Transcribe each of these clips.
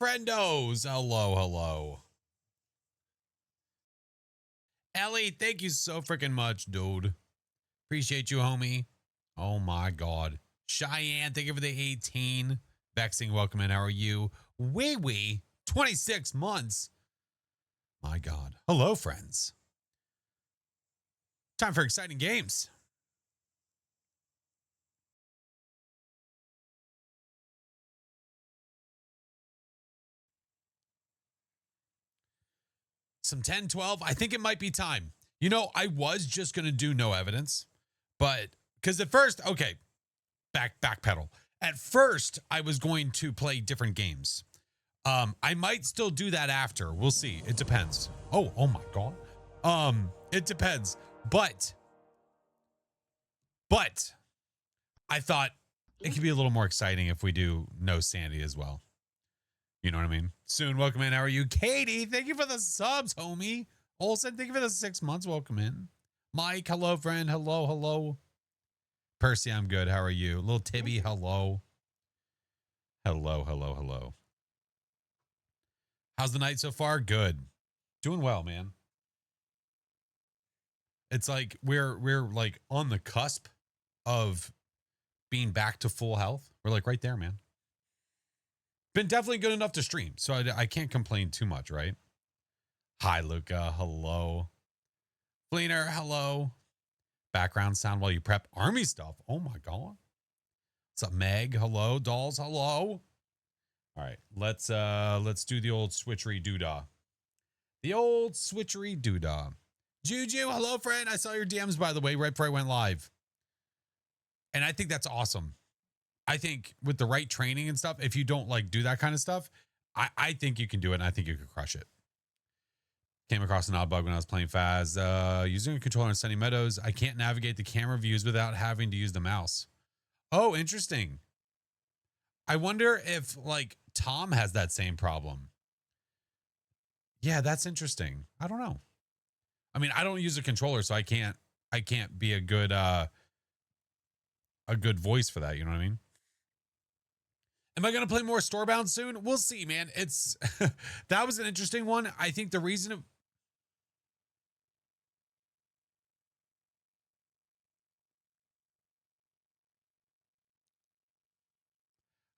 Friendos, hello, hello. Ellie, thank you so freaking much, dude. Appreciate you, homie. Oh my God. Cheyenne, thank you for the 18. Vexing, welcome in. How are you? Wee, 26 months. My God. Hello, friends. Time for exciting games. Some 10, 12. I think it might be time. You know, I was just going to do no evidence, but because at first, okay, backpedal. At first, I was going to play different games. I might still do that after. We'll see. It depends. Oh my God. It depends. But I thought it could be a little more exciting if we do no Sandy as well. You know what I mean? Soon, welcome in. How are you? Katie, thank you for the subs, homie. Olsen, thank you for the 6 months. Welcome in. Mike, hello, friend. Hello. Percy, I'm good. How are you? Little Tibby, hello. Hello. How's the night so far? Good. Doing well, man. It's like we're like on the cusp of being back to full health. We're like right there, man. Been definitely good enough to stream, so I can't complain too much, right? Hi, Luca. Hello. Fleener, hello. Background sound while you prep army stuff. Oh my God. What's up, Meg? Hello. Dolls, hello. All right, let's do the old switchery doodah. The old switchery doodah. Juju, hello, friend. I saw your DMs, by the way, right before I went live. And I think that's awesome. I think with the right training and stuff, if you don't like do that kind of stuff, I think you can do it, and I think you could crush it. Came across an odd bug when I was playing Phas. Using a controller in Sunny Meadows, I can't navigate the camera views without having to use the mouse. Oh, interesting. I wonder if like Tom has that same problem. Yeah, that's interesting. I don't know. I mean, I don't use a controller, so I can't be a good voice for that, you know what I mean? Am I going to play more Storebound soon? We'll see, man. It's that was an interesting one. I think the reason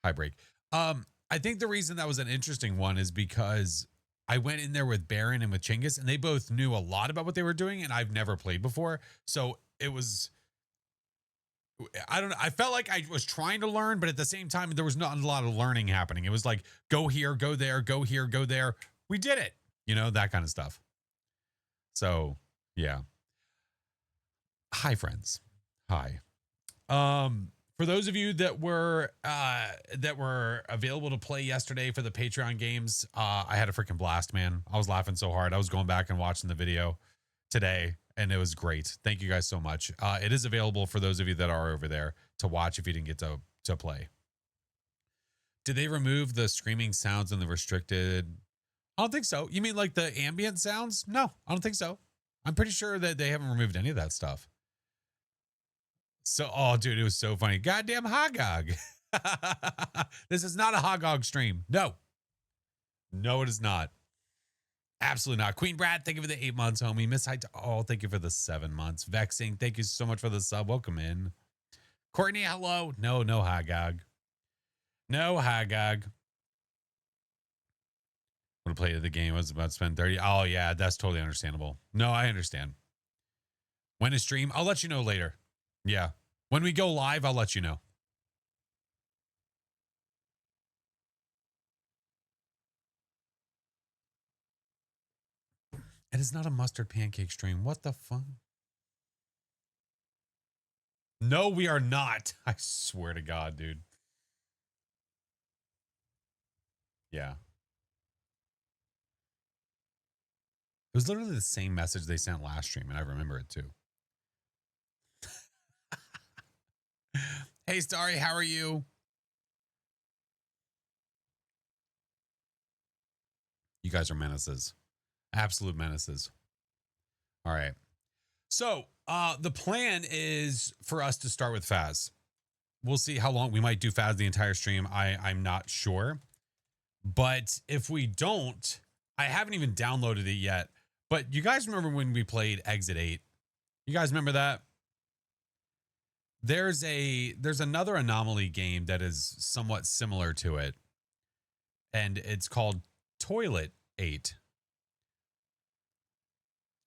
High break. I think the reason that was an interesting one is because I went in there with Baron and with Chinggis, and they both knew a lot about what they were doing, and I've never played before. So it was, I don't know. I felt like I was trying to learn, but at the same time, there was not a lot of learning happening. It was like, go here, go there, go here, go there. We did it, you know, that kind of stuff. So yeah. Hi, friends. Hi. For those of you that were available to play yesterday for the Patreon games, I had a freaking blast, man. I was laughing so hard. I was going back and watching the video today, and it was great. Thank you guys so much. It is available for those of you that are over there to watch if you didn't get to play. Did they remove the screaming sounds in the restricted? I don't think so. You mean like the ambient sounds? No, I don't think so. I'm pretty sure that they haven't removed any of that stuff. So, oh, dude, it was so funny. Goddamn Hogog. This is not a Hogog stream. No, it is not. Absolutely not. Queen Brad, thank you for the 8 months, homie. Miss High. Oh, thank you for the 7 months. Vexing, thank you so much for the sub. Welcome in. Courtney, hello. No Hogog. No Hogog. Would have played the game. I was about to spend 30. Oh, yeah, that's totally understandable. No, I understand. When to stream? I'll let you know later. Yeah. When we go live, I'll let you know. It is not a mustard pancake stream. What the fuck? No, we are not. I swear to God, dude. Yeah. It was literally the same message they sent last stream, and I remember it too. Hey, Starry, how are you? You guys are menaces. Absolute menaces. All right. So, the plan is for us to start with Phas. We'll see how long we might do Phas the entire stream. I'm not sure. But if we don't, I haven't even downloaded it yet. But you guys remember when we played Exit 8? You guys remember that? There's another Anomaly game that is somewhat similar to it, and it's called Toilet 8.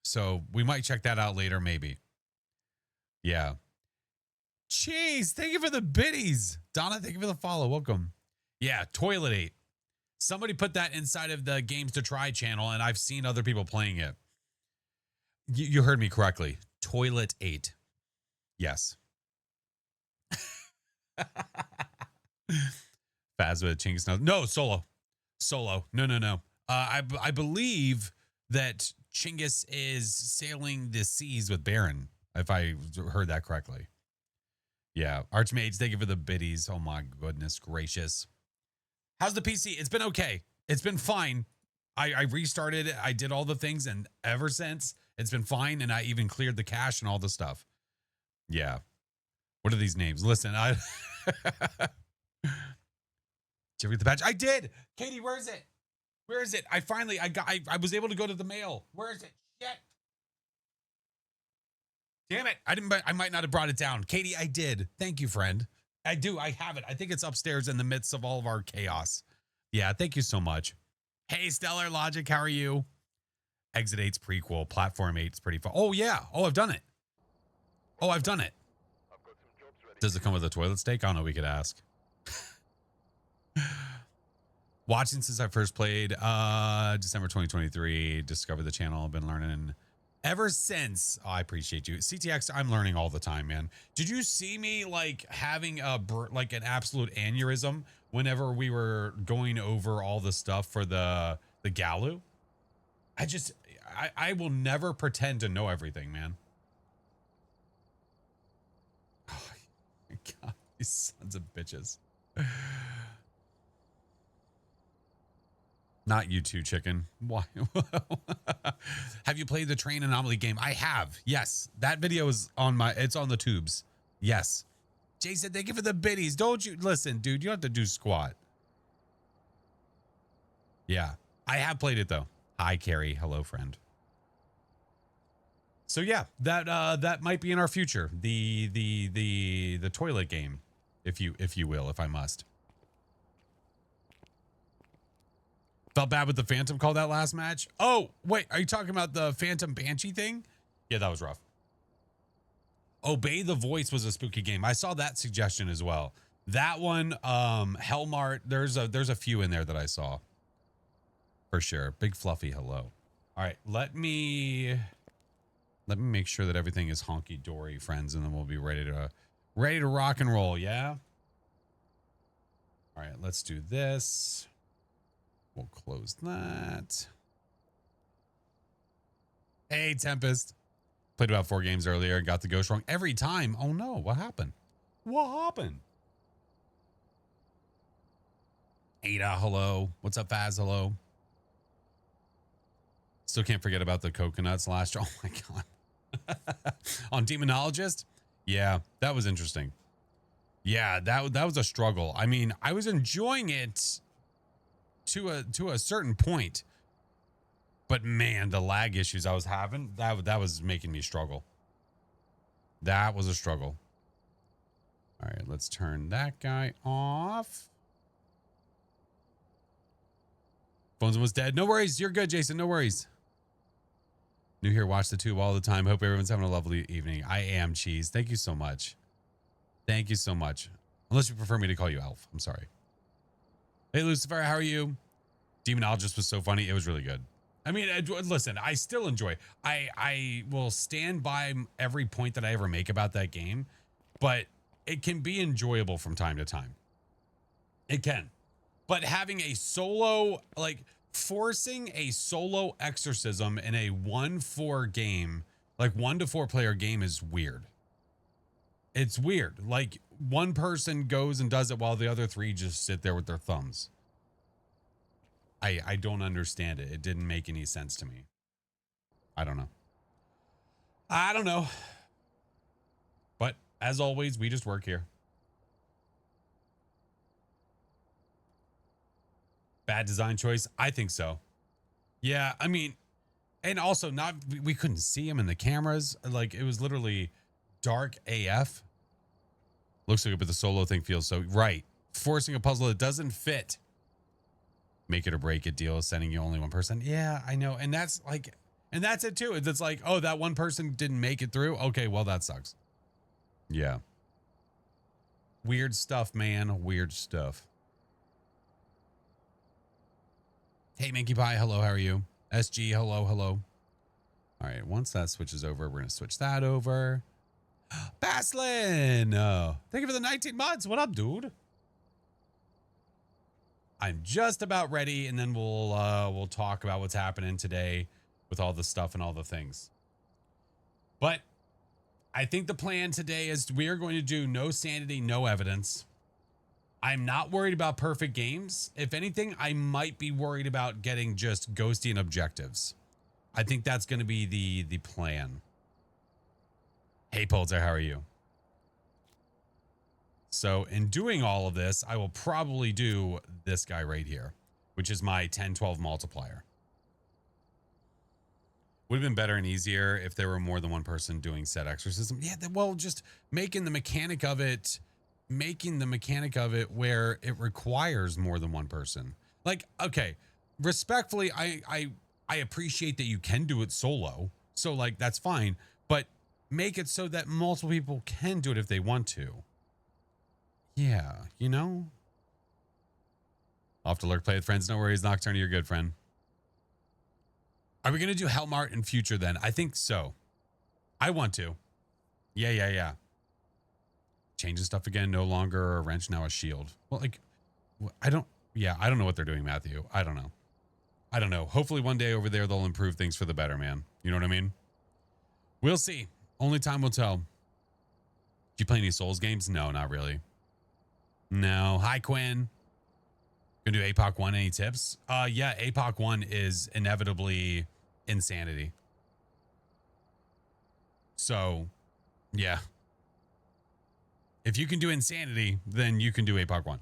So we might check that out later, maybe. Yeah. Jeez, thank you for the biddies. Donna, thank you for the follow. Welcome. Yeah, Toilet 8. Somebody put that inside of the Games to Try channel, and I've seen other people playing it. You heard me correctly. Toilet 8. Yes. Phasma, Chingus. No, solo. Solo. No. I believe that Chingus is sailing the seas with Baron, if I heard that correctly. Yeah. Archmage, thank you for the biddies. Oh my goodness gracious. How's the PC? It's been okay. It's been fine. I restarted it. I did all the things, and ever since, it's been fine, and I even cleared the cache and all the stuff. Yeah. What are these names? Listen, Did you read the badge? I did. Katie, where is it? Where is it? I was able to go to the mail. Where is it? Shit. Damn it. I might not have brought it down. Katie, I did. Thank you, friend. I do. I have it. I think it's upstairs in the midst of all of our chaos. Yeah, thank you so much. Hey, Stellar Logic, how are you? Exit 8's prequel. Platform 8's pretty fun. Oh, yeah. Oh, I've done it. Does it come with a toilet steak? I don't know. We could ask. Watching since I first played December 2023. Discovered the channel. I've been learning ever since. Oh, I appreciate you. CTX, I'm learning all the time, man. Did you see me like having like an absolute aneurysm whenever we were going over all the stuff for the Galu? I will never pretend to know everything, man. Oh my God, these sons of bitches. Not you too, chicken. Why? Have you played the Train Anomaly game? I have. Yes. That video is it's on the tubes. Yes. Jason, thank you for the biddies. Don't you listen, dude, you don't have to do squat. Yeah. I have played it though. Hi, Carrie. Hello, friend. So yeah, that might be in our future. The toilet game, if you will, if I must. Felt bad with the Phantom call that last match. Oh, wait. Are you talking about the Phantom Banshee thing? Yeah, that was rough. Obey the Voice was a spooky game. I saw that suggestion as well. That one, Hellmart, there's a few in there that I saw. For sure. Big Fluffy, hello. All right, let me make sure that everything is honky-dory, friends, and then we'll be ready to rock and roll, yeah? All right, let's do this. We'll close that. Hey, Tempest. Played about 4 games earlier and got the ghost wrong every time. Oh no, what happened? What happened? Ada, hello. What's up, Faz? Hello. Still can't forget about the coconuts last year. Oh my God. On Demonologist? Yeah, that was interesting. Yeah, that was a struggle. I mean, I was enjoying it to a certain point. But man, the lag issues I was having, that was making me struggle. That was a struggle. All right, let's turn that guy off. Phone's almost dead. No worries. You're good, Jason. No worries. New here, watch the tube all the time. Hope everyone's having a lovely evening. I am, Cheese. Thank you so much. Thank you so much. Unless you prefer me to call you Elf. I'm sorry. Hey, Lucifer, how are you? Demonologist was so funny. It was really good. I mean, listen, I still enjoy. I will stand by every point that I ever make about that game, but it can be enjoyable from time to time. It can. But having a solo, like forcing a solo exorcism in a 1-4 game, like 1 to 4 player game is weird. It's weird. Like one person goes and does it while the other 3 just sit there with their thumbs. I don't understand it. It didn't make any sense to me. I don't know. I don't know. But as always, we just work here. Bad design choice? I think so. Yeah, I mean, and also not we couldn't see him in the cameras. Like it was literally dark AF. Looks like, but the solo thing feels so right. Forcing a puzzle that doesn't fit. Make it or break it deal, sending you only one person. Yeah, I know. And that's like, and that's it too. It's like, oh, that one person didn't make it through. Okay, well, that sucks. Yeah. Weird stuff, man. Weird stuff. Hey, Minky Pie. Hello, how are you? SG, hello, hello. All right, once that switches over, we're going to switch that over. Baslin! Thank you for the 19 months. What up, dude? I'm just about ready, and then we'll talk about what's happening today with all the stuff and all the things. But I think the plan today is we are going to do no sanity, no evidence. I'm not worried about perfect games. If anything, I might be worried about getting just ghosty and objectives. I think that's going to be the plan. Hey, Polter, how are you? So in doing all of this, I will probably do this guy right here, which is my 10-12 multiplier. Would have been better and easier if there were more than one person doing said exorcism. Yeah, well, just making the mechanic of it where it requires more than one person. Like, okay, respectfully, I appreciate that you can do it solo. So like, that's fine, but make it so that multiple people can do it if they want to. Yeah, you know? Off to lurk, play with friends. No worries, Nocturne, you're good, friend. Are we going to do Hellmart in future then? I think so. I want to. Yeah. Changing stuff again, no longer a wrench, now a shield. Well, like, I don't know what they're doing, Matthew. I don't know. Hopefully one day over there, they'll improve things for the better, man. You know what I mean? We'll see. Only time will tell. Do you play any Souls games? No, not really. No. Hi, Quinn. Gonna do APOC 1. Any tips? Yeah, APOC 1 is inevitably insanity. So, yeah. If you can do insanity, then you can do APOC 1.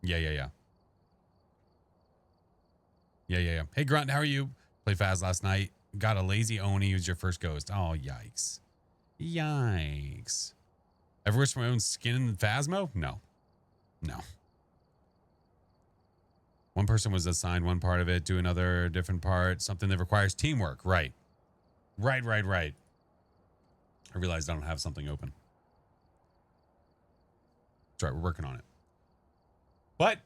Yeah. Hey, Grunt, how are you? Played Phas last night. Got a lazy Oni who's your first ghost. Oh, yikes. Ever wish for my own skin in Phasmo? No. One person was assigned one part of it, do another different part, something that requires teamwork. Right. I realized I don't have something open. That's right, we're working on it. But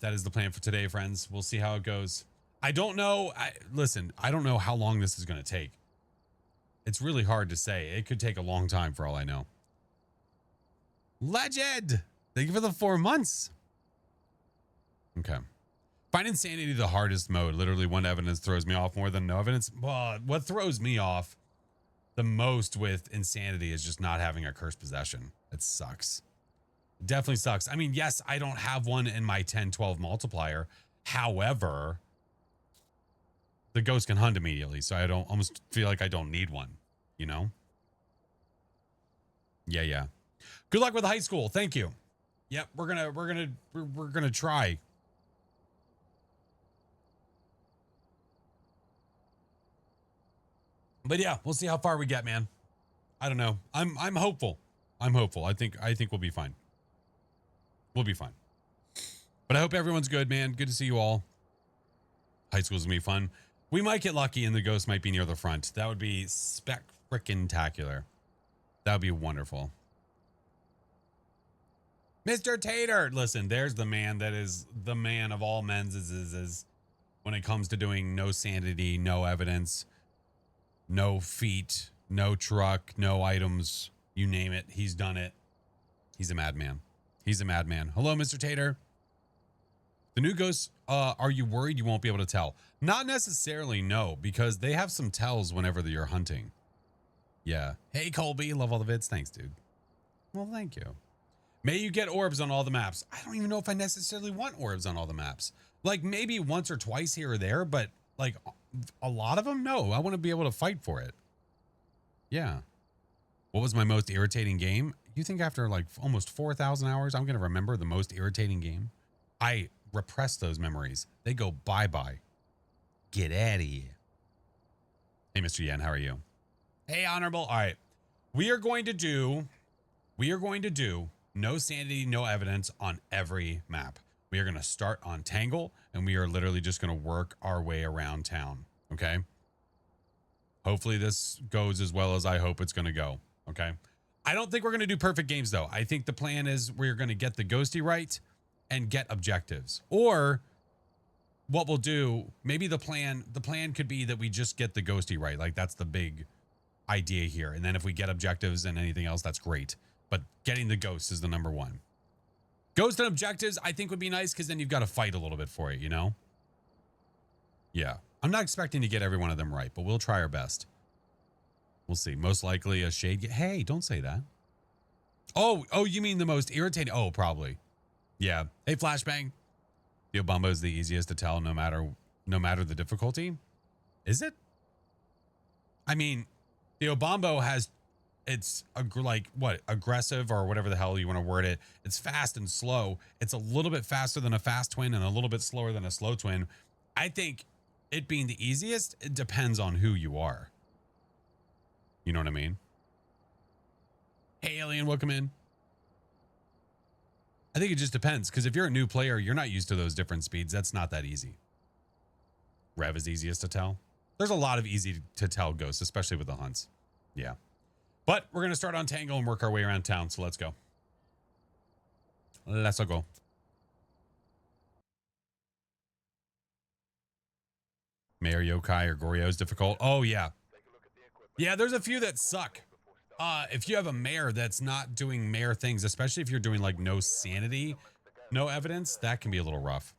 that is the plan for today, friends. We'll see how it goes. I don't know. Listen, I don't know how long this is going to take. It's really hard to say. It could take a long time for all I know. Legend! Thank you for the 4 months. Okay. Find insanity the hardest mode. Literally one evidence throws me off more than no evidence. Well, what throws me off the most with insanity is just not having a cursed possession. It sucks. It definitely sucks. I mean, yes, I don't have one in my 10-12 multiplier. However, the ghost can hunt immediately, so I don't almost feel like I don't need one, you know? Yeah. Good luck with high school. Thank you. Yep, we're gonna try. But yeah, we'll see how far we get, man. I don't know. I'm hopeful. I think we'll be fine. We'll be fine. But I hope everyone's good, man. Good to see you all. High school's gonna be fun. We might get lucky and the ghost might be near the front. That would be spec-frickin-tacular. That would be wonderful. Mr. Tater! Listen, there's the man that is the man of all men's is when it comes to doing no sanity, no evidence, no feet, no truck, no items, you name it. He's done it. He's a madman. Hello, Mr. Tater. The new ghosts, are you worried you won't be able to tell? Not necessarily, no, because they have some tells whenever you're hunting. Yeah. Hey, Colby. Love all the vids. Thanks, dude. Well, thank you. May you get orbs on all the maps. I don't even know if I necessarily want orbs on all the maps. Like maybe once or twice here or there, but like a lot of them, no. I want to be able to fight for it. Yeah. What was my most irritating game? You think after like almost 4,000 hours, I'm going to remember the most irritating game? repress those memories. They go bye-bye. Get out of here. Hey, Mr. Yen, how are you? Hey, Honorable. All right. We are going to do no sanity, no evidence on every map. We are going to start on Tangle, and we are literally just going to work our way around town. Okay. Hopefully this goes as well as I hope it's going to go. Okay. I don't think we're going to do perfect games, though. I think the plan is we're going to get the ghosty right and get objectives. Or what we'll do, maybe the plan could be that we just get the ghosty right. Like, that's the big idea here. And then if we get objectives and anything else, that's great. But getting the ghost is the number one. Ghost and objectives, I think, would be nice because then you've got to fight a little bit for it, you know? Yeah. I'm not expecting to get every one of them right, but we'll try our best. We'll see. Most likely a shade. Hey, don't say that. Oh, you mean the most irritating? Oh, probably. Yeah. Hey, Flashbang. The Obama is the easiest to tell no matter the difficulty. Is it? I mean, the Obama has, it's like what, aggressive or whatever the hell you want to word it. It's fast and slow. It's a little bit faster than a fast twin and a little bit slower than a slow twin. I think it being the easiest, it depends on who you are. You know what I mean? Hey, Alien, welcome in. I think it just depends, because if you're a new player, you're not used to those different speeds. That's not that easy. Rev is easiest to tell. There's a lot of easy to tell ghosts, especially with the hunts. Yeah. But we're going to start on Tangle and work our way around town, so let's go. Let's go. Mayor Yokai or Goryo is difficult. Oh, yeah. Yeah, there's a few that suck. If you have a mayor that's not doing mayor things, especially if you're doing like no sanity, no evidence, that can be a little rough.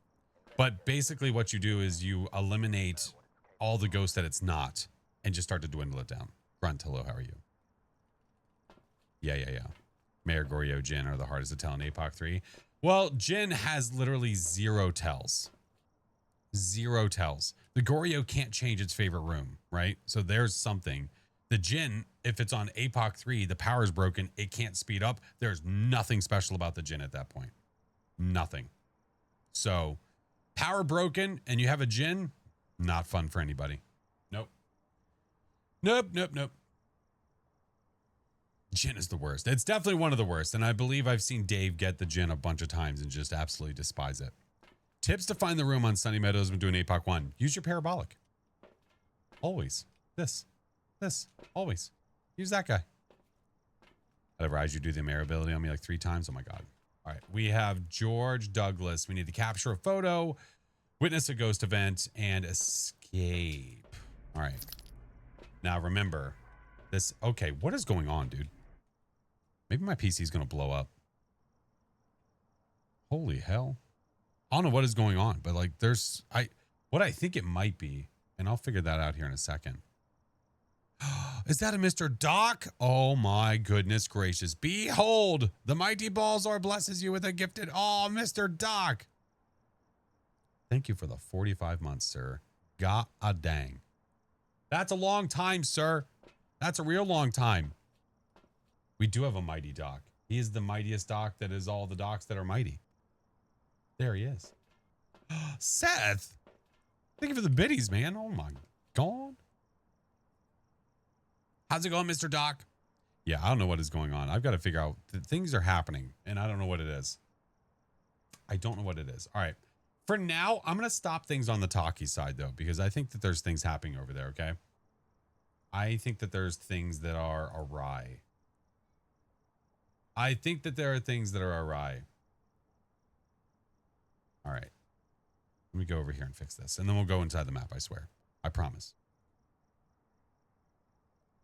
But basically what you do is you eliminate all the ghosts that it's not and just start to dwindle it down. Grunt, hello, how are you? Yeah. Mayor, Goryo, Jin are the hardest to tell in APOC 3. Well, Jin has literally 0 tells. 0 tells. The Goryo can't change its favorite room, right? So there's something. The Jin, if it's on APOC 3, the power's broken, it can't speed up. There's nothing special about the Jin at that point. Nothing. So, power broken and you have a Jin, not fun for anybody. Nope. Jin is the worst. It's definitely one of the worst. And I believe I've seen Dave get the Jin a bunch of times and just absolutely despise it. Tips to find the room on Sunny Meadows when doing APOC 1. Use your parabolic. Always. This. Always. Use that guy. I'd advise you do the mayor ability on me like 3 times. Oh my God. All right. We have George Douglas. We need to capture a photo, witness a ghost event, and escape. All right. Now remember this. Okay. What is going on, dude? Maybe my PC is going to blow up. Holy hell. I don't know what is going on, but like what I think it might be, and I'll figure that out here in a second. Is that a Mr. Doc? Oh my goodness gracious. Behold, the mighty Balzar blesses you with a gifted. Oh, Mr. Doc. Thank you for the 45 months, sir. God dang. That's a long time, sir. That's a real long time. We do have a mighty Doc. He is the mightiest Doc that is all the Docs that are mighty. There he is. Seth. Thank you for the biddies, man. Oh my God. How's it going, Mr. Doc? Yeah, I don't know what is going on. I've got to figure out things are happening and I don't know what it is. I don't know what it is. All right. For now, I'm going to stop things on the talkie side though, because I think that there's things happening over there. Okay. I think that there's things that are awry. I think that there are things that are awry. All right. Let me go over here and fix this and then we'll go inside the map. I swear. I promise.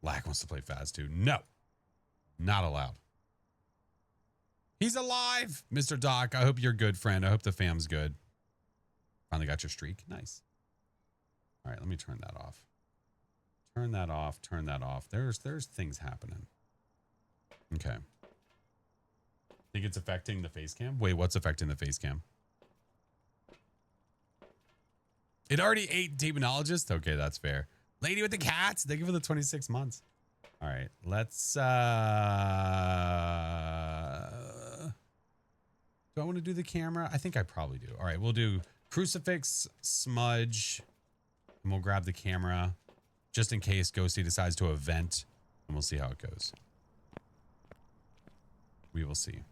Lack wants to play Phas too. No, not allowed. He's alive, Mr. Doc. I hope you're good, friend. I hope the fam's good. Finally got your streak. Nice. All right, let me turn that off. Turn that off. Turn that off. There's things happening. Okay. Think it's affecting the face cam? Wait, what's affecting the face cam? It already ate demonologist? Okay, that's fair. Lady with the cats. Thank you for the 26 months. All right, let's Do I want to do the camera? I think I probably do. All right, we'll do crucifix, smudge, and we'll grab the camera just in case Ghosty decides to event, and we'll see how it goes. We will see.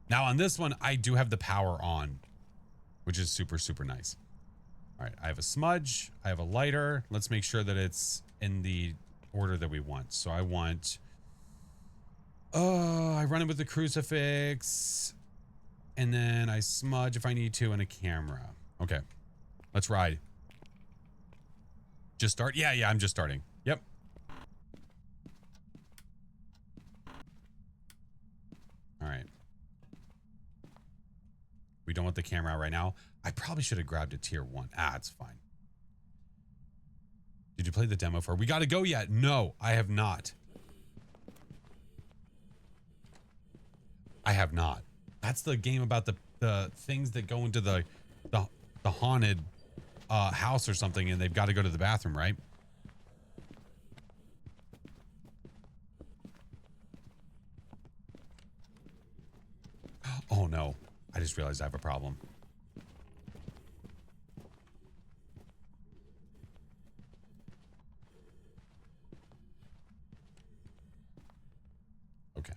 Now on this one, I do have the power on, which is super, super nice. All right, I have a smudge. I have a lighter. Let's make sure that it's in the order that we want. So I want... I run it with the crucifix. And then I smudge if I need to, and a camera. Okay, let's ride. Just start? Yeah, I'm just starting. Yep. All right. We don't want the camera out right now. I probably should have grabbed a tier 1. It's fine. Did you play the demo for? We got to go yet? No, I have not. I have not. That's the game about the things that go into the haunted house or something, and they've got to go to the bathroom, right? Oh no, I just realized I have a problem. Okay.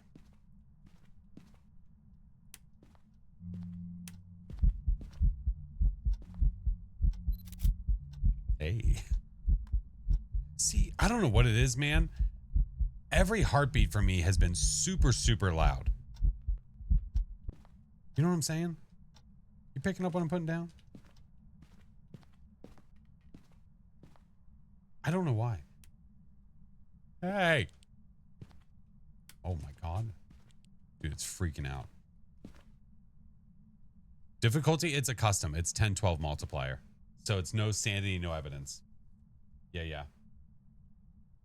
Hey. See, I don't know what it is, man. Every heartbeat for me has been super, super loud. You know what I'm saying? You picking up what I'm putting down? I don't know why. Hey. Oh my God. Dude, it's freaking out. Difficulty, it's a custom. It's 10-12 multiplier. So it's no sanity, no evidence. Yeah.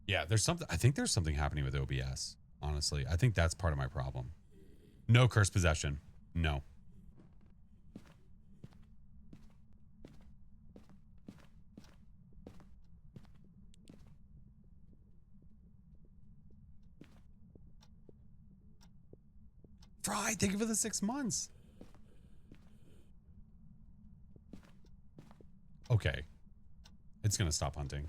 Yeah, there's something. I think there's something happening with OBS. Honestly, I think that's part of my problem. No curse possession. No. Fry, thank you for the 6 months. Okay. It's going to stop hunting.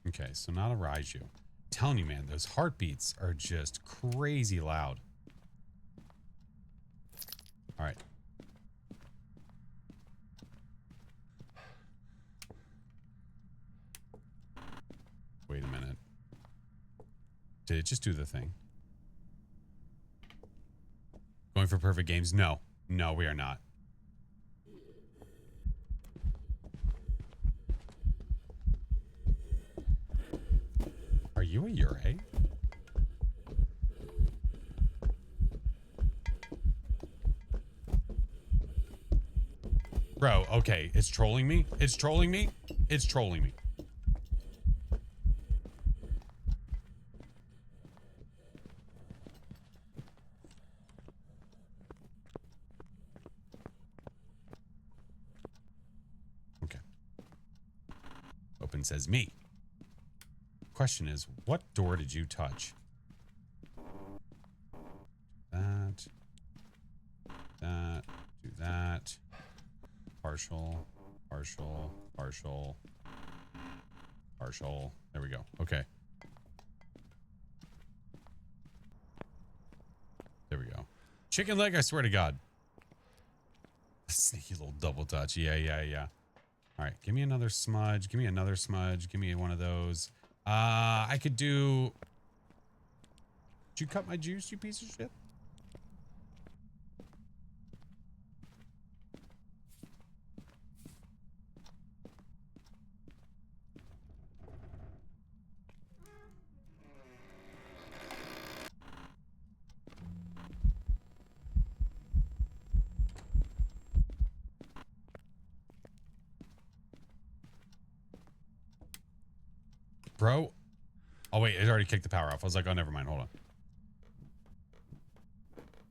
Okay, so not a Raiju. Telling you, man, those heartbeats are just crazy loud. All right. Wait a minute. Did it just do the thing? Going for perfect games? No. No, we are not. Are you a Ure? Bro, okay. It's trolling me. It's trolling me. It's trolling me. Okay. Open says me. Question is, what door did you touch? That. That. Do that. Partial. Partial. Partial. Partial. There we go. Okay. There we go. Chicken leg, I swear to God. Sneaky little double touch. Yeah. All right. Give me another smudge. Give me another smudge. Give me one of those. I could do... Did you cut my juice, you piece of shit? Bro. Oh, wait. It already kicked the power off. I was like, oh, never mind. Hold on.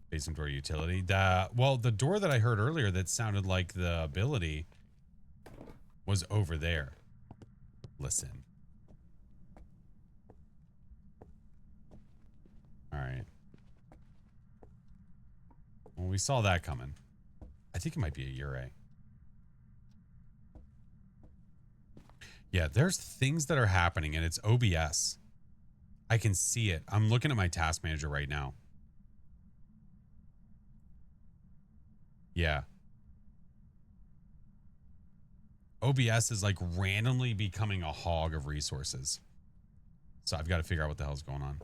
Basement door utility. Well, the door that I heard earlier that sounded like the ability was over there. Listen. we saw that coming. I think it might be a Ure. Yeah, there's things that are happening and it's OBS. I can see it. I'm looking at my task manager right now. Yeah. OBS is like randomly becoming a hog of resources. So I've got to figure out what the hell's going on.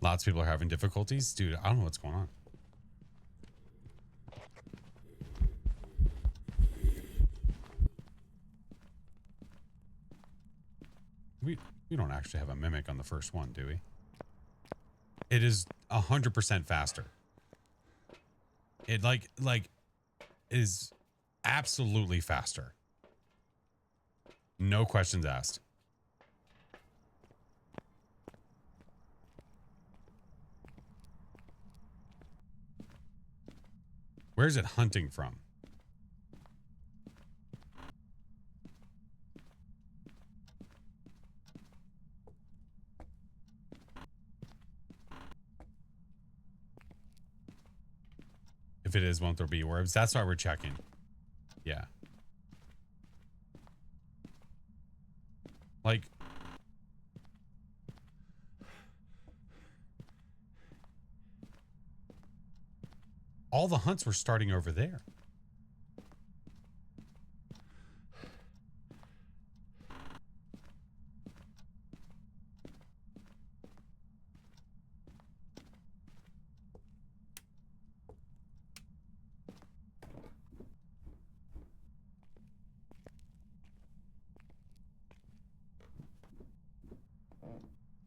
Lots of people are having difficulties. Dude, I don't know what's going on. We don't actually have a mimic on the first one, do we? It is 100% faster. It like is absolutely faster. No questions asked. Where's it hunting from? If it is, won't there be orbs? That's why we're checking. Yeah. Like, all the hunts were starting over there.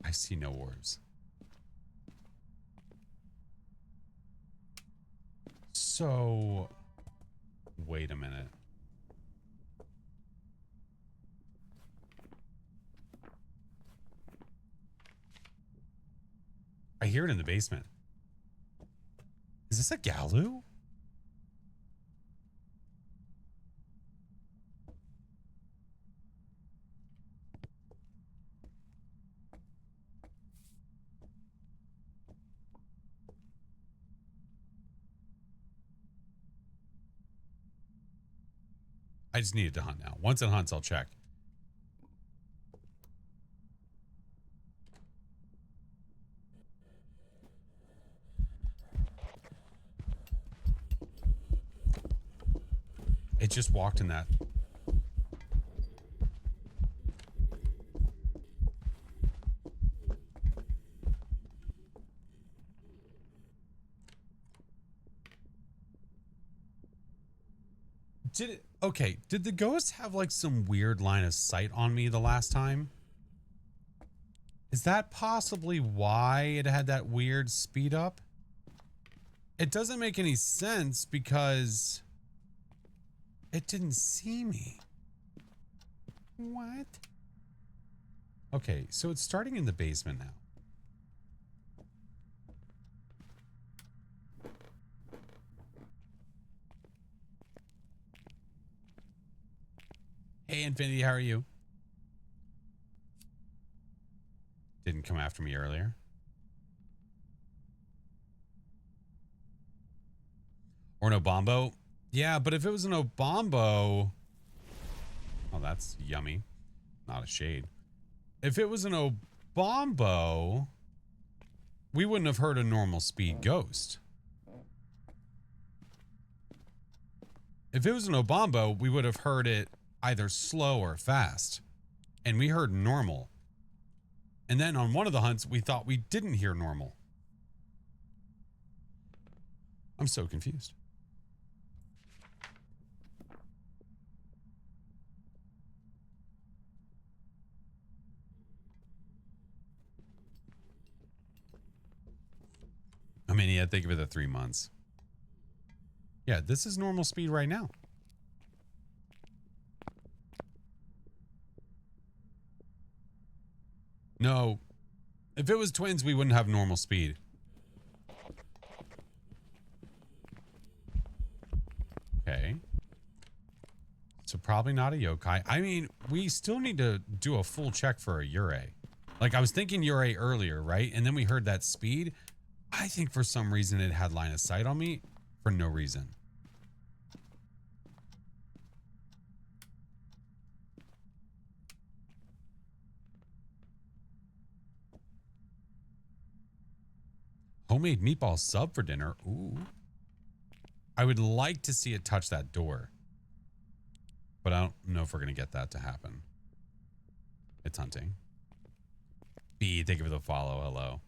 I see no orbs. So, wait a minute. I hear it in the basement. Is this a Galu? I just needed to hunt now. Once it hunts, I'll check. It just walked in that. Did it? Okay. Did the ghost have like some weird line of sight on me the last time? Is that possibly why it had that weird speed up? It doesn't make any sense because it didn't see me. What? Okay, so it's starting in the basement now. Hey, Infinity, how are you? Didn't come after me earlier. Or an Obombo? Yeah, but if it was an Obombo... Oh, that's yummy. Not a shade. If it was an Obombo, we wouldn't have heard a normal speed ghost. If it was an Obombo, we would have heard it either slow or fast. And we heard normal. And then on one of the hunts, we thought we didn't hear normal. I'm so confused. I mean, yeah, think of it at 3 months. Yeah, this is normal speed right now. No. If it was twins, we wouldn't have normal speed. Okay. So probably not a yokai. I mean, we still need to do a full check for a Yurei. Like, I was thinking Yurei earlier, right? And then we heard that speed. I think for some reason it had line of sight on me for no reason. Homemade meatball sub for dinner. Ooh. I would like to see it touch that door. But I don't know if we're going to get that to happen. It's hunting. B, thank you for the follow. Hello.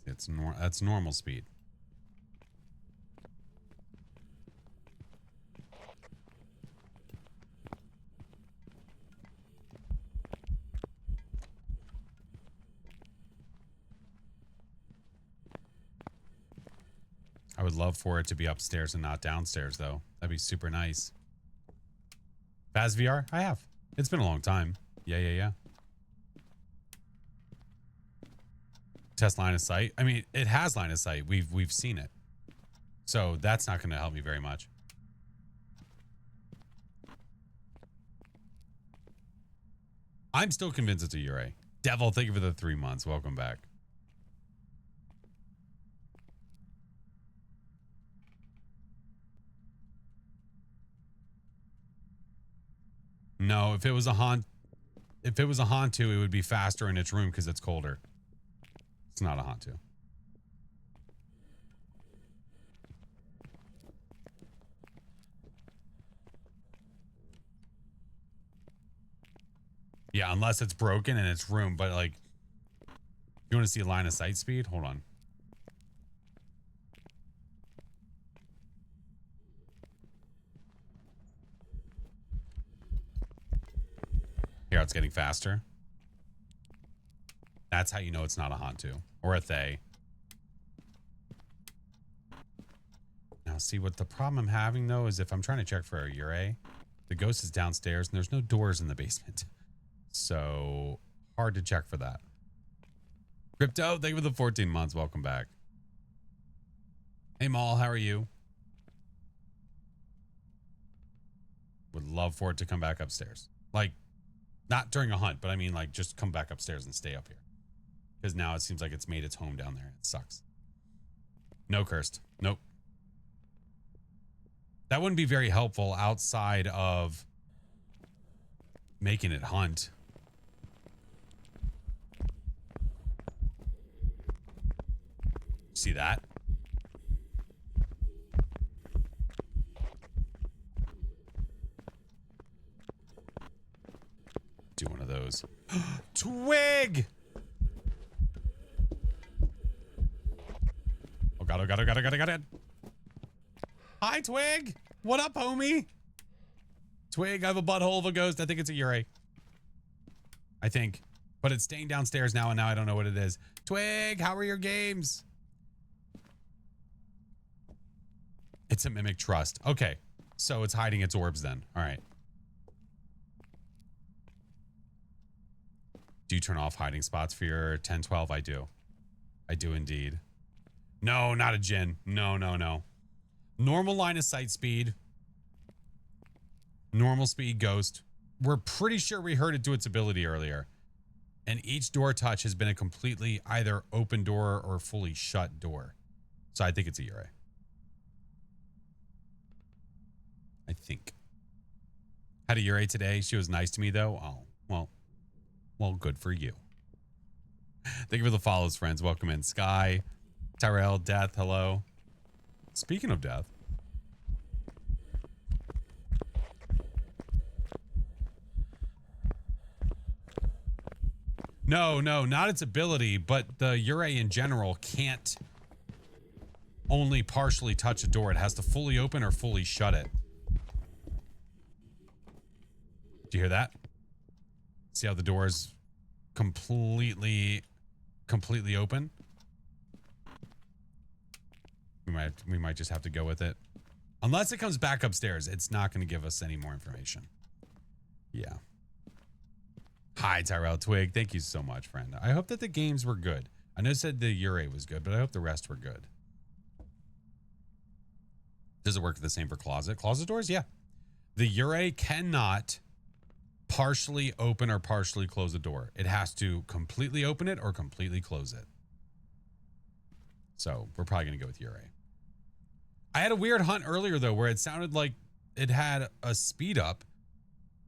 That's normal speed. I would love for it to be upstairs and not downstairs, though. That'd be super nice. Phas VR? I have. It's been a long time. Yeah. Test line of sight. I mean, it has line of sight. We've seen it. So that's not going to help me very much. I'm still convinced it's a Yurei. Devil, thank you for the 3 months. Welcome back. No, if it was a Hantu, it would be faster in its room because it's colder. It's not a Hantu. Yeah, unless it's broken in its room. But like, you want to see line of sight speed? Hold on. Here, it's getting faster. That's how you know it's not a Hantu or a Thay. Now, see what the problem I'm having though is if I'm trying to check for a Yurei, the ghost is downstairs and there's no doors in the basement. So hard to check for that. Crypto, thank you for the 14 months. Welcome back. Hey, Maul, how are you? Would love for it to come back upstairs. Like, not during a hunt, but I mean, like, just come back upstairs and stay up here. Because now it seems like it's made its home down there. It sucks. No cursed. Nope. That wouldn't be very helpful outside of making it hunt. See that? Do one of those. Twig! Oh god, oh god, oh god, oh god, oh god. Hi, Twig! What up, homie? Twig, I have a butthole of a ghost. I think it's a Yurei. I think. But it's staying downstairs now, and now I don't know what it is. Twig, how are your games? It's a Mimic Trust. Okay. So it's hiding its orbs then. All right. Do you turn off hiding spots for your 1012? I do. I do indeed. No, not a Jinn. No. Normal line of sight speed. Normal speed ghost. We're pretty sure we heard it do its ability earlier. And each door touch has been a completely either open door or fully shut door. So I think it's a Yurei. I think. Had a Yurei today. She was nice to me though. Oh, well, good for you. Thank you for the follows, friends. Welcome in. Sky, Tyrell, Death, hello. Speaking of Death. No, not its ability, but the Yurei in general can't only partially touch a door. It has to fully open or fully shut it. Do you hear that? See how the door is completely open? We might just have to go with it. Unless it comes back upstairs, it's not going to give us any more information. Yeah. Hi, Tyrell Twig. Thank you so much, friend. I hope that the games were good. I know it said the Ure was good, but I hope the rest were good. Does it work the same for closet? Closet doors? Yeah. The Ure cannot partially open or partially close a door. It has to completely open it or completely close it. So we're probably going to go with Ure. I had a weird hunt earlier, though, where it sounded like it had a speed up,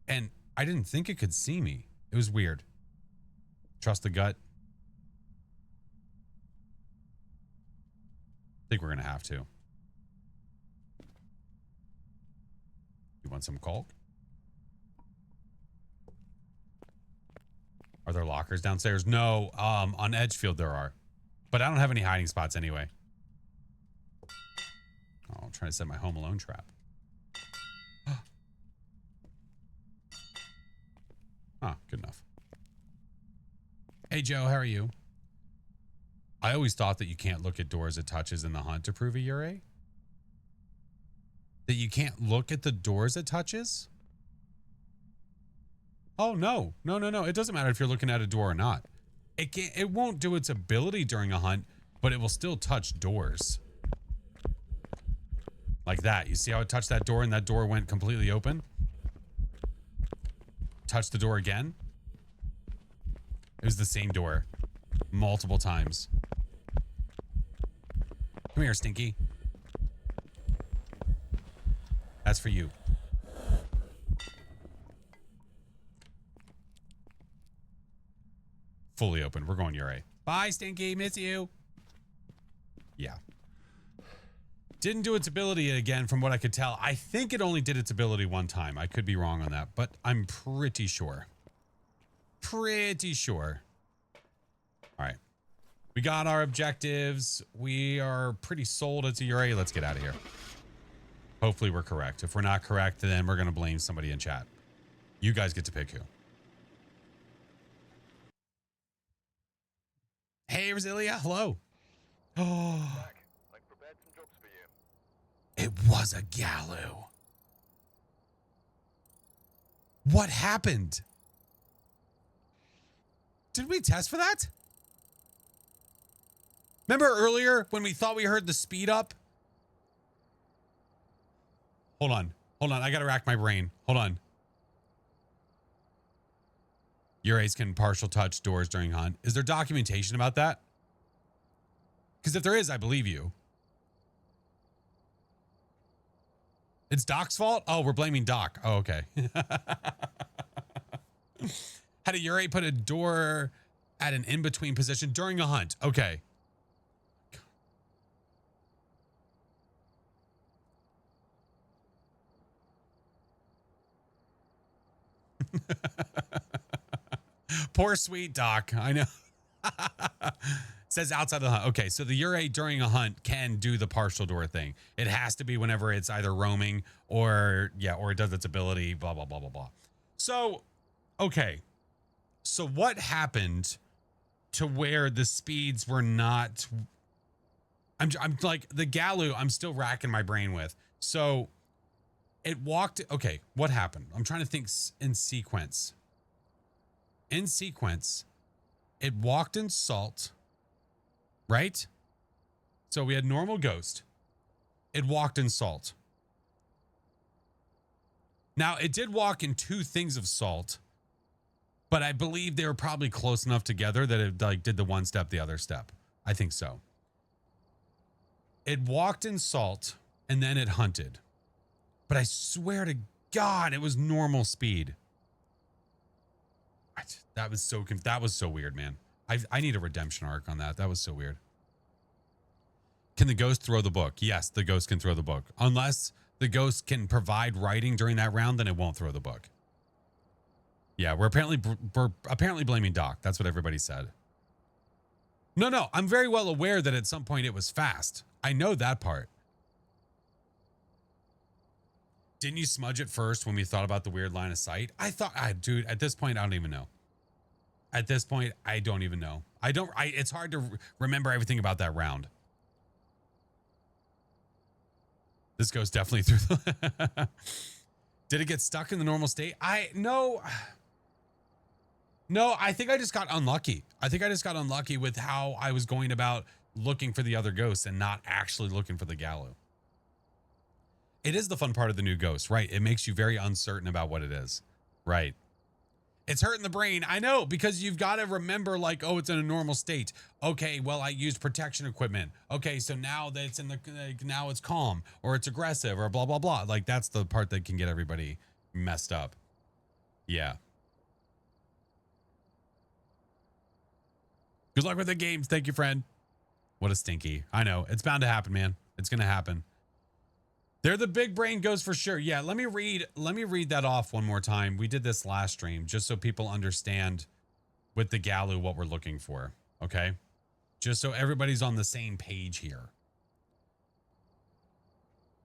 and I didn't think it could see me. It was weird. Trust the gut. I think we're going to have to. You want some caulk? Are there lockers downstairs? No, on Edgefield there are. But I don't have any hiding spots anyway. Oh, I'm trying to set my Home Alone trap. Ah, good enough. Hey, Joe, how are you? I always thought that you can't look at doors it touches in the hunt to prove a Ure. That you can't look at the doors it touches? Oh, no. No. It doesn't matter if you're looking at a door or not. It won't do its ability during a hunt, but it will still touch doors. Like that. You see how it touched that door and that door went completely open? Touch the door again. It was the same door. Multiple times. Come here, Stinky. That's for you. Fully open. We're going Ure. Bye, Stinky. Miss you. Yeah. Didn't do its ability again from what I could tell. I think it only did its ability one time. I could be wrong on that, but I'm pretty sure. Pretty sure. All right. We got our objectives. We are pretty sold it's a Ure. Let's get out of here. Hopefully we're correct. If we're not correct, then we're going to blame somebody in chat. You guys get to pick who. Hey, Rosilia. Hello. Oh. It was a Gallo. What happened? Did we test for that? Remember earlier when we thought we heard the speed up? Hold on. I got to rack my brain. Hold on. Ures can partial touch doors during hunt. Is there documentation about that? Because if there is, I believe you. It's Doc's fault? Oh, we're blaming Doc. Oh, okay. Had a Ure put a door at an in-between position during a hunt. Okay. Poor sweet Doc. I know. Says outside of the hunt. Okay, so the Ure during a hunt can do the partial door thing. It has to be whenever it's either roaming or it does its ability, blah, blah, blah, blah, blah. So, okay. So what happened to where the speeds were not... I'm like, the Galoo, I'm still racking my brain with. So it walked... Okay, what happened? I'm trying to think in sequence. In sequence, it walked in salt... Right? So we had normal ghost. It walked in salt. Now, it did walk in 2 things of salt, but I believe they were probably close enough together that it like did the one step, the other step. I think so. It walked in salt and then it hunted. But I swear to God, it was normal speed. That was so weird, man. I need a redemption arc on that. That was so weird. Can the ghost throw the book? Yes, the ghost can throw the book. Unless the ghost can provide writing during that round, then it won't throw the book. Yeah, we're apparently blaming Doc. That's what everybody said. No, I'm very well aware that at some point it was fast. I know that part. Didn't you smudge it first when we thought about the weird line of sight? I thought, dude, at this point, I don't even know. At this point, I don't even know. It's hard to remember everything about that round. This goes definitely through the... Did it get stuck in the normal state? No, I think I just got unlucky. I think I just got unlucky with how I was going about looking for the other ghosts and not actually looking for the Gallo. It is the fun part of the new ghost, right? It makes you very uncertain about what it is, right? It's hurting the brain. I know, because you've got to remember, like, oh, it's in a normal state. Okay, well, I used protection equipment. Okay, so now that it's in the, now it's calm or it's aggressive or blah, blah, blah. Like, that's the part that can get everybody messed up. Yeah. Good luck with the games. Thank you, friend. What a stinky. I know. It's bound to happen, man. It's going to happen. They're the big brain ghosts for sure. Yeah, let me read that off one more time. We did this last stream just so people understand with the Gallo what we're looking for, okay? Just so everybody's on the same page here.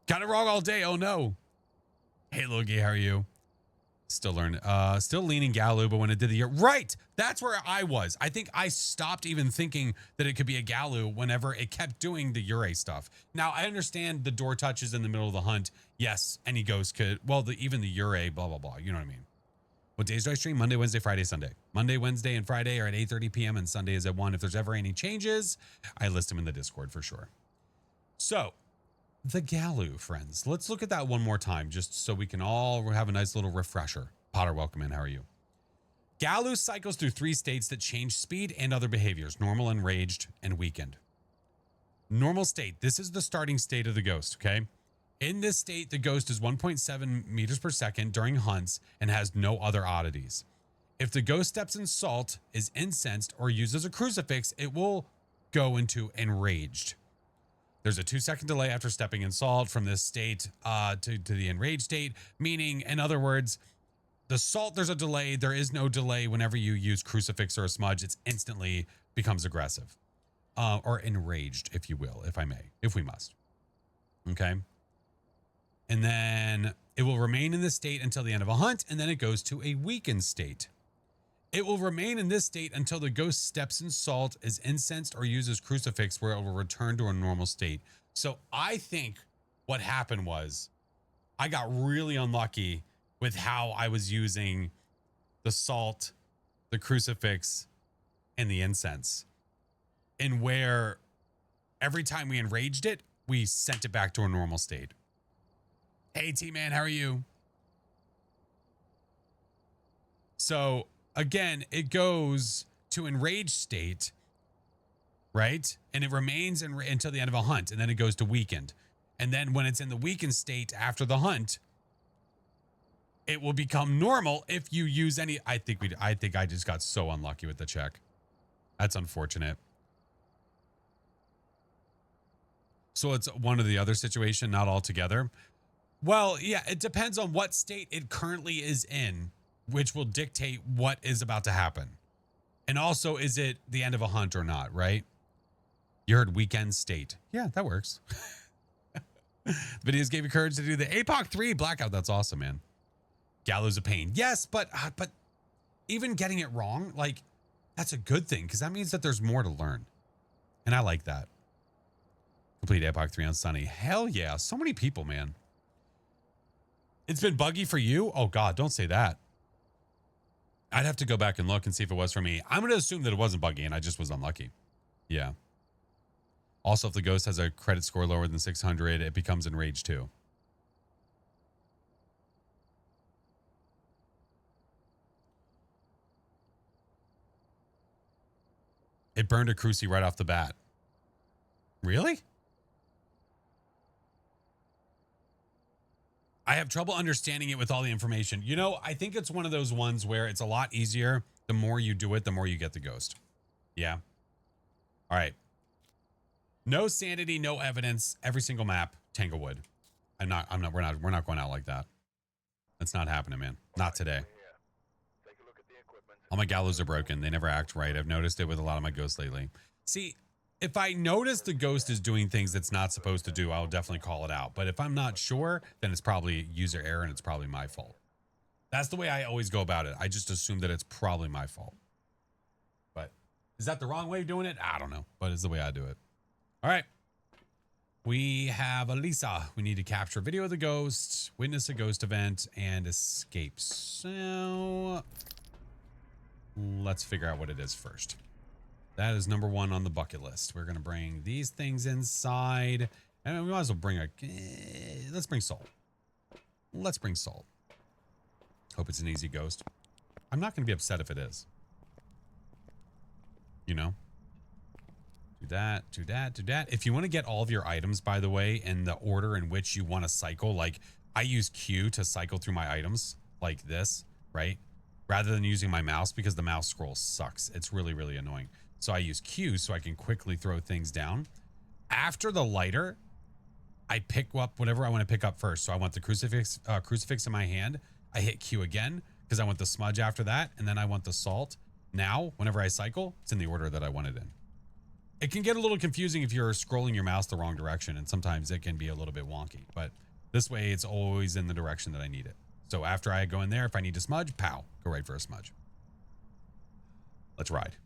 Got it wrong all day. Oh no. Hey, Logie, how are you? Still learning. Still leaning Gallo, but when it did the year, right? That's where I was. I think I stopped even thinking that it could be a Gallo whenever it kept doing the Ure stuff. Now I understand the door touches in the middle of the hunt. Yes, any ghost could. Well, even the Ure, blah blah blah. You know what I mean? What days do I stream? Monday, Wednesday, Friday, Sunday. Monday, Wednesday, and Friday are at 8:30 p.m. and Sunday is at 1. If there's ever any changes, I list them in the Discord for sure. So, the Gallo, friends. Let's look at that one more time, just so we can all have a nice little refresher. Potter, welcome in. How are you? Gallo cycles through 3 states that change speed and other behaviors: normal, enraged, and weakened. Normal state. This is the starting state of the ghost, okay? In this state, the ghost is 1.7 meters per second during hunts and has no other oddities. If the ghost steps in salt, is incensed, or uses a crucifix, it will go into enraged. There's a 2-second delay after stepping in salt from this state to the enraged state, meaning, in other words, the salt, there's a delay. There is no delay whenever you use crucifix or a smudge. It's instantly becomes aggressive or enraged, if you will, if we must. Okay. And then it will remain in this state until the end of a hunt, and then it goes to a weakened state. It will remain in this state until the ghost steps in salt, is incensed, or uses crucifix, where it will return to a normal state. So I think what happened was I got really unlucky with how I was using the salt, the crucifix, and the incense. And where every time we enraged it, we sent it back to a normal state. Hey, T-Man, how are you? So again, it goes to enraged state, right? And it remains until the end of a hunt, and then it goes to weakened. And then when it's in the weakened state after the hunt, it will become normal if you use any. I think I just got so unlucky with the check. That's unfortunate. So it's one or the other situation, not all together. Well, yeah, it depends on what state it currently is in, which will dictate what is about to happen. And also, is it the end of a hunt or not, right? You heard weekend state. Yeah, that works. Videos gave you courage to do the APOC 3 blackout. That's awesome, man. Gallows a pain. Yes, but even getting it wrong, like, that's a good thing, because that means that there's more to learn. And I like that. Complete APOC 3 on Sunny. Hell yeah. So many people, man. It's been buggy for you? Oh, God, don't say that. I'd have to go back and look and see if it was for me. I'm going to assume that it wasn't buggy and I just was unlucky. Yeah. Also, if the ghost has a credit score lower than 600, it becomes enraged too. It burned a cruci right off the bat. Really? I have trouble understanding it with all the information. You know, I think it's one of those ones where it's a lot easier. The more you do it, the more you get the ghost. Yeah. All right. No sanity, no evidence. Every single map, Tanglewood. We're not going out like that. That's not happening, man. Not today. All my gallows are broken. They never act right. I've noticed it with a lot of my ghosts lately. See, if I notice the ghost is doing things it's not supposed to do, I'll definitely call it out. But if I'm not sure, then it's probably user error and it's probably my fault. That's the way I always go about it. I just assume that it's probably my fault. But is that the wrong way of doing it? I don't know. But it's the way I do it. All right. We have Elisa. We need to capture video of the ghost, witness a ghost event, and escape. So let's figure out what it is first. That is number one on the bucket list. We're going to bring these things inside. And we might as well bring let's bring salt. Let's bring salt. Hope it's an easy ghost. I'm not going to be upset if it is. You know? Do that, do that, do that. If you want to get all of your items, by the way, in the order in which you want to cycle, like I use Q to cycle through my items like this, right? Rather than using my mouse because the mouse scroll sucks. It's really, really annoying. So I use Q so I can quickly throw things down. After the lighter, I pick up whatever I want to pick up first. So I want the crucifix in my hand. I hit Q again because I want the smudge after that. And then I want the salt. Now, whenever I cycle, it's in the order that I want it in. It can get a little confusing if you're scrolling your mouse the wrong direction. And sometimes it can be a little bit wonky. But this way, it's always in the direction that I need it. So after I go in there, if I need to smudge, pow, go right for a smudge. Let's ride.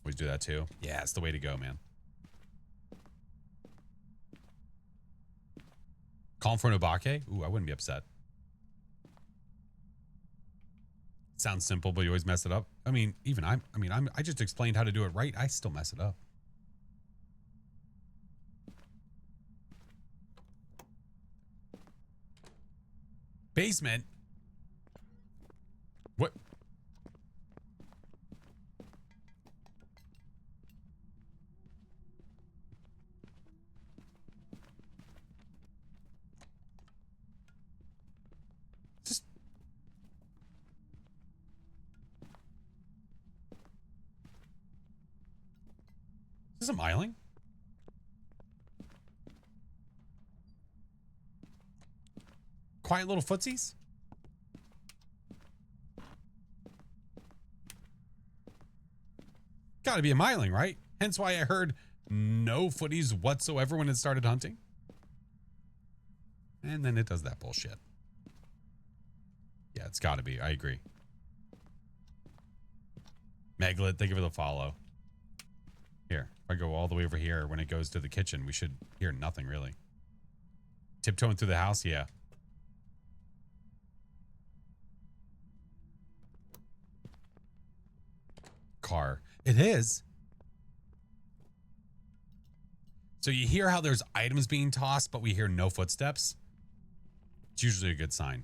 Always do that too. Yeah, it's the way to go, man. Calm for an obake? Ooh, I wouldn't be upset. Sounds simple, but you always mess it up. I mean, even I just explained how to do it right. I still mess it up. Basement? What? Just... Is this a miling? Quiet little footsies? Gotta be a miling, right? Hence why I heard no footies whatsoever when it started hunting. And then it does that bullshit. Yeah, it's gotta be. I agree. Meglit, thank you for the follow. Here, if I go all the way over here, when it goes to the kitchen, we should hear nothing really. Tiptoeing through the house? Yeah. Car. It is. So you hear how there's items being tossed, but we hear no footsteps? It's usually a good sign.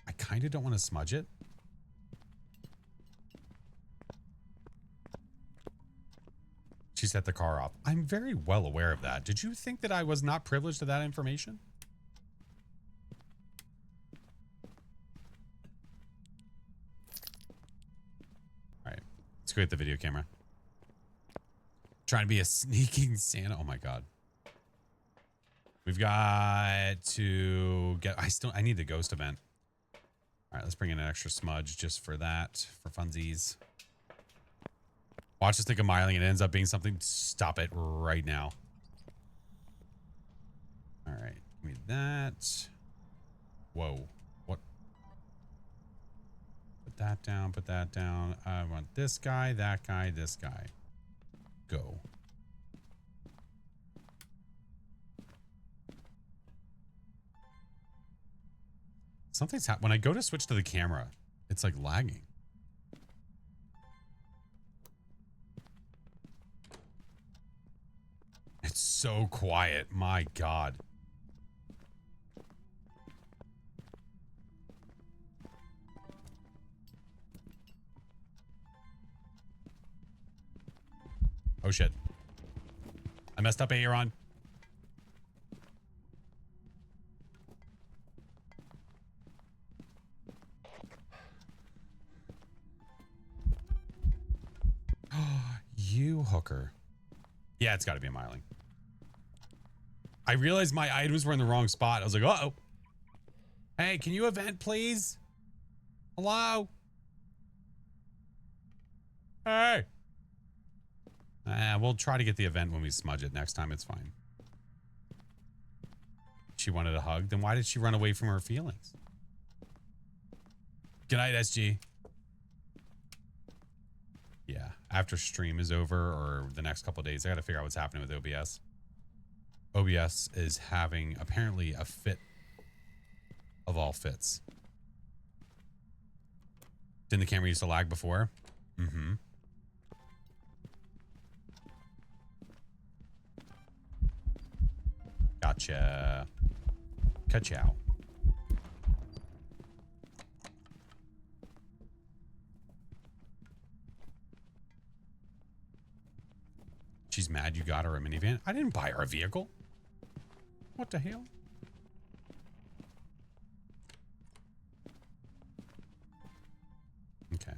I kind of don't want to smudge it. She set the car off. I'm very well aware of that. Did you think that I was not privileged to that information? All right, let's go get the video camera. Trying to be a sneaking Santa. Oh my God. We've got to get, I need the ghost event. All right, let's bring in an extra smudge just for that, for funsies. Watch us take a miling and it ends up being something. Stop it right now. All right, give me that. Whoa, what? Put that down, put that down. I want this guy, that guy, this guy. Go. Something's happening. When I go to switch to the camera, it's like lagging. It's so quiet. My God. Oh shit. I messed up, Aaron. You hooker. Yeah, it's got to be a miling. I realized my items were in the wrong spot. I was like, uh-oh. Hey, can you event, please? Hello? Hey. We'll try to get the event when we smudge it next time. It's fine. She wanted a hug. Then why did she run away from her feelings? Good night, SG. Yeah, after stream is over or the next couple of days, I got to figure out what's happening with OBS. OBS is having apparently a fit of all fits. Didn't the camera used to lag before? Mm-hmm. Gotcha. Ka-chow. She's mad you got her a minivan. I didn't buy her a vehicle. What the hell? Okay.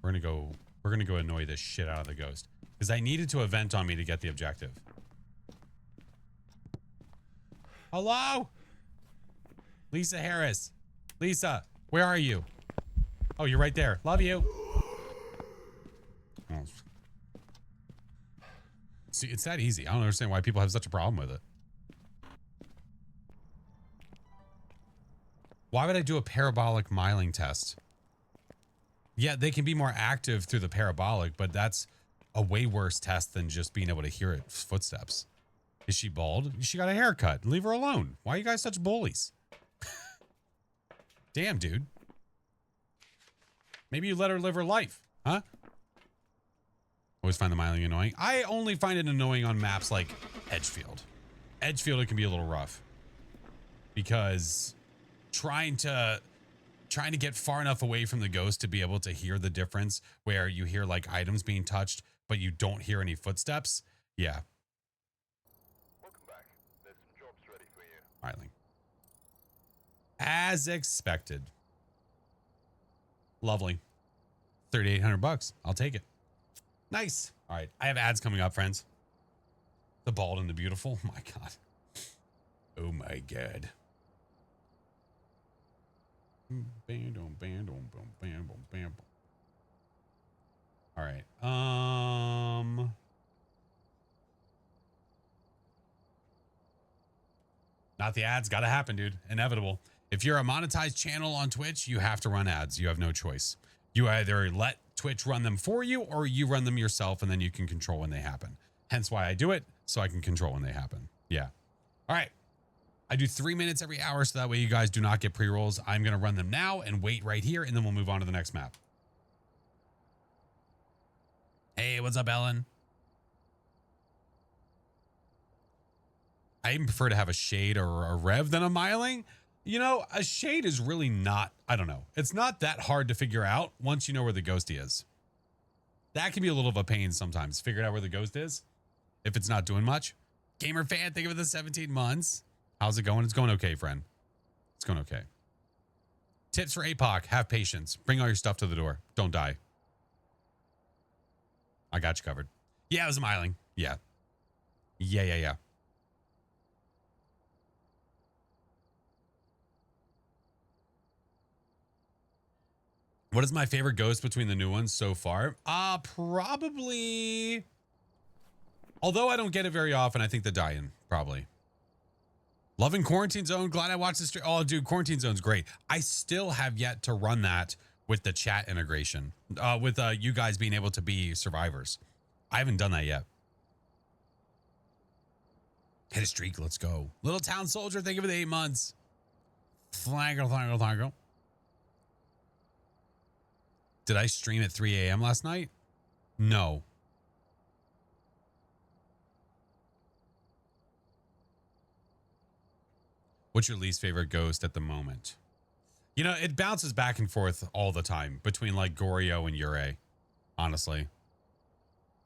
We're gonna go annoy this shit out of the ghost. Because I needed to event on me to get the objective. Hello? Lisa Harris. Lisa, where are you? Oh, you're right there. Love you. Oh. See, it's that easy. I don't understand why people have such a problem with it. Why would I do a parabolic miling test? Yeah, they can be more active through the parabolic, but that's a way worse test than just being able to hear its footsteps. Is she bald? She got a haircut. Leave her alone. Why are you guys such bullies? Damn, dude. Maybe you let her live her life, huh? Always find the miling annoying. I only find it annoying on maps like Edgefield. Edgefield, it can be a little rough because trying to get far enough away from the ghost to be able to hear the difference where you hear like items being touched, but you don't hear any footsteps. Yeah. Welcome back. There's some jobs ready for you. Miling. As expected. Lovely. 3,800 bucks. I'll take it. Nice. All right. I have ads coming up, friends. The bald and the beautiful. Oh my God. Oh my God. All right. Not the ads. Gotta happen, dude. Inevitable. If you're a monetized channel on Twitch, you have to run ads. You have no choice. You either let Twitch run them for you or you run them yourself and then you can control when they happen. Hence why I do it, so I can control when they happen. Yeah. All right. I do 3 minutes every hour so that way you guys do not get pre-rolls. I'm going to run them now and wait right here and then we'll move on to the next map. Hey, what's up, Ellen? I even prefer to have a shade or a rev than a miling. You know, a shade is really not, I don't know. It's not that hard to figure out once you know where the ghosty is. That can be a little of a pain sometimes, figuring out where the ghost is if it's not doing much. Gamer fan, think of it the 17 months. How's it going? It's going okay, friend. It's going okay. Tips for APOC. Have patience. Bring all your stuff to the door. Don't die. I got you covered. Yeah, it was a miling. Yeah. Yeah. What is my favorite ghost between the new ones so far? Probably. Although I don't get it very often, I think the die-in, probably. Loving Quarantine Zone. Glad I watched the stream. Oh, dude, Quarantine Zone's great. I still have yet to run that with the chat integration, with you guys being able to be survivors. I haven't done that yet. Hit a streak. Let's go. Little Town Soldier. Thank you for the 8 months. Thank you. Did I stream at 3 a.m. last night? No. What's your least favorite ghost at the moment? You know, it bounces back and forth all the time between like Goryo and Yurei. Honestly.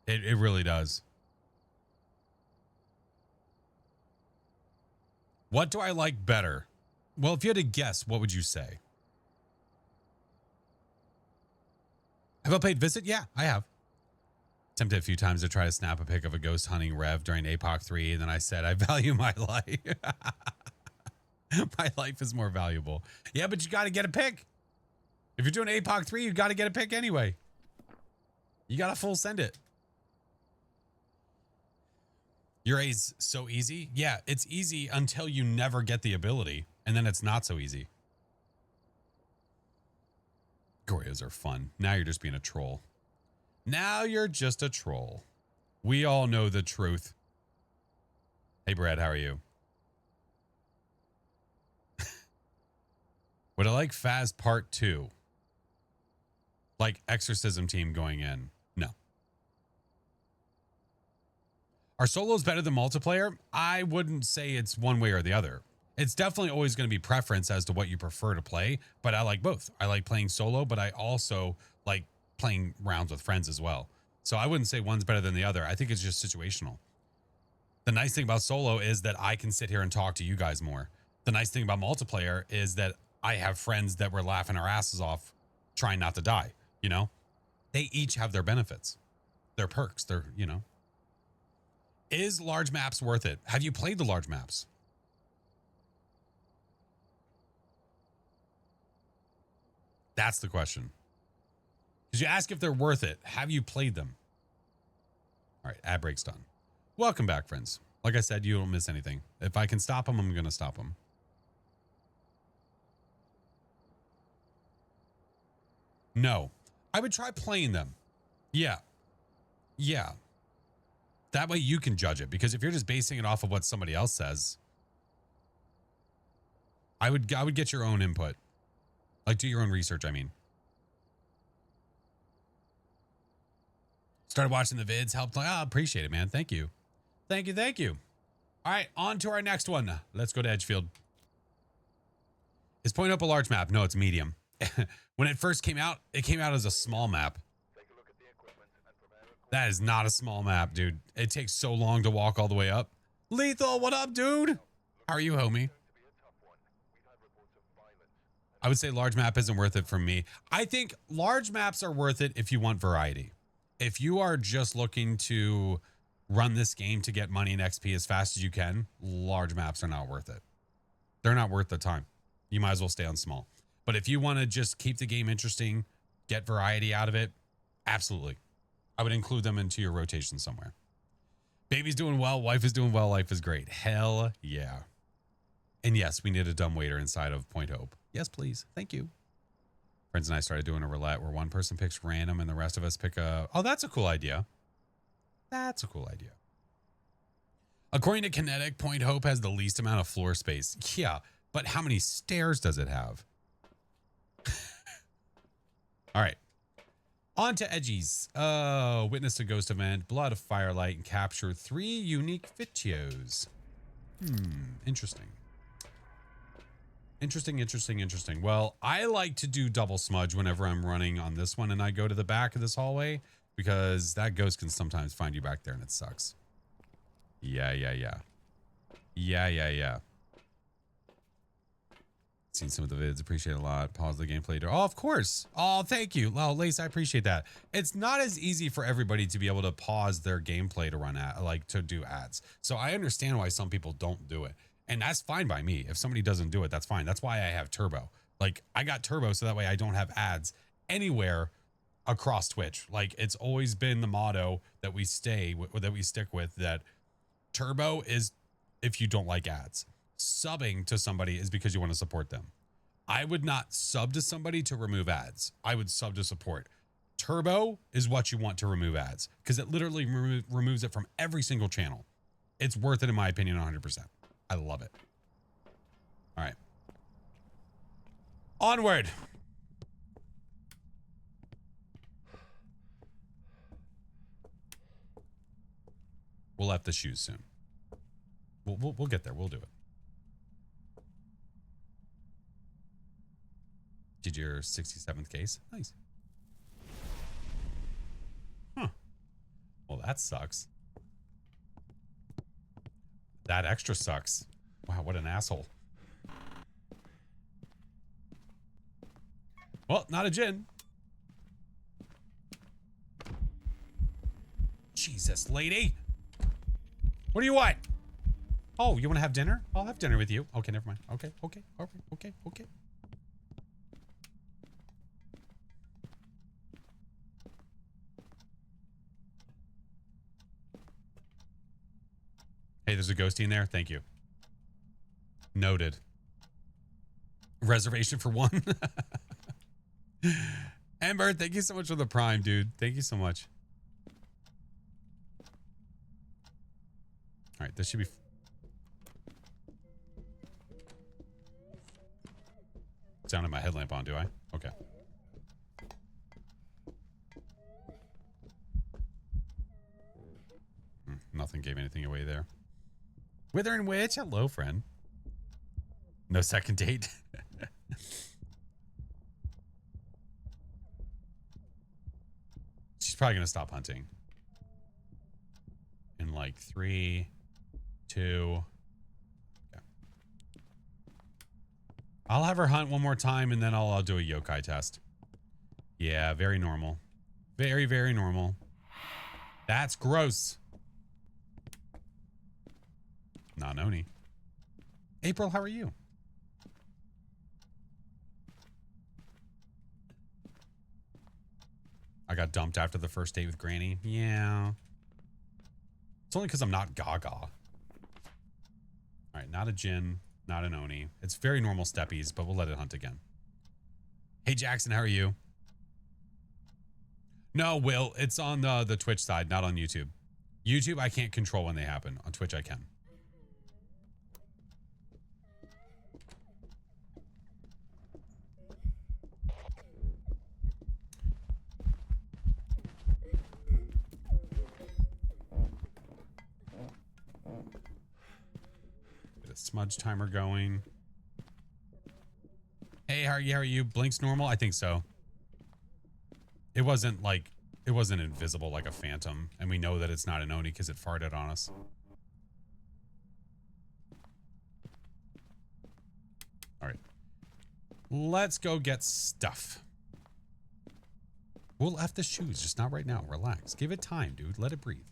It really does. What do I like better? Well, if you had to guess, what would you say? Have I played Visit? Yeah, I have. Attempted a few times to try to snap a pic of a ghost hunting rev during APOC 3, and then I said, I value my life. My life is more valuable. Yeah, but you got to get a pic. If you're doing APOC 3, you got to get a pic anyway. You got to full send it. Your A's so easy? Yeah, it's easy until you never get the ability, and then it's not so easy. Gorios are fun. Now you're just being a troll. Now you're just a troll. We all know the truth. Hey, Brad, how are you? Would I like Phas Part 2? Like Exorcism Team going in? No. Are solos better than multiplayer? I wouldn't say it's one way or the other. It's definitely always going to be preference as to what you prefer to play, but I like both. I like playing solo, but I also like playing rounds with friends as well. So I wouldn't say one's better than the other. I think it's just situational. The nice thing about solo is that I can sit here and talk to you guys more. The nice thing about multiplayer is that I have friends that we're laughing our asses off trying not to die, you know? They each have their benefits, their perks, their, you know. Is large maps worth it? Have you played the large maps? That's the question. Because you ask if they're worth it. Have you played them? All right, ad break's done. Welcome back, friends. Like I said, you don't miss anything. If I can stop them, I'm going to stop them. No. I would try playing them. Yeah. Yeah. That way you can judge it. Because if you're just basing it off of what somebody else says, I would get your own input. Like, do your own research, I mean. Started watching the vids, helped. I appreciate it, man. Thank you. Thank you. Thank you. All right, on to our next one. Let's go to Edgefield. Is Point Hope a large map? No, it's medium. When it first came out, it came out as a small map. That is not a small map, dude. It takes so long to walk all the way up. Lethal, what up, dude? How are you, homie? I would say large map isn't worth it for me. I think large maps are worth it if you want variety. If you are just looking to run this game to get money and XP as fast as you can, large maps are not worth it. They're not worth the time. You might as well stay on small. But if you want to just keep the game interesting, get variety out of it, absolutely. I would include them into your rotation somewhere. Baby's doing well. Wife is doing well. Life is great. Hell yeah. And yes, we need a dumbwaiter inside of Point Hope. Yes, please. Thank you. Friends and I started doing a roulette where one person picks random and the rest of us pick a... Oh, that's a cool idea. That's a cool idea. According to Kinetic, Point Hope has the least amount of floor space. Yeah, but how many stairs does it have? All right. On to Edgies. Witness a ghost event, blood of firelight, and capture 3 unique Fitios. Interesting. Interesting. Well, I like to do double smudge whenever I'm running on this one and I go to the back of this hallway because that ghost can sometimes find you back there and it sucks. Yeah. Seen some of the vids, appreciate it a lot. Pause the gameplay later. Oh, of course. Oh, thank you. Oh, Lace, I appreciate that. It's not as easy for everybody to be able to pause their gameplay to run at, like to do ads. So I understand why some people don't do it. And that's fine by me. If somebody doesn't do it, that's fine. That's why I have turbo. Like I got turbo so that way I don't have ads anywhere across Twitch. Like it's always been the motto that we stick with, that turbo is if you don't like ads. Subbing to somebody is because you want to support them. I would not sub to somebody to remove ads. I would sub to support. Turbo is what you want to remove ads because it literally removes it from every single channel. It's worth it in my opinion 100%. I love it. All right. Onward. We'll have the shoes soon. We'll get there. We'll do it. Did your 67th case? Nice. Huh. Well, that sucks. That extra sucks. Wow, what an asshole. Well, not a gin. Jesus, lady. What do you want? Oh, you want to have dinner? I'll have dinner with you. Okay, never mind. Okay. Hey, there's a ghosty in there. Thank you. Noted. Reservation for one. Amber, thank you so much for the prime, dude. Thank you so much. All right, this should be... Sounded my headlamp on, do I? Okay. Nothing gave anything away there. Withering Witch, hello, friend. No second date. She's probably going to stop hunting. In like 3, 2... Okay. I'll have her hunt one more time and then I'll do a yokai test. Yeah, very normal. Very, very normal. That's gross. Not Oni. April, how are you? I got dumped after the first date with Granny. Yeah. It's only because I'm not Gaga. All right, not a Jin, not an Oni. It's very normal steppies, but we'll let it hunt again. Hey, Jackson, how are you? No, Will, it's on the Twitch side, not on YouTube. YouTube, I can't control when they happen. On Twitch, I can. Smudge timer going. Hey, how are you? Blink's normal? I think so. It wasn't invisible like a phantom. And we know that it's not an Oni because it farted on us. All right. Let's go get stuff. We'll F the shoes, just not right now. Relax. Give it time, dude. Let it breathe.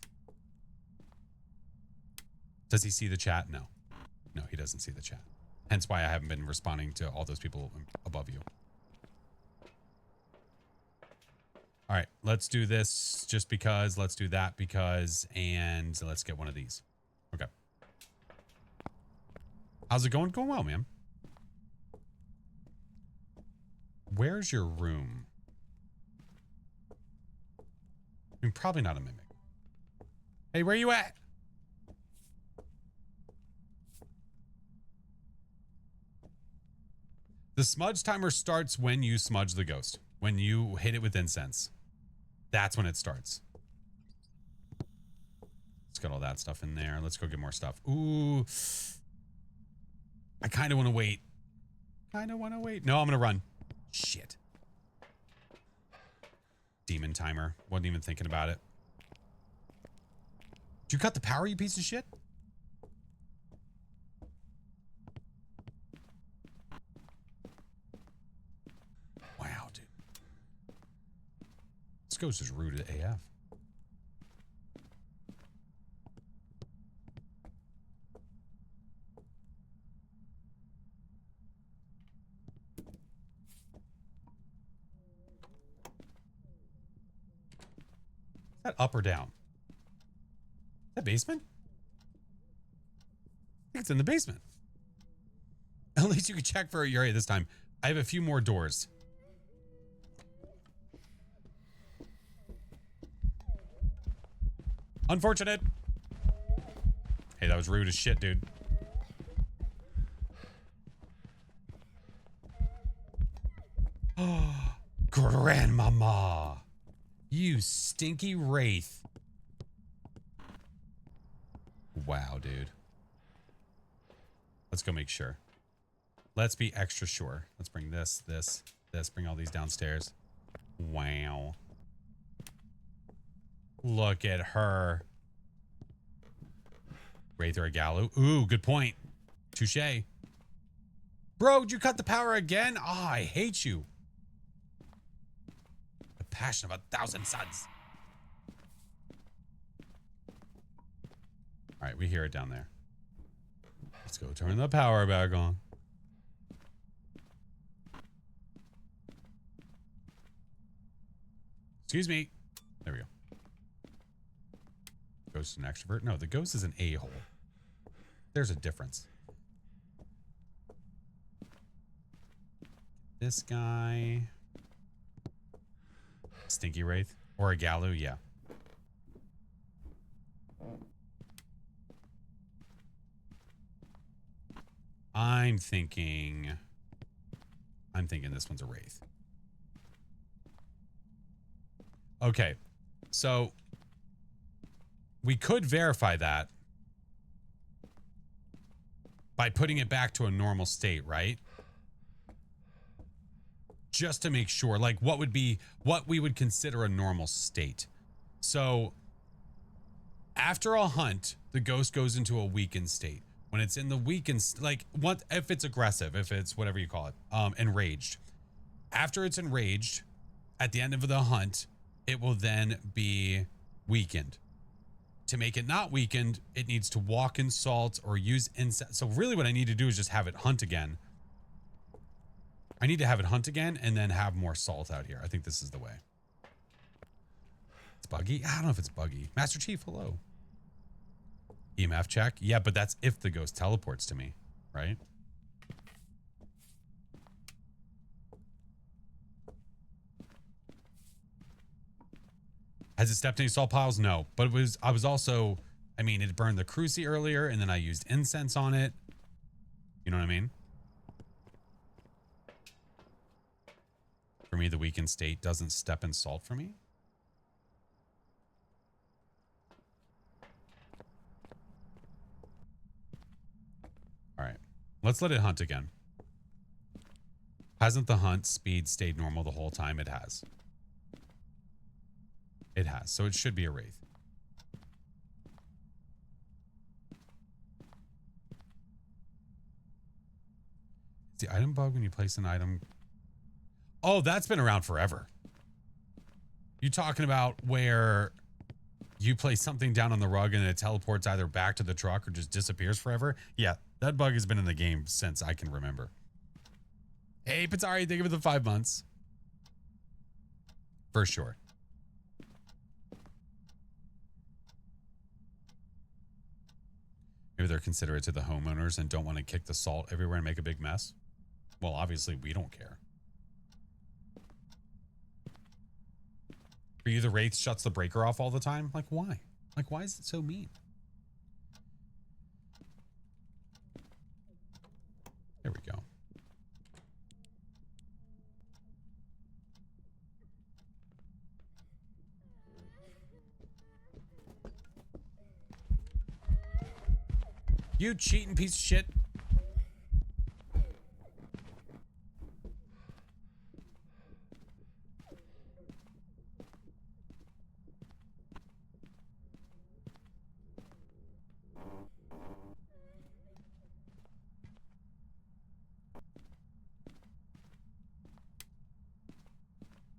Does he see the chat? No. No, he doesn't see the chat. Hence why I haven't been responding to all those people above you. All right, let's do this just because. Let's do that because. And let's get one of these. Okay. How's it going? Going well, man. Where's your room? I mean, probably not a mimic. Hey, where you at? The smudge timer starts when you smudge the ghost. When you hit it with incense. That's when it starts. Let's get all that stuff in there. Let's go get more stuff. Ooh. I kind of want to wait. No, I'm going to run. Shit. Demon timer. Wasn't even thinking about it. Did you cut the power, you piece of shit? Wow, dude. This ghost is rude AF. Is that up or down? Is that basement? I think it's in the basement. At least you can check for a area this time. I have a few more doors. Unfortunate. Hey, that was rude as shit, dude. Oh, grandmama. You stinky wraith. Wow, dude. Let's go make sure. Let's be extra sure. Let's bring this. Bring all these downstairs. Wow. Look at her. Wraith or a Gallo. Ooh, good point. Touche. Bro, did you cut the power again? Ah, I hate you. The passion of 1,000 suns. All right, we hear it down there. Let's go turn the power back on. Excuse me. There we go. Ghost is an extrovert? No, the ghost is an a-hole. There's a difference. This guy. Stinky Wraith. Or a Galu, yeah. I'm thinking this one's a Wraith. Okay. So we could verify that by putting it back to a normal state, right? Just to make sure, like what we would consider a normal state. So after a hunt, the ghost goes into a weakened state. When it's in the weakened, like what if it's aggressive, if it's whatever you call it, enraged. After it's enraged, at the end of the hunt, it will then be weakened. To make it not weakened, it needs to walk in salt or use incense. So really what I need to do is just have it hunt again. I need to have it hunt again and then have more salt out here. I think this is the way. It's buggy. I don't know if it's buggy. Master Chief, hello. EMF check. Yeah, but that's if the ghost teleports to me, right? Has it stepped any salt piles? No, but I was also, I mean, it burned the cruci earlier and then I used incense on it. You know what I mean? For me, the weakened state doesn't step in salt for me. All right, let's let it hunt again. Hasn't the hunt speed stayed normal the whole time? It has. It has, so it should be a Wraith. It's the item bug when you place an item. Oh, that's been around forever. You talking about where you place something down on the rug and it teleports either back to the truck or just disappears forever? Yeah, that bug has been in the game since I can remember. Hey, Pitari, thank you for the 5 months. For sure. Maybe they're considerate to the homeowners and don't want to kick the salt everywhere and make a big mess. Well, obviously, we don't care. For you, the Wraith shuts the breaker off all the time? Like, why? Like, why is it so mean? There we go. You cheating piece of shit.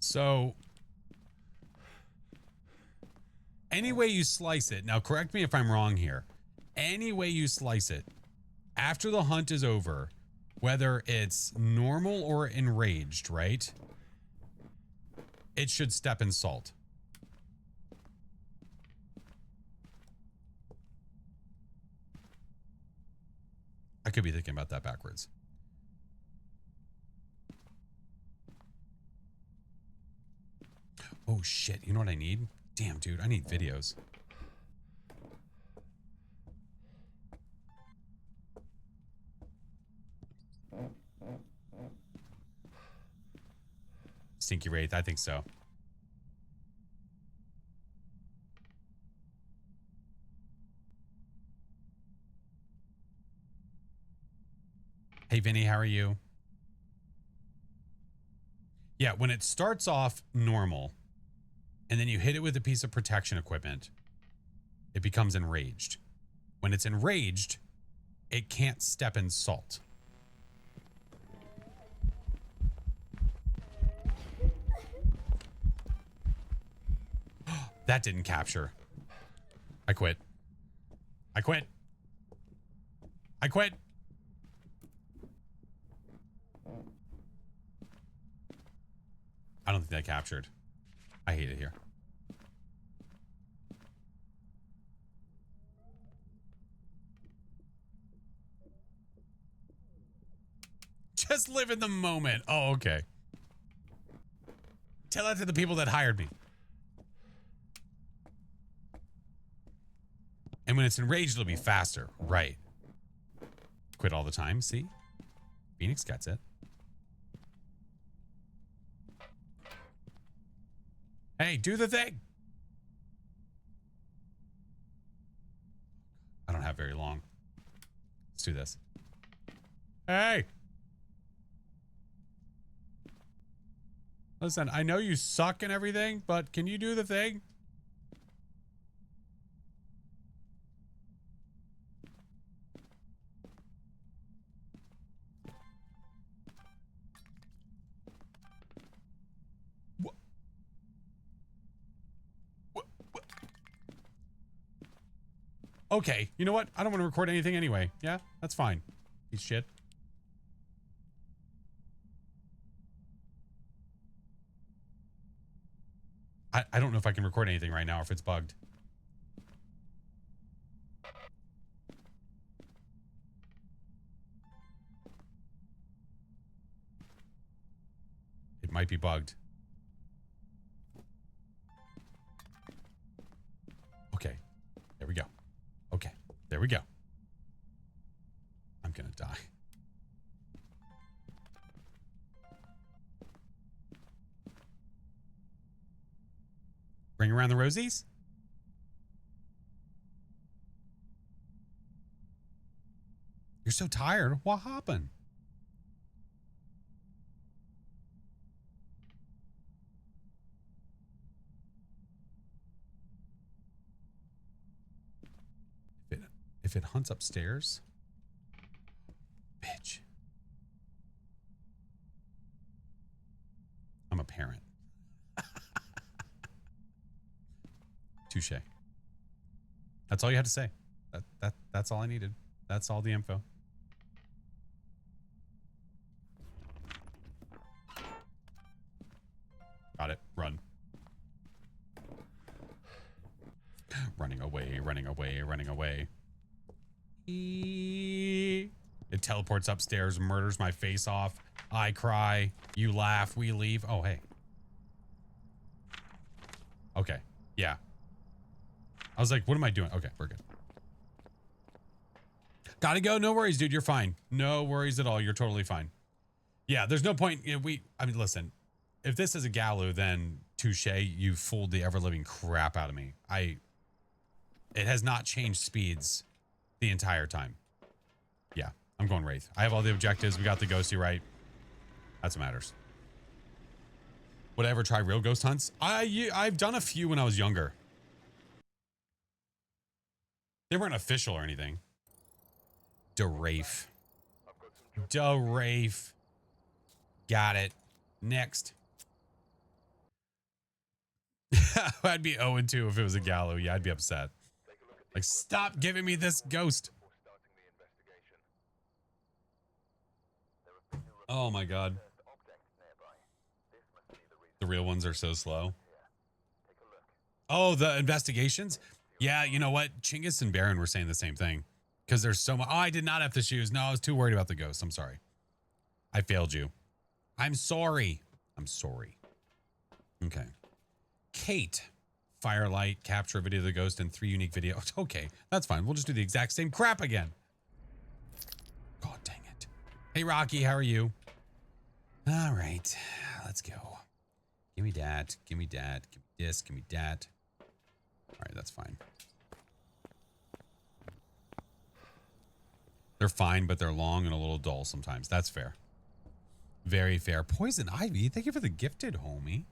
So, any way you slice it, now correct me if I'm wrong here. Any way you slice it, after the hunt is over, whether it's normal or enraged, right? It should step in salt. I could be thinking about that backwards. Oh shit, you know what I need? Damn, dude, I need videos. Stinky Wraith, I think so. Hey Vinny, how are you? Yeah, when it starts off normal, and then you hit it with a piece of protection equipment, it becomes enraged. When it's enraged, it can't step in salt. That didn't capture. I quit. I quit. I quit. I don't think that captured. I hate it here. Just live in the moment. Oh, okay. Tell that to the people that hired me. And when it's enraged, it'll be faster. Right. Quit all the time. See? Phoenix gets it. Hey, do the thing. I don't have very long. Let's do this. Hey. Listen, I know you suck and everything, but can you do the thing? Okay, you know what? I don't want to record anything anyway. Yeah, that's fine. Piece of shit. I don't know if I can record anything right now or if it's bugged. It might be bugged. Okay, there we go. Okay, there we go. I'm gonna die. Bring around the rosies? You're so tired. What happened? If it hunts upstairs, bitch. I'm a parent. Touche. That's all you had to say. That's all I needed. That's all the info. Got it. Run. Running away, running away, running away. It teleports upstairs, murders my face off. I cry. You laugh. We leave. Oh, hey. Okay. Yeah. I was like, what am I doing? Okay, we're good. Gotta go. No worries, dude. You're fine. No worries at all. You're totally fine. Yeah, there's no point. I mean, listen, if this is a Galu, then touche. You fooled the ever-living crap out of me. It has not changed speeds the entire time. Yeah, I'm going Wraith. I have all the objectives. We got the ghosty right. That's what matters. Would I ever try real ghost hunts? I've done a few when I was younger. They weren't official or anything. DeRafe. DeRafe. Got it. Next. I'd be 0-2 if it was a Gallo. Yeah, I'd be upset. Like, stop giving me this ghost. Oh my god. The real ones are so slow. Oh, the investigations? Yeah, you know what? Chinggis and Baron were saying the same thing. Because there's so much. Oh, I did not have the shoes. No, I was too worried about the ghost. I'm sorry. I failed you. I'm sorry. I'm sorry. Okay. Kate. Firelight. Capture a video of the ghost in 3 unique videos. Okay, that's fine. We'll just do the exact same crap again. God dang it. Hey, Rocky. How are you? All right. Let's go. Give me that. Give me that. Give me this. Give me that. All right, that's fine. They're fine, but they're long and a little dull sometimes. That's fair. Very fair. Poison Ivy. Thank you for the gifted, homie.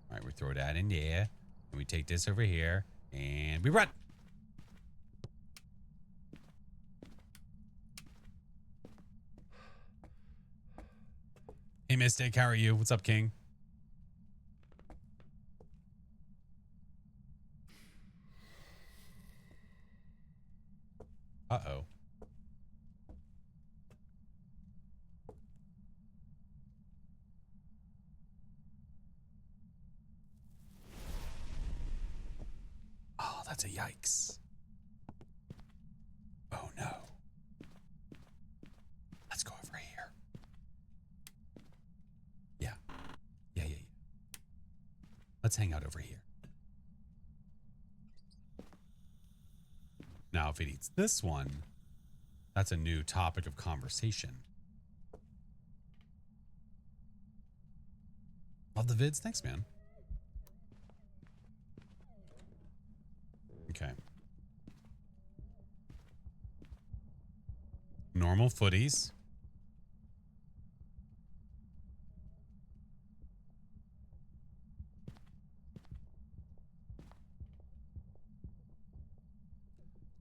All right, we throw that in there. And we take this over here. And we run. Hey, Mystic. How are you? What's up, King? Uh-oh. Oh, that's a yikes. Oh, no. Let's go over here. Let's hang out over here. Now, if it eats this one, that's a new topic of conversation. Love the vids. Thanks, man. Okay. Normal footies.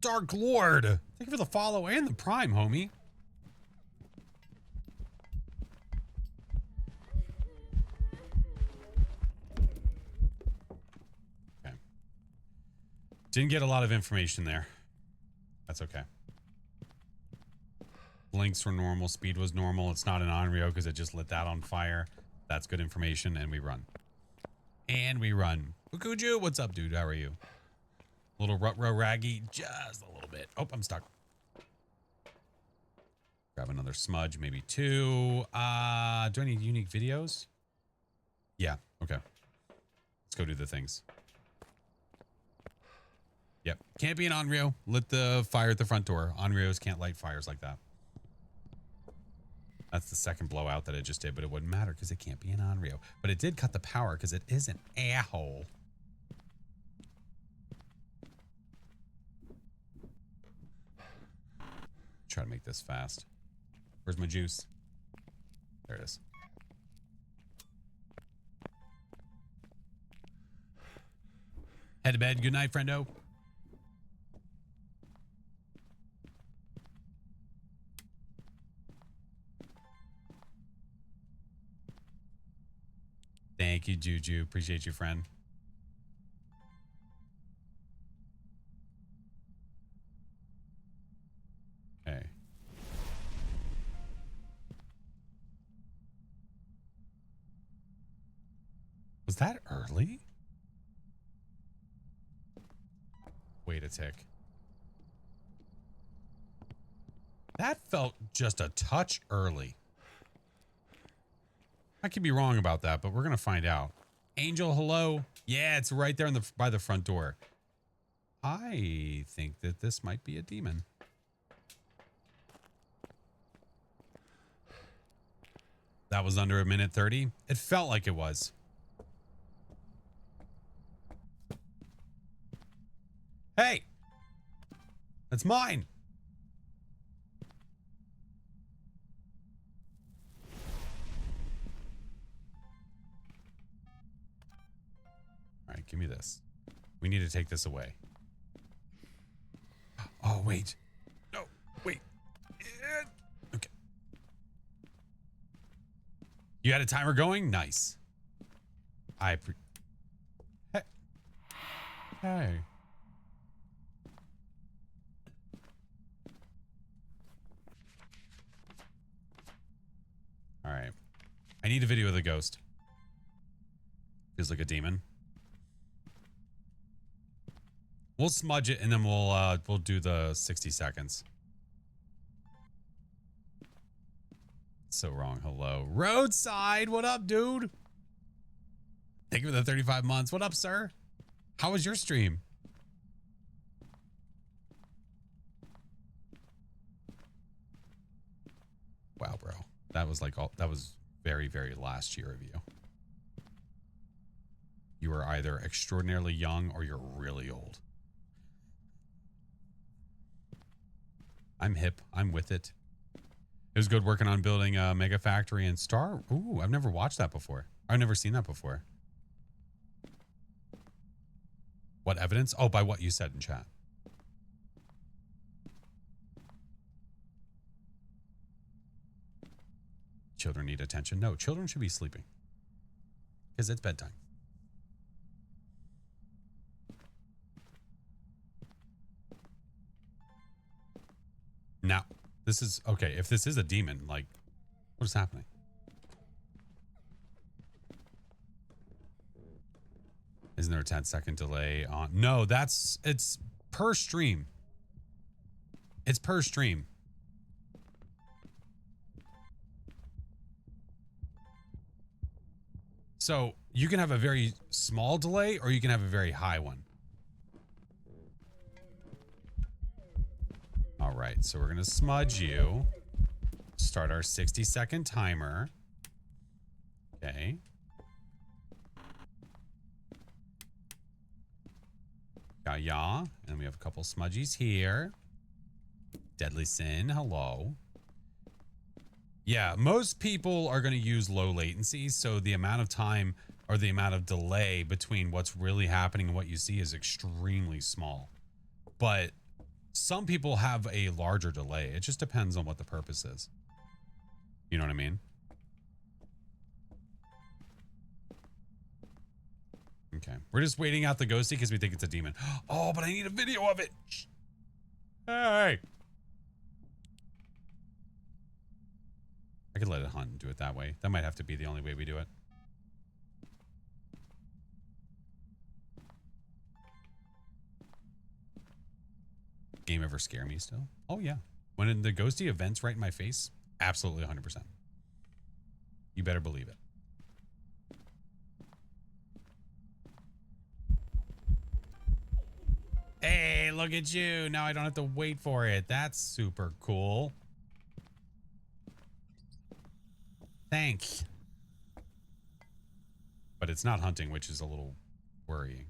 Dark Lord. Thank you for the follow and the prime, homie. Okay. Didn't get a lot of information there. That's okay. Blinks were normal. Speed was normal. It's not an Onryo because it just lit that on fire. That's good information. And we run. And we run. Ukuju, what's up, dude? How are you? Little rut-row raggy. Just a little bit. Oh, I'm stuck. Grab another smudge, maybe two. Do I need unique videos? Yeah, okay. Let's go do the things. Yep. Can't be an Onryo. Lit the fire at the front door. Onryos can't light fires like that. That's the second blowout that it just did, but it wouldn't matter because it can't be an Onryo. But it did cut the power because it is an a-hole. Try to make this fast. Where's my juice? There it is. Head to bed. Good night, friendo. Thank you, Juju. Appreciate you, friend. Okay. Was that early? Wait a tick. That felt just a touch early. I could be wrong about that, but we're going to find out. Angel, hello. Yeah, it's right there in the by the front door. I think that this might be a demon. That was under a minute 30. It felt like it was. Hey, that's mine. All right, give me this. We need to take this away. Oh, wait. No, wait. Okay. You had a timer going? Nice. Hey. Hey. All right. I need a video of the ghost. Feels like a demon. We'll smudge it and then we'll do the 60 seconds. So wrong. Hello. Roadside. What up, dude? Thank you for the 35 months. What up, sir? How was your stream? Wow, bro. That was like that was very, very last year of you. You are either extraordinarily young or you're really old. I'm hip. I'm with it. It was good working on building a mega factory and Star. Ooh, I've never watched that before. I've never seen that before. What evidence? Oh, by what you said in chat. Children need attention. No, children should be sleeping. Because it's bedtime. Now, this is, okay, if this is a demon, like, what is happening? Isn't there a 10-second delay on? No, it's per stream. It's per stream. So you can have a very small delay or you can have a very high one. All right, so we're going to smudge you. Start our 60-second timer. Okay. Yeah. And we have a couple smudgies here. Deadly Sin, hello. Yeah, most people are going to use low latency, so the amount of time or the amount of delay between what's really happening and what you see is extremely small. But some people have a larger delay. It just depends on what the purpose is. You know what I mean? Okay. We're just waiting out the ghosty because we think it's a demon. Oh, but I need a video of it. Hey. I could let it hunt and do it that way. That might have to be the only way we do it. Game ever scare me still? Oh, yeah. When the ghosty events right in my face, absolutely 100%. You better believe it. Hey, look at you. Now I don't have to wait for it. That's super cool. Thanks. But it's not hunting, which is a little worrying.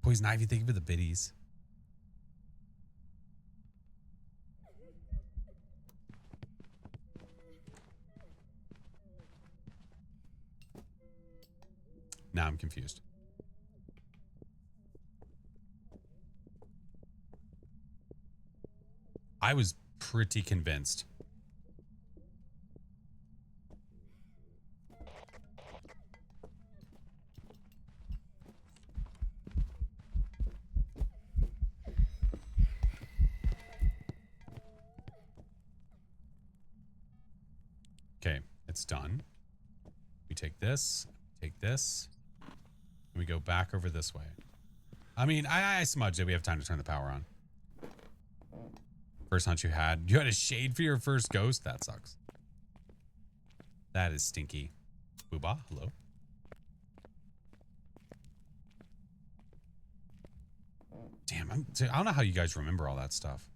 Poison Ivy, thank you for the biddies. Now I'm confused. I was pretty convinced. Okay, it's done. We take this, and we go back over this way. I mean, I smudged it. We have time to turn the power on. First hunt you had a shade for your first ghost? That sucks. That is stinky. Booba, hello. Damn, I don't know how you guys remember all that stuff.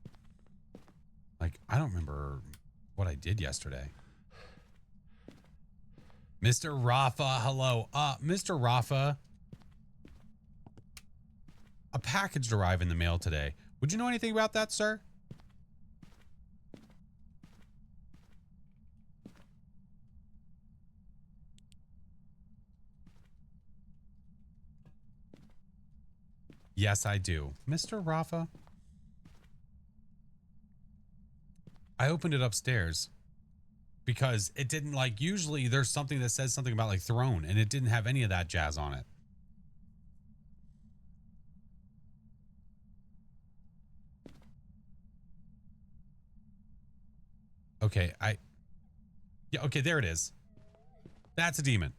Like, I don't remember what I did yesterday. Mr. Rafa, hello. Mr. Rafa, a package arrived in the mail today. Would you know anything about that, sir? Yes, I do. Mr. Rafa. I opened it upstairs because it didn't, like, usually there's something that says something about like throne and it didn't have any of that jazz on it. Okay, yeah, okay, there it is. That's a demon.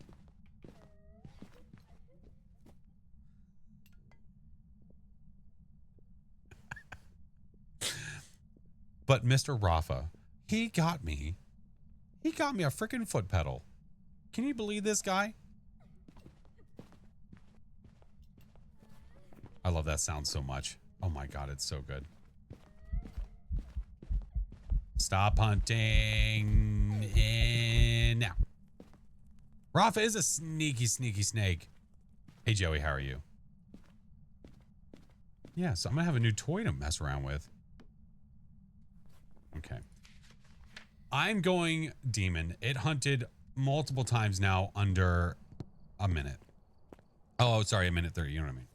But Mr. Rafa, he got me a freaking foot pedal. Can you believe this guy? I love that sound so much. Oh my God, it's so good. Stop hunting in now. Rafa is a sneaky snake. Hey Joey, how are you? Yeah, so I'm gonna have a new toy to mess around with. Okay. I'm going demon. It hunted multiple times now under a minute. Oh, sorry, a minute 30. You know what I mean?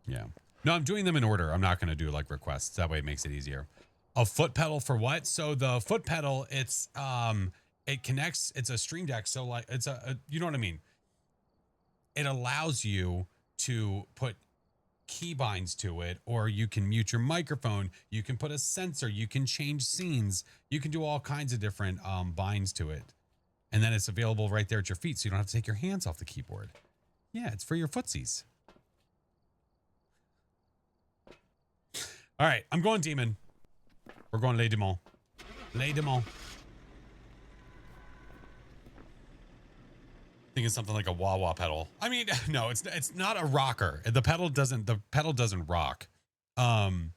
Yeah. No, I'm doing them in order. I'm not going to do like requests. That way it makes it easier. A foot pedal for what? So the foot pedal, it's it connects. It's a stream deck. So like it's you know what I mean? It allows you to put keybinds to it, or you can mute your microphone, you can put a sensor, you can change scenes, you can do all kinds of different binds to it. And then it's available right there at your feet, so you don't have to take your hands off the keyboard. Yeah, it's for your footsies. All right, I'm going demon. We're going Les Demons. Les Demons. Thinking something like a wah-wah pedal. I mean, no, it's not a rocker. The pedal doesn't rock. The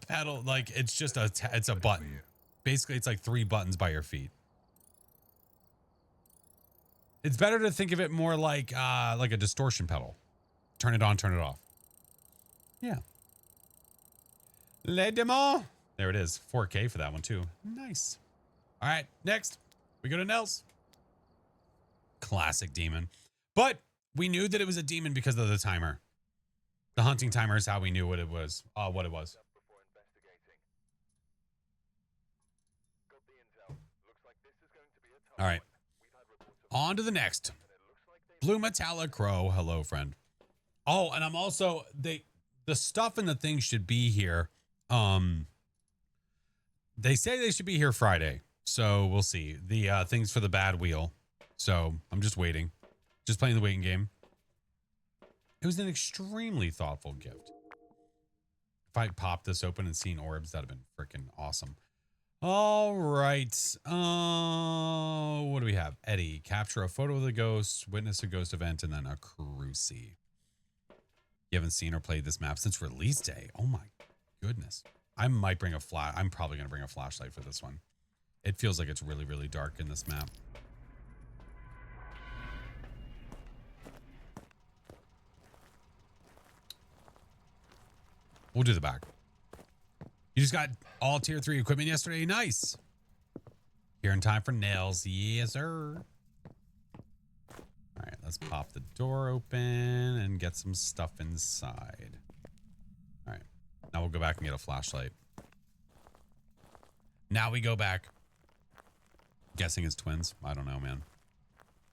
pedal, like, it's just it's a button. Basically, it's like 3 buttons by your feet. It's better to think of it more like a distortion pedal. Turn it on, turn it off. Yeah. Les Demons. There it is. 4K for that one too. Nice. All right, next we go to Nels. Classic demon. But we knew that it was a demon because of the timer. The hunting timer is how we knew what it was. What it was. All right. On to the next. Blue Metallic Crow. Hello, friend. Oh, and I'm also the stuff and the things should be here. They say they should be here Friday. So we'll see. The things for the bad wheel. So I'm just waiting. Just playing the waiting game. It was an extremely thoughtful gift. If I popped this open and seen orbs, that'd have been freaking awesome. All right. What do we have? Eddie, capture a photo of the ghost, witness a ghost event, and then a cruci. You haven't seen or played this map since release day. Oh my goodness. I might bring a flash. I'm probably going to bring a flashlight for this one. It feels like it's really, really dark in this map. We'll do the back. You just got all tier 3 equipment yesterday. Nice. Here in time for nails. Yes, sir. All right, let's pop the door open and get some stuff inside. All right, now we'll go back and get a flashlight. Now we go back. Guessing it's twins. I don't know, man.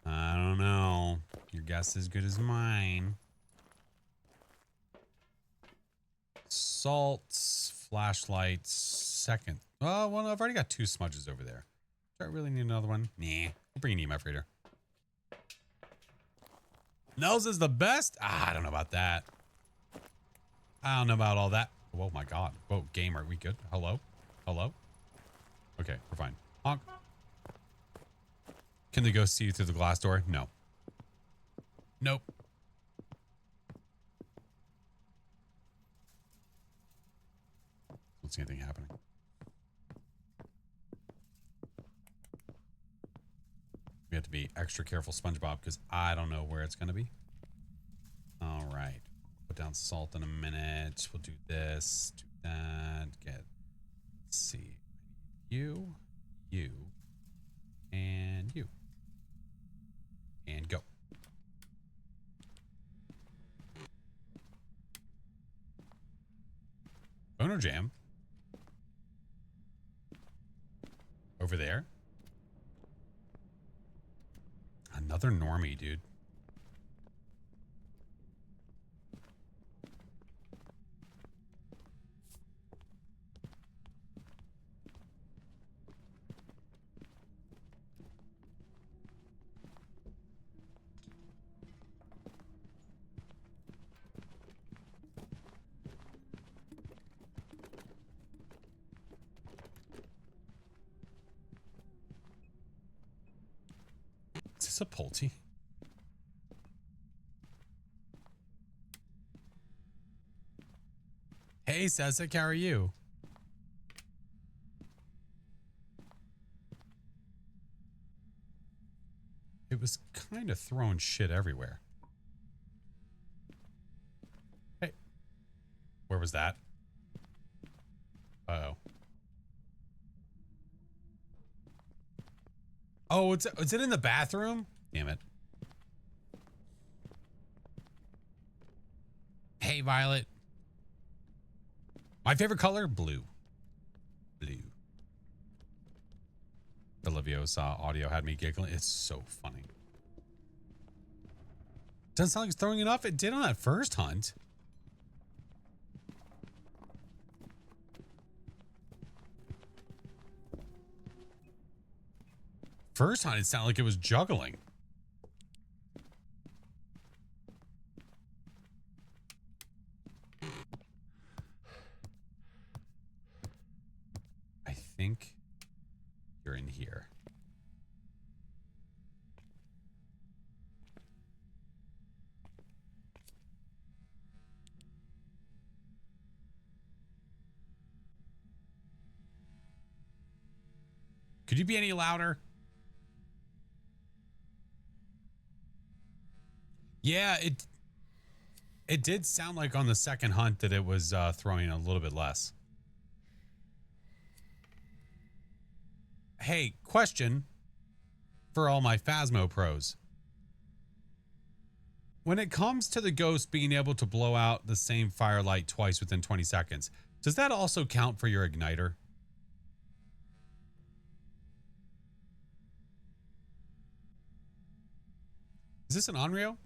I don't know. Your guess is good as mine. Salts, flashlights, second. Oh, well, I've already got 2 smudges over there. Do I really need another one? Nah, I'll bring an EMF reader. Nels is the best? I don't know about that. I don't know about all that. Oh my God. Whoa, game, are we good? Hello? Hello? Okay, we're fine. Honk. Can they go see you through the glass door? No. Nope. Don't see anything happening. We have to be extra careful, SpongeBob, because I don't know where it's going to be. All right. Put down salt in a minute. We'll do this, do that, let's see. You, and you. And go. Boner Jam. Over there. Another normie, dude. Is this a Pulte? Hey, Sesek, how are you? It was kind of throwing shit everywhere. Hey. Where was that? Uh-oh. Oh, is it in the bathroom? Damn it. Hey, Violet. My favorite color? Blue. Blue. The Leviosa audio had me giggling. It's so funny. Doesn't sound like it's throwing it off. It did on that first hunt. First time it sounded like it was juggling. I think you're in here. Could you be any louder? Yeah, it did sound like on the second hunt that it was throwing a little bit less. Hey, question for all my Phasmo pros. When it comes to the ghost being able to blow out the same firelight twice within 20 seconds, does that also count for your igniter? Is this an Onryo?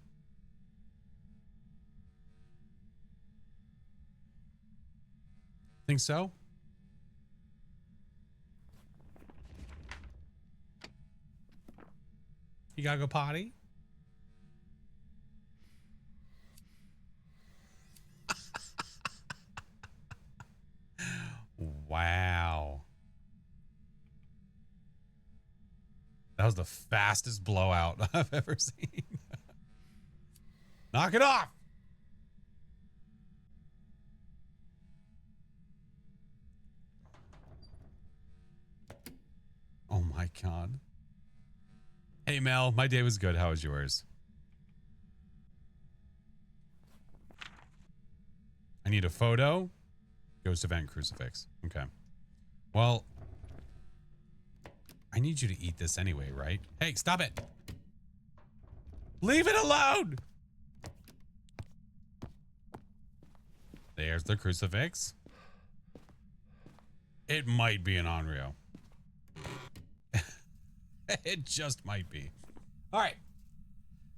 Think so? You gotta go potty? Wow. That was the fastest blowout I've ever seen. Knock it off. Oh my God. Hey Mel, my day was good. How was yours? I need a photo. Ghost event crucifix. Okay. Well, I need you to eat this anyway, right? Hey, stop it. Leave it alone. There's the crucifix. It might be an Onryo. It just might be. All right.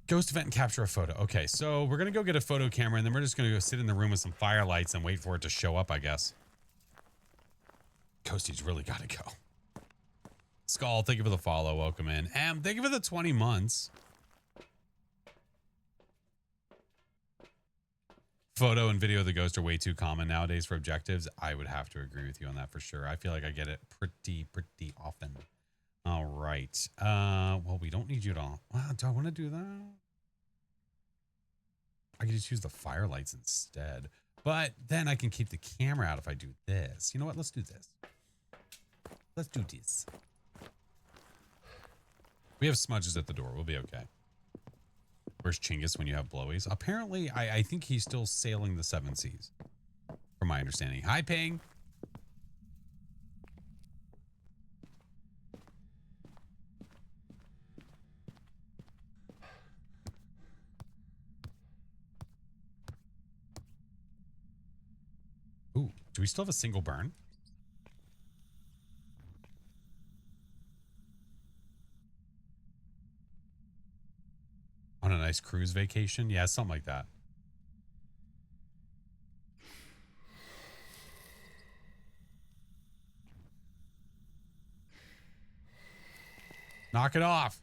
Ghost event and capture a photo. Okay, so we're going to go get a photo camera, and then we're just going to go sit in the room with some firelights and wait for it to show up, I guess. Ghosty's really got to go. Skull, thank you for the follow. Welcome in. Thank you for the 20 months. Photo and video of the ghost are way too common nowadays for objectives. I would have to agree with you on that for sure. I feel like I get it pretty often. All right. Well, we don't need you to. Wow, do I want to do that? I can just use the firelights instead. But then I can keep the camera out if I do this. You know what? Let's do this. Let's do this. We have smudges at the door. We'll be okay. Where's Chinggis when you have blowies? Apparently, I think he's still sailing the 7 seas. From my understanding. Hi, Ping. Ooh, do we still have a single burn? On a nice cruise vacation? Yeah, something like that. Knock it off.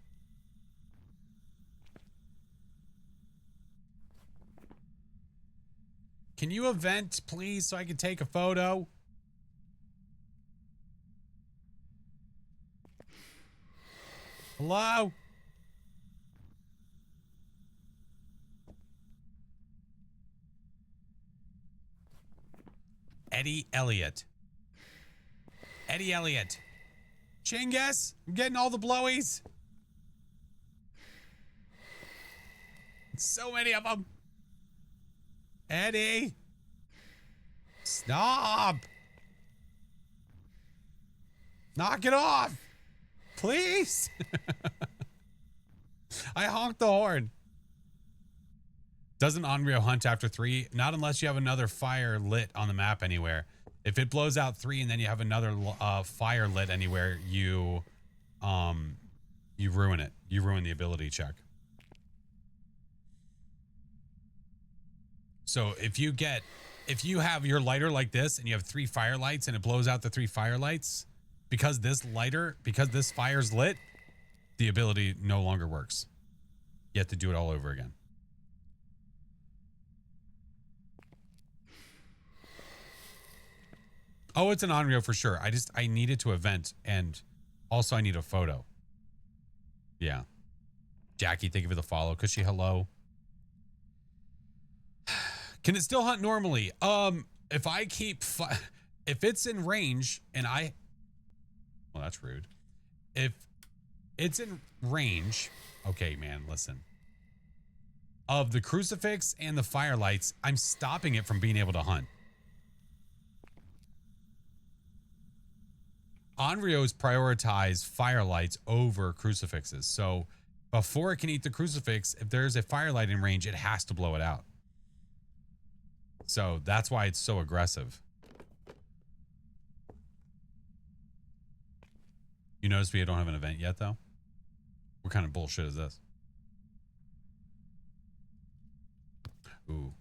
Can you event, please, so I can take a photo? Hello? Eddie Elliott. Eddie Elliott. Chinggis, I'm getting all the blowies. So many of them. Eddie. Stop. Knock it off. Please. I honked the horn. Doesn't Onryo hunt after 3? Not unless you have another fire lit on the map anywhere. If it blows out 3 and then you have another fire lit anywhere, you ruin it. You ruin the ability check. So if you have your lighter like this and you have 3 firelights and it blows out the 3 firelights, because this fire's lit, the ability no longer works. You have to do it all over again. Oh, it's an Onryo for sure. I need it to event, and also I need a photo. Yeah. Jackie, thank you for the follow. Cushy, hello. Can it still hunt normally? If I keep if it's in range and well, that's rude. If it's in range, okay, man, listen. Of the crucifix and the firelights, I'm stopping it from being able to hunt. Onryos prioritize firelights over crucifixes. So before it can eat the crucifix, if there's a firelight in range, it has to blow it out. So that's why it's so aggressive. You notice we don't have an event yet, though? What kind of bullshit is this? Ooh.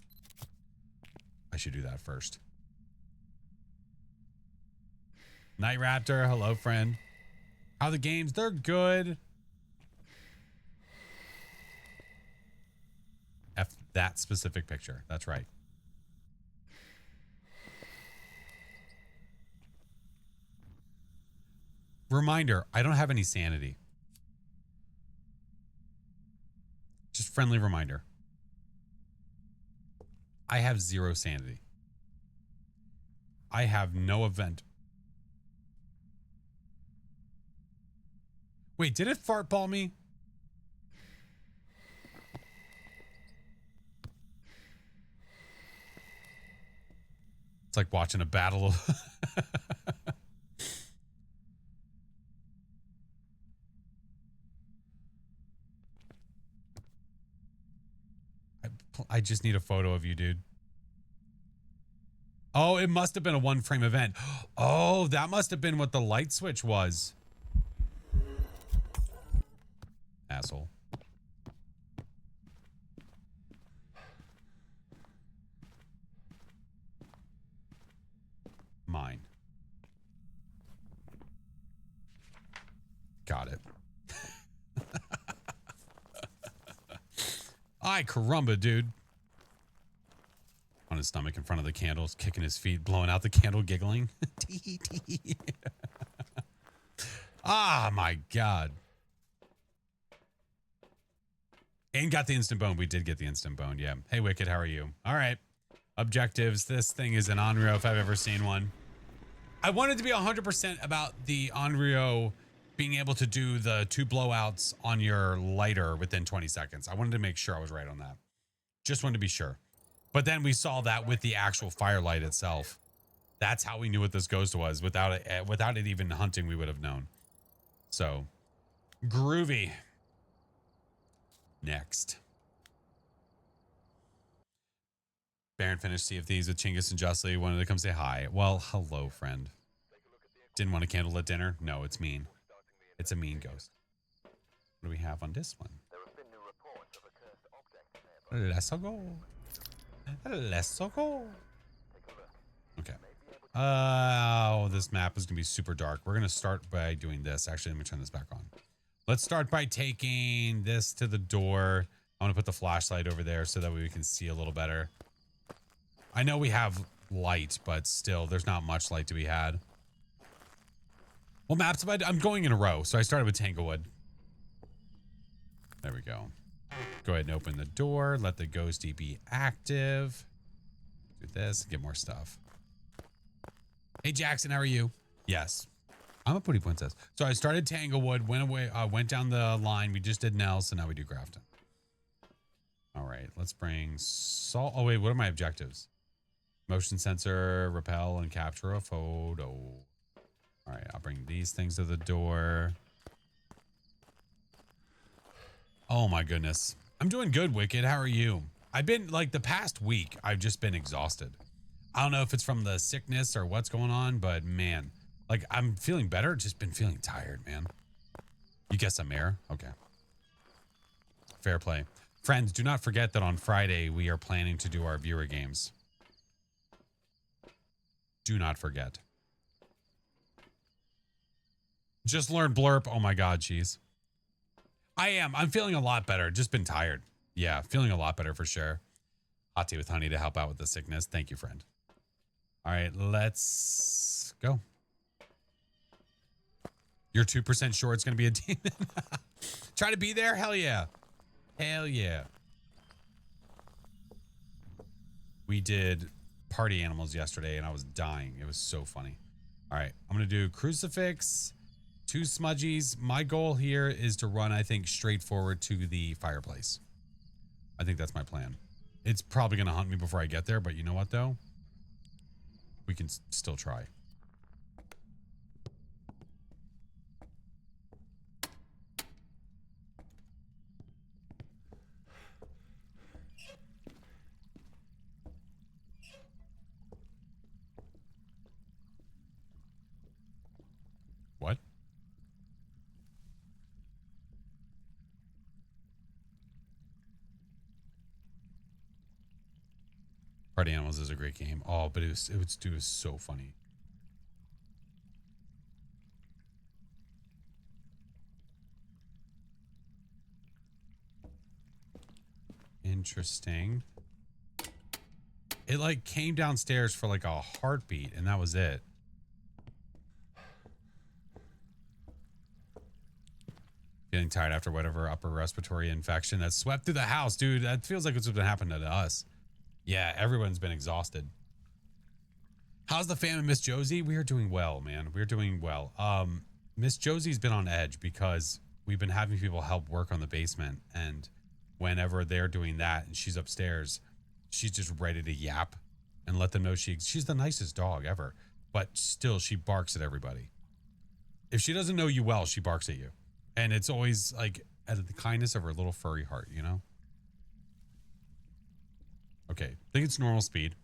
I should do that first. Night Raptor, hello, friend. How are the games? They're good. F that specific picture. That's right. Reminder, I don't have any sanity. Just friendly reminder. I have 0 sanity. I have no event. Wait, did it fart ball me? It's like watching a battle of I just need a photo of you, dude. Oh, it must have been a 1-frame event. Oh, that must have been what the light switch was. Asshole. Mine. Got it. Ay, caramba, dude. On his stomach in front of the candles, kicking his feet, blowing out the candle, giggling. Ah, my God. And got the instant bone. We did get the instant bone, yeah. Hey, Wicked, how are you? All right. Objectives. This thing is an Onryo if I've ever seen one. I wanted to be 100% about the Onryo being able to do the 2 blowouts on your lighter within 20 seconds. I wanted to make sure I was right on that. Just wanted to be sure. But then we saw that with the actual firelight itself. That's how we knew what this ghost was. Without it even hunting, we would have known. So, groovy. Next. Baron finished Sea of Thieves with Chinggis and Justly. Wanted to come say hi. Well, hello, friend. Didn't want a candlelit dinner? No, it's mean. It's a mean ghost. What do we have on this one? Let's go. Let's go. Okay. Oh, this map is going to be super dark. We're going to start by doing this. Actually, let me turn this back on. Let's start by taking this to the door. I want to put the flashlight over there so that we can see a little better. I know we have light, but still, there's not much light to be had. Well, maps, I'm going in a row, so I started with Tanglewood. There we go. Go ahead and open the door. Let the ghosty be active. Do this, get more stuff. Hey, Jackson, how are you? Yes. I'm a pretty princess. So I started Tanglewood, went away, went down the line. We just did Nell, so now we do Grafton. All right, let's bring salt. Oh, wait, what are my objectives? Motion sensor, repel, and capture a photo. All right, I'll bring these things to the door. Oh my goodness. I'm doing good, Wicked. How are you? I've been, like, the past week, I've just been exhausted. I don't know if it's from the sickness or what's going on, but man, like, I'm feeling better. Just been feeling tired, man. You guess I'm Mayor? Okay. Fair play. Friends, do not forget that on Friday, we are planning to do our viewer games. Do not forget. Just learned Blurp. Oh my God, jeez. I am. I'm feeling a lot better. Just been tired. Yeah, feeling a lot better for sure. Hot tea with honey to help out with the sickness. Thank you, friend. All right, let's go. You're 2% sure it's going to be a demon? Try to be there? Hell yeah. Hell yeah. We did party animals yesterday and I was dying. It was so funny. All right, I'm going to do crucifix, 2 smudgies. My goal here is to run, I think, straight forward to the fireplace. I think that's my plan. It's probably going to hunt me before I get there, but you know what, though? We can still try. What? Party Animals is a great game. Oh, but it was so funny. Interesting. It like came downstairs for like a heartbeat and that was it. Getting tired after whatever upper respiratory infection that swept through the house, dude. That feels like it's been happening to us. Yeah, everyone's been exhausted. How's the fam and Miss Josie? We are doing well, man. We're doing well. Miss Josie's been on edge because we've been having people help work on the basement, and whenever they're doing that and she's upstairs, she's just ready to yap and let them know she's the nicest dog ever. But still, she barks at everybody. If she doesn't know you well, she barks at you. And it's always like out of the kindness of her little furry heart, you know? Okay, I think it's normal speed.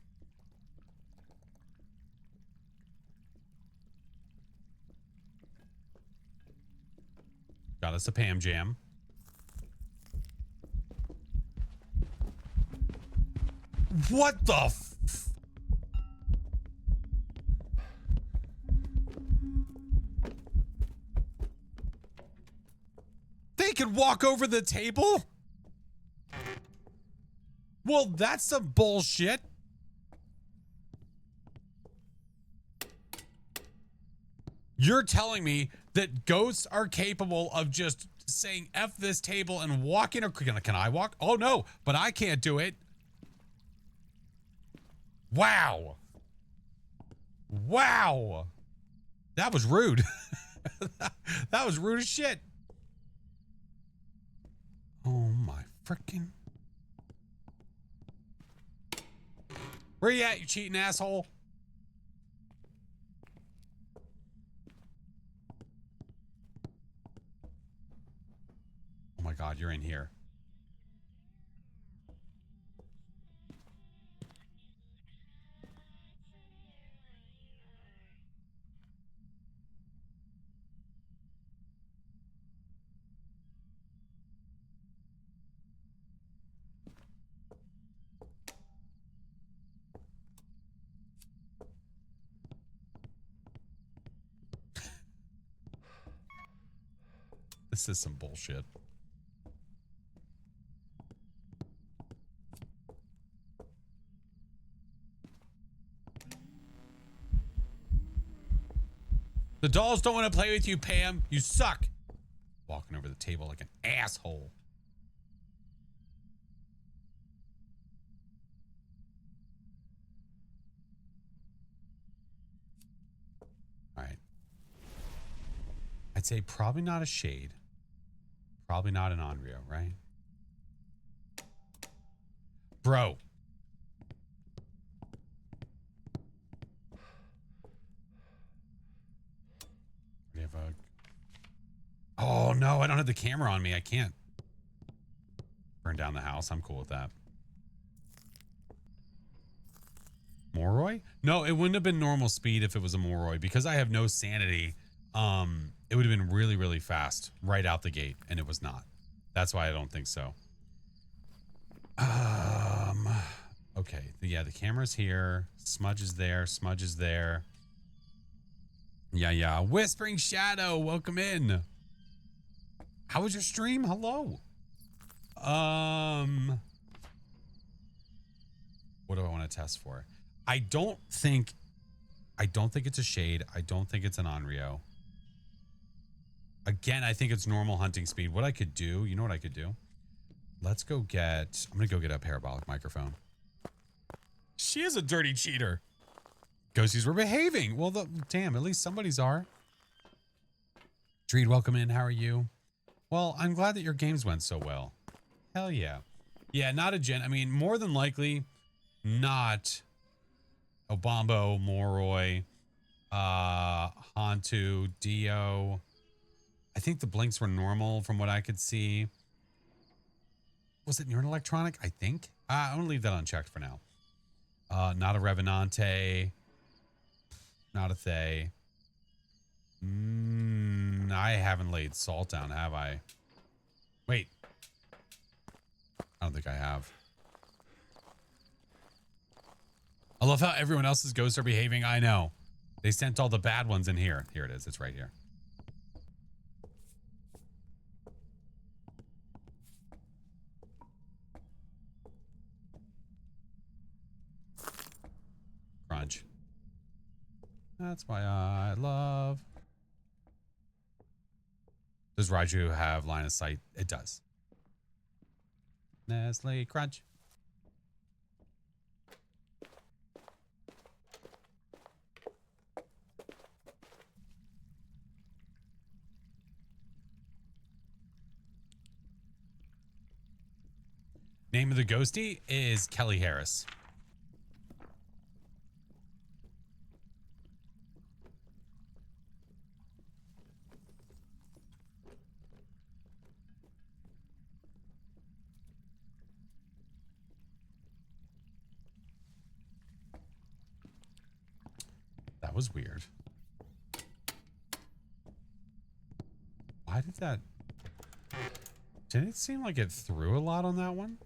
Got us a Pam Jam. What the They could walk over the table? Well, that's some bullshit. You're telling me that ghosts are capable of just saying F this table and walking? Can I walk? Oh, no, but I can't do it. Wow. Wow. That was rude. That was rude as shit. Oh, my freaking. Where you at, you cheating asshole? Oh my God, you're in here. This is some bullshit. The dolls don't want to play with you, Pam. You suck. Walking over the table like an asshole. All right. I'd say probably not a shade. Probably not an Onryo, right? Bro. We have a... Oh, no, I don't have the camera on me. I can't burn down the house. I'm cool with that. Moroi? No, it wouldn't have been normal speed if it was a Moroi because I have no sanity. It would have been really, really fast right out the gate, and it was not. That's why I don't think so. Okay. Yeah, the camera's here. Smudge is there. Smudge is there. Yeah. Whispering Shadow, welcome in. How was your stream? Hello. What do I want to test for? I don't think it's a shade. I don't think it's an Onryo. Again, I think it's normal hunting speed. What I could do, you know what I could do? Let's go get, I'm going to go get a parabolic microphone. She is a dirty cheater. Ghosties were behaving. Well, damn, at least somebody's are. Dreed, welcome in. How are you? Well, I'm glad that your games went so well. Hell yeah. Yeah, not a gen. I mean, more than likely, not Obambo, Moroi, Hantu, Dio. I think the blinks were normal from what I could see. Was it near an electronic? I think. I'm going to leave that unchecked for now. Not a Revenante. Not a Thay. I haven't laid salt down, have I? Wait. I don't think I have. I love how everyone else's ghosts are behaving. I know. They sent all the bad ones in here. Here it is. It's right here. Crunch. That's why I love. Does Raiju have line of sight? It does. Nestle Crunch. Name of the ghostie is Kelly Harris. That was weird. Why did that? Didn't it seem like it threw a lot on that one?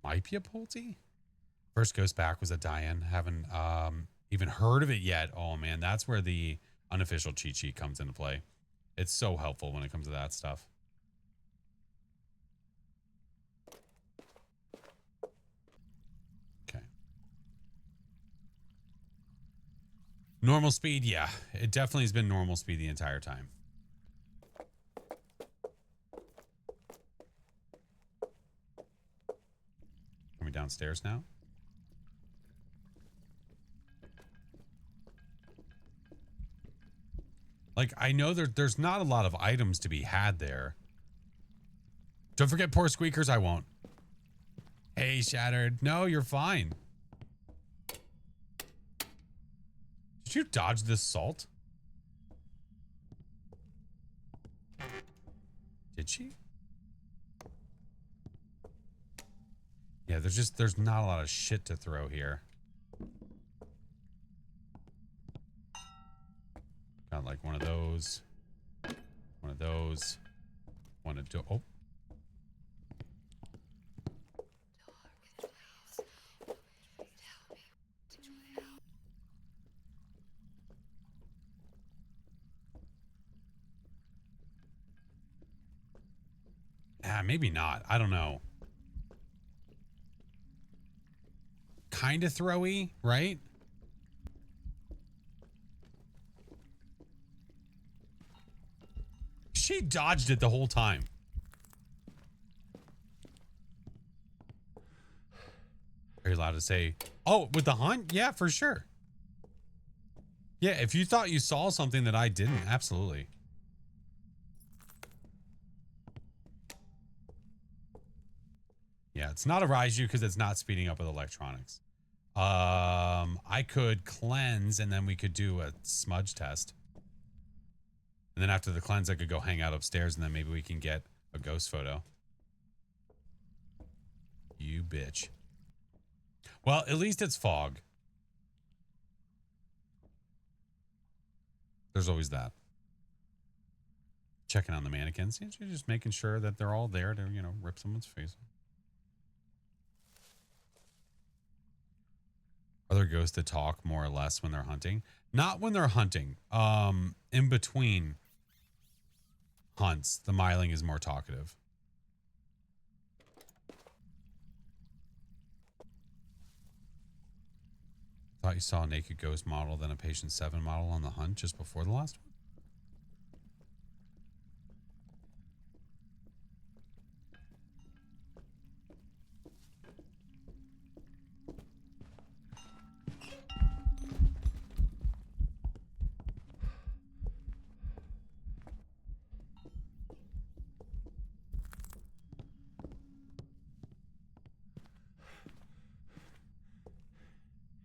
Might be a Pulte. First Ghost back was a Diane. Haven't even heard of it yet. Oh man, that's where the unofficial cheat sheet comes into play. It's so helpful when it comes to that stuff. Okay. Normal speed, yeah. It definitely has been normal speed the entire time. Are we downstairs now? Like, I know there's not a lot of items to be had there. Don't forget poor squeakers, I won't. Hey, Shattered. No, you're fine. Did you dodge this salt? Did she? Yeah, there's not a lot of shit to throw here. Got like one of those. One of those. One of those. Oh. Maybe not. I don't know. Kind of throwy, right? She dodged it the whole time. Are you allowed to say, oh, with the hunt? Yeah, for sure. Yeah, if you thought you saw something that I didn't, absolutely. Yeah, it's not a Raiju because it's not speeding up with electronics. I could cleanse and then we could do a smudge test. And then after the cleanse, I could go hang out upstairs and then maybe we can get a ghost photo. You bitch. Well, at least it's fog. There's always that. Checking on the mannequins. And she's just making sure that they're all there to, you know, rip someone's face. Are there ghosts that talk more or less when they're hunting? Not when they're hunting. In between hunts, the myling is more talkative. Thought you saw a naked ghost model, then a patient 7 model on the hunt just before the last one.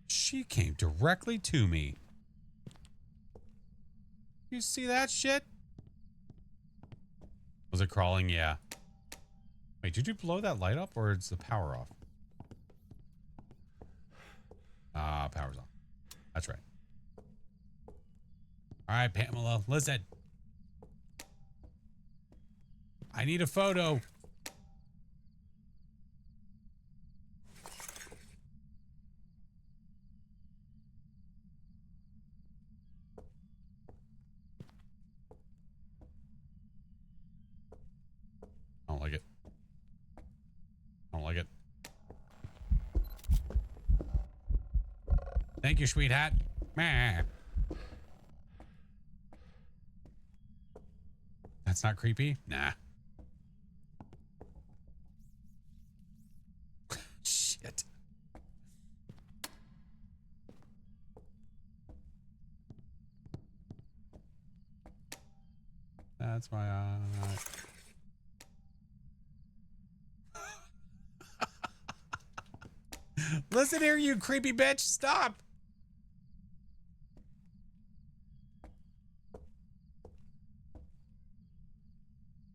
She came directly to me. You see that shit? Was it crawling? Yeah. Wait, did you blow that light up or is the power off? Power's on. That's right. All right, Pamela, listen. I need a photo. I don't like it. I don't like it. Thank you, sweetheart. Meh. That's not creepy? Nah. Shit. That's why Listen here, you creepy bitch. Stop.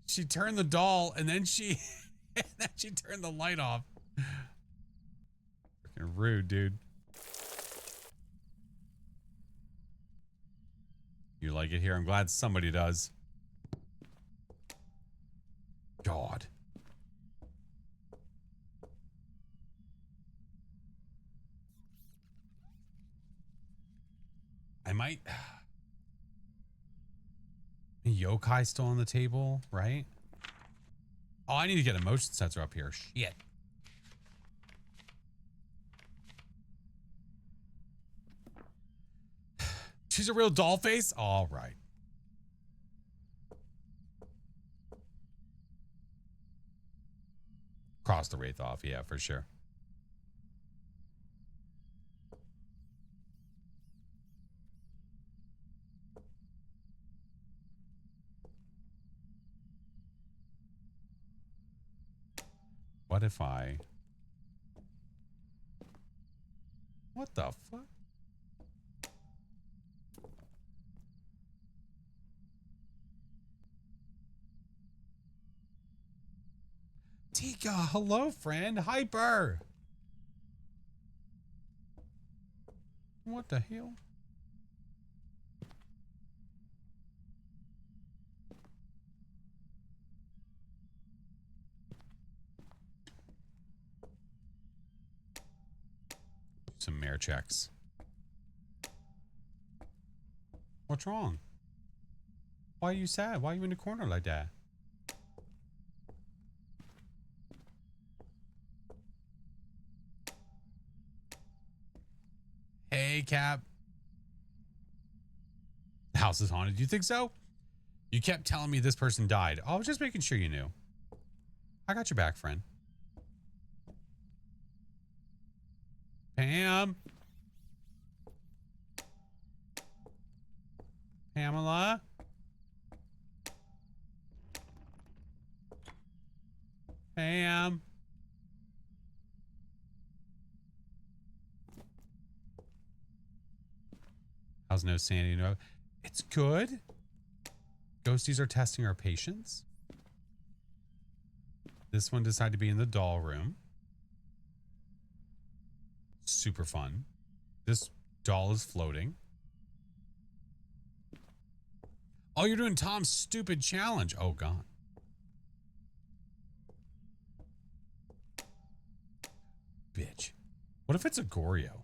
She turned the doll and then she turned the light off. Freaking rude, dude. You like it here? I'm glad somebody does. God. I might. Yokai still on the table, right? Oh, I need to get a motion sensor up here. Shit. She's a real doll face? All right. Cross the wraith off. Yeah, for sure. What if I... What the fuck? Tika, hello, friend. Hyper. What the hell? Some mare checks. What's wrong? Why are you sad? Why are you in the corner like that? Hey, Cap. The house is haunted. You think so? You kept telling me this person died. I was just making sure you knew. I got your back, friend. Pam. Pamela. Pam. How's no sanity? No, it's good. Ghosties are testing our patience. This one decided to be in the doll room. Super fun. This doll is floating. Oh, you're doing Tom's stupid challenge. Oh, God. Bitch. What if it's a Goryo?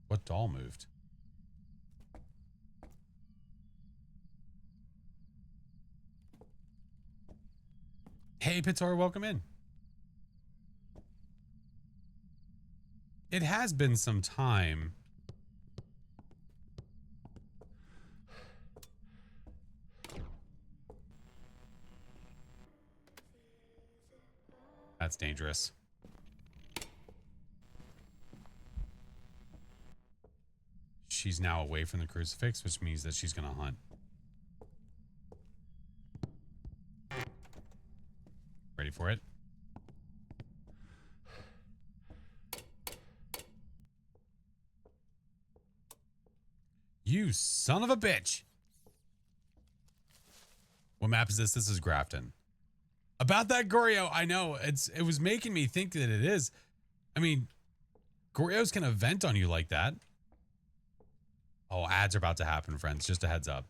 What doll moved? Hey, Pitor, welcome in. It has been some time. That's dangerous. She's now away from the crucifix, which means that she's going to hunt. Ready for it? You son of a bitch. What map is this? This is Grafton. About that Goryo, I know it was making me think that it is. I mean, Goryos can event on you like that. Oh, ads are about to happen, friends. Just a heads up.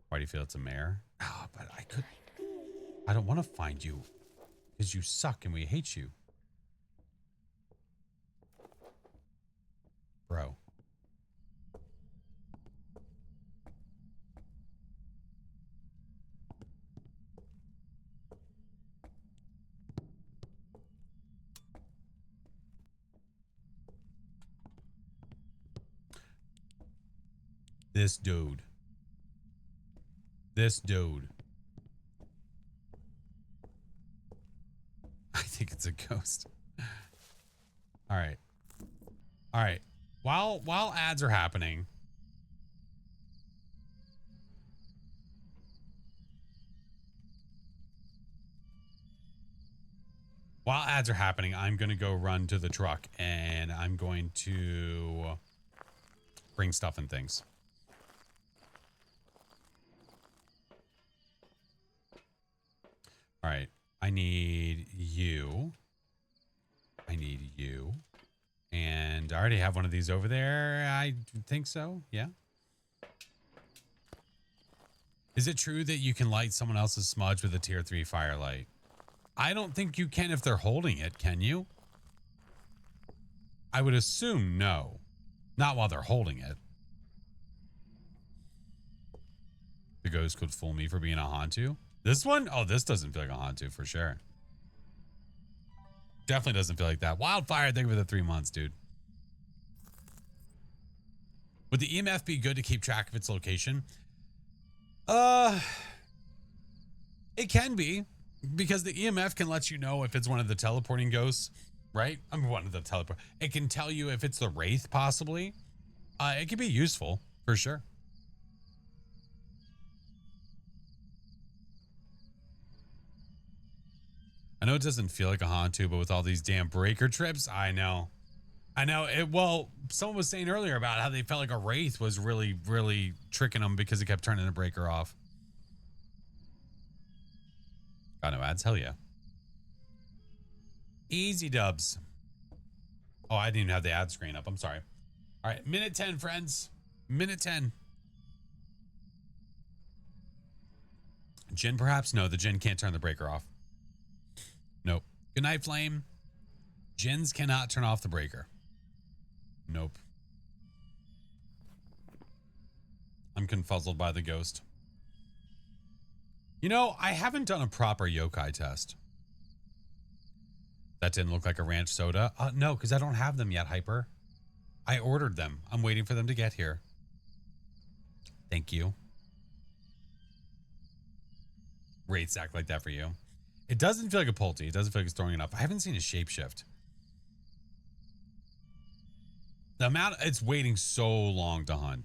Why do you feel it's a mare? Oh, but I don't want to find you because you suck and we hate you. Bro. This dude. This dude. I think it's a ghost. All right. All right. While ads are happening. While ads are happening, I'm going to go run to the truck and I'm going to bring stuff and things. All right. I need you. I need you. And I already have one of these over there. I think so. Yeah. Is it true that you can light someone else's smudge with a tier 3 firelight? I don't think you can if they're holding it, can you? I would assume no. Not while they're holding it. The ghost could fool me for being a Hantu. This one? Oh, this doesn't feel like a Hantu for sure. Definitely doesn't feel like that. Wildfire, thank you for the 3 months, dude. Would the EMF be good to keep track of its location? It can be, because the EMF can let you know if it's one of the teleporting ghosts, right? I mean, one of the teleport. It can tell you if it's the Wraith, possibly. It can be useful, for sure. I know it doesn't feel like a Hantu, but with all these damn breaker trips, I know. I know. Well, someone was saying earlier about how they felt like a Wraith was really, really tricking them because it kept turning the breaker off. Got no ads? Hell yeah. Easy dubs. Oh, I didn't even have the ad screen up. I'm sorry. All right. Minute 10, friends. Minute 10. Jin, perhaps? No, the Jin can't turn the breaker off. Nope. Good night, Flame. Jins cannot turn off the breaker. Nope. I'm confuzzled by the ghost. You know, I haven't done a proper yokai test. That didn't look like a ranch soda. No, because I don't have them yet, Hyper. I ordered them. I'm waiting for them to get here. Thank you. Rates act like that for you. It doesn't feel like a Pulte. It doesn't feel like it's throwing it up. I haven't seen a shapeshift. The amount, it's waiting so long to hunt.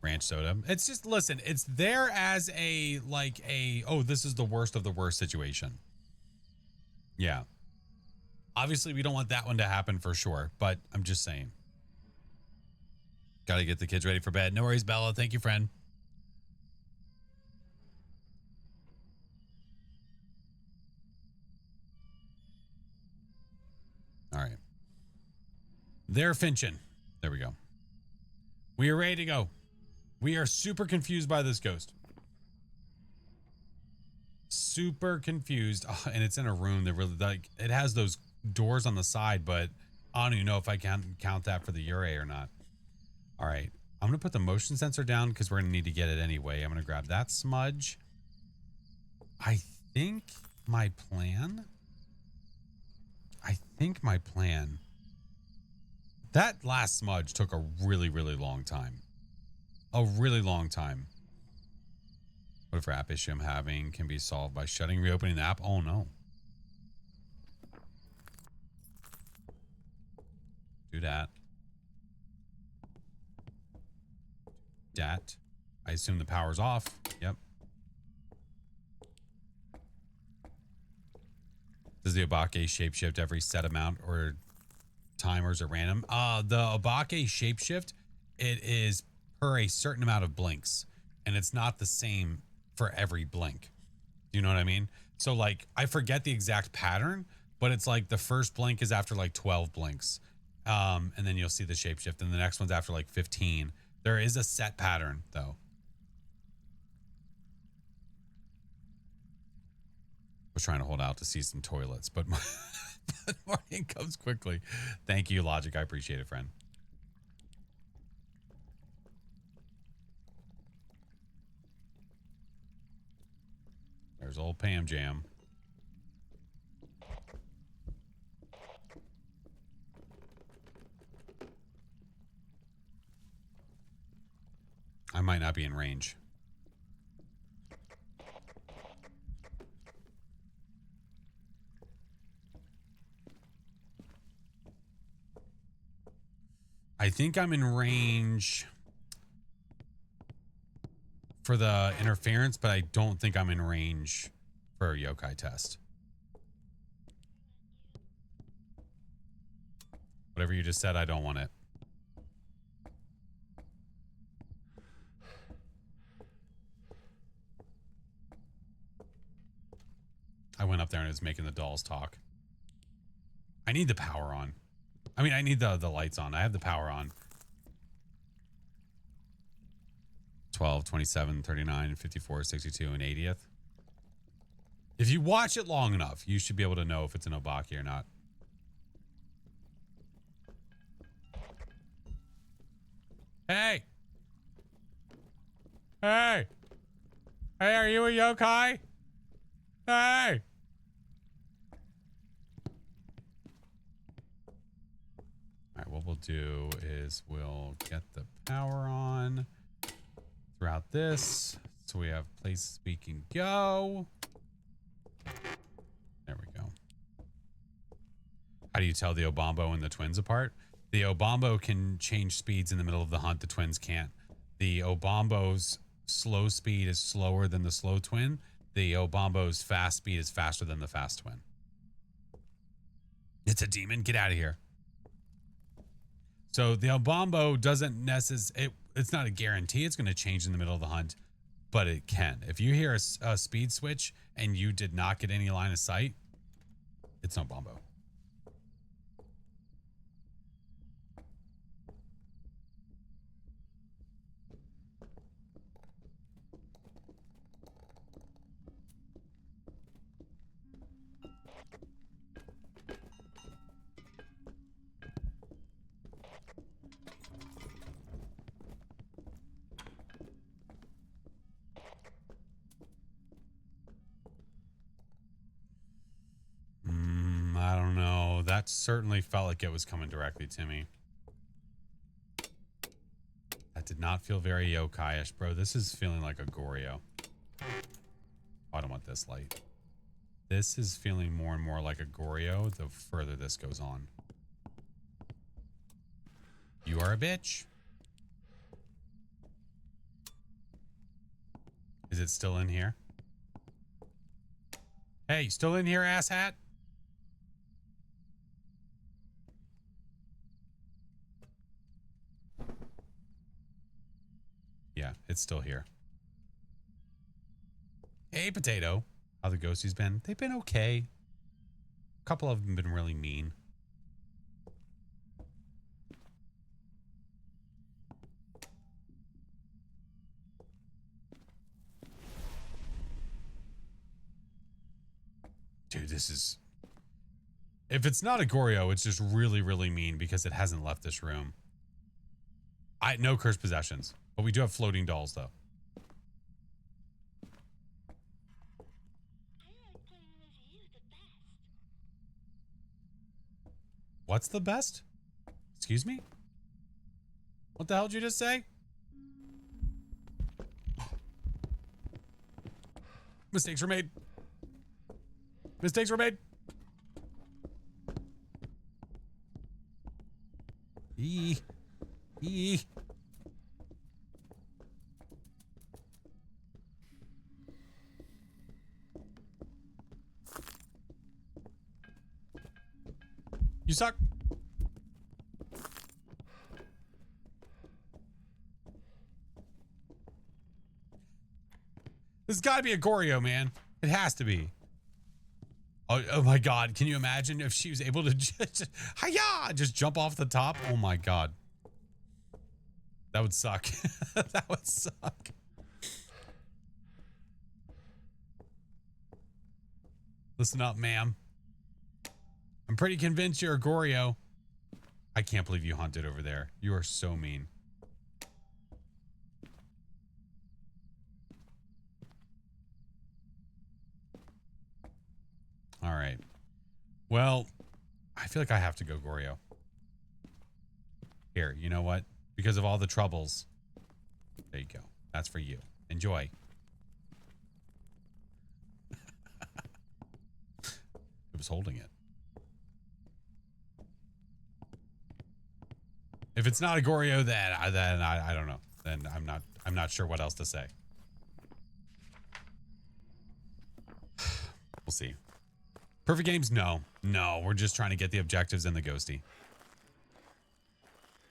Ranch soda. It's just, listen, it's there as a, like a, oh, this is the worst of the worst situation. Yeah. Obviously, we don't want that one to happen for sure, but I'm just saying. Got to get the kids ready for bed. No worries, Bella. Thank you, friend. All right. They're finching. There we go. We are ready to go. We are super confused by this ghost. Super confused. Oh, and it's in a room that really, like, it has those doors on the side, but I don't even know if I can count that for the Ure or not. All right. I'm going to put the motion sensor down because we're going to need to get it anyway. I'm going to grab that smudge. I think my plan. That last smudge took a really, really long time. A really long time. Whatever app issue I'm having can be solved by shutting, reopening the app. Oh no. Do that. That. I assume the power's off. Yep. Does the Obake shapeshift every set amount or timers are random? The Obake shapeshift, it is per a certain amount of blinks, and it's not the same for every blink. Do you know what I mean? So like, I forget the exact pattern, but it's like the first blink is after like 12 blinks. And then you'll see the shapeshift, and the next one's after like 15. There is a set pattern though. Was trying to hold out to see some toilets, but morning comes quickly. Thank you, Logic. I appreciate it, friend. There's old Pam Jam. I might not be in range. I think I'm in range for the interference, but I don't think I'm in range for a yokai test. Whatever you just said, I don't want it. I went up there and it was making the dolls talk. I need the power on. I mean, I need the lights on. I have the power on. 12, 27, 39, 54, 62, and 80th. If you watch it long enough, you should be able to know if it's an Obake or not. Hey! Hey! Hey, are you a yokai? Hey! Alright, what we'll do is we'll get the power on throughout this. So we have places we can go. There we go. How do you tell the Obambo and the twins apart? The Obambo can change speeds in the middle of the hunt. The twins can't. The Obambo's slow speed is slower than the slow twin. The Obambo's fast speed is faster than the fast twin. It's a demon. Get out of here. So the Obambo doesn't necessarily, it's not a guarantee it's going to change in the middle of the hunt, but it can. If you hear a speed switch and you did not get any line of sight, it's no Obambo. I don't know. That certainly felt like it was coming directly to me. That did not feel very yokai-ish, bro. This is feeling like a Goryo. Oh, I don't want this light. This is feeling more and more like a Goryo the further this goes on. You are a bitch. Is it still in here? Hey, still in here, asshat? Yeah, it's still here. Hey, Potato. How the ghosties been? They've been okay. A couple of them been really mean. this is... If it's not a Goryo, it's just really, really mean because it hasn't left this room. No cursed possessions, but we do have floating dolls, though. What's the best? Excuse me? What the hell did you just say? Mistakes were made. Mistakes were made. You suck. This has got to be a Goryo, man. It has to be. Oh my God. Can you imagine if she was able to just jump off the top? Oh my God. That would suck. That would suck. Listen up, ma'am. I'm pretty convinced you're a Goryo. I can't believe you hunted over there. You are so mean. All right. Well, I feel like I have to go Goryo. Here, you know what? Because of all the troubles. There you go. That's for you. Enjoy. It was holding it. If it's not a Goryo, then I don't know. Then I'm not sure what else to say. We'll see. Perfect games? No. No, we're just trying to get the objectives and the ghosty.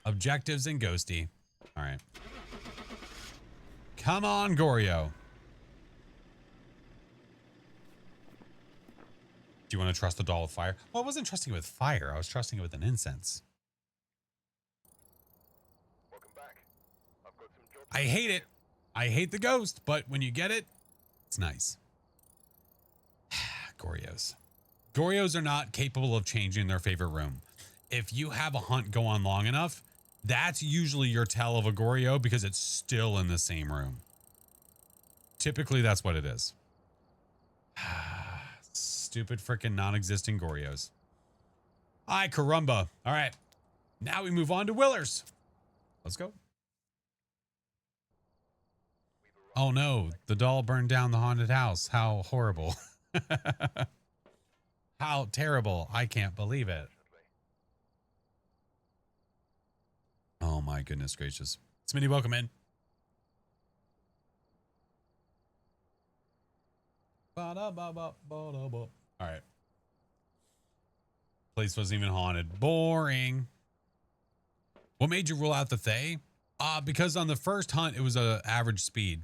Objectives and ghosty. All right. Come on, Goryo. Do you want to trust the doll with fire? Well, I wasn't trusting it with fire. I was trusting it with an incense. Welcome back. I've got some jobs. I hate it. I hate the ghost, but when you get it, it's nice. Goryos. Goryos are not capable of changing their favorite room. If you have a hunt go on long enough, that's usually your tell of a Goryo because it's still in the same room. Typically, that's what it is. Stupid freaking non-existing Goryos. Ay, caramba. All right. Now we move on to Willers. Let's go. Oh no, the doll burned down the haunted house. How horrible. How terrible. I can't believe it. Oh my goodness gracious. Smitty, welcome in. All right. Place wasn't even haunted. Boring. What made you rule out the Thay? Because on the first hunt, it was a average speed.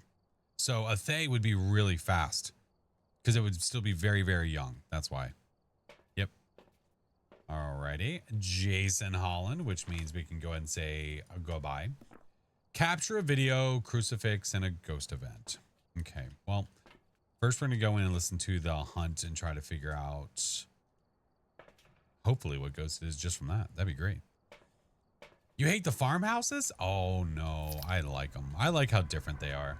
So a Thay would be really fast because it would still be very, very young. That's why. Yep. Alrighty. Jason Holland, which means we can go ahead and say goodbye. Capture a video, crucifix, and a ghost event. Okay. Well, first we're going to go in and listen to the hunt and try to figure out hopefully what ghost it is just from that. That'd be great. You hate the farmhouses? Oh no, I like them. I like how different they are.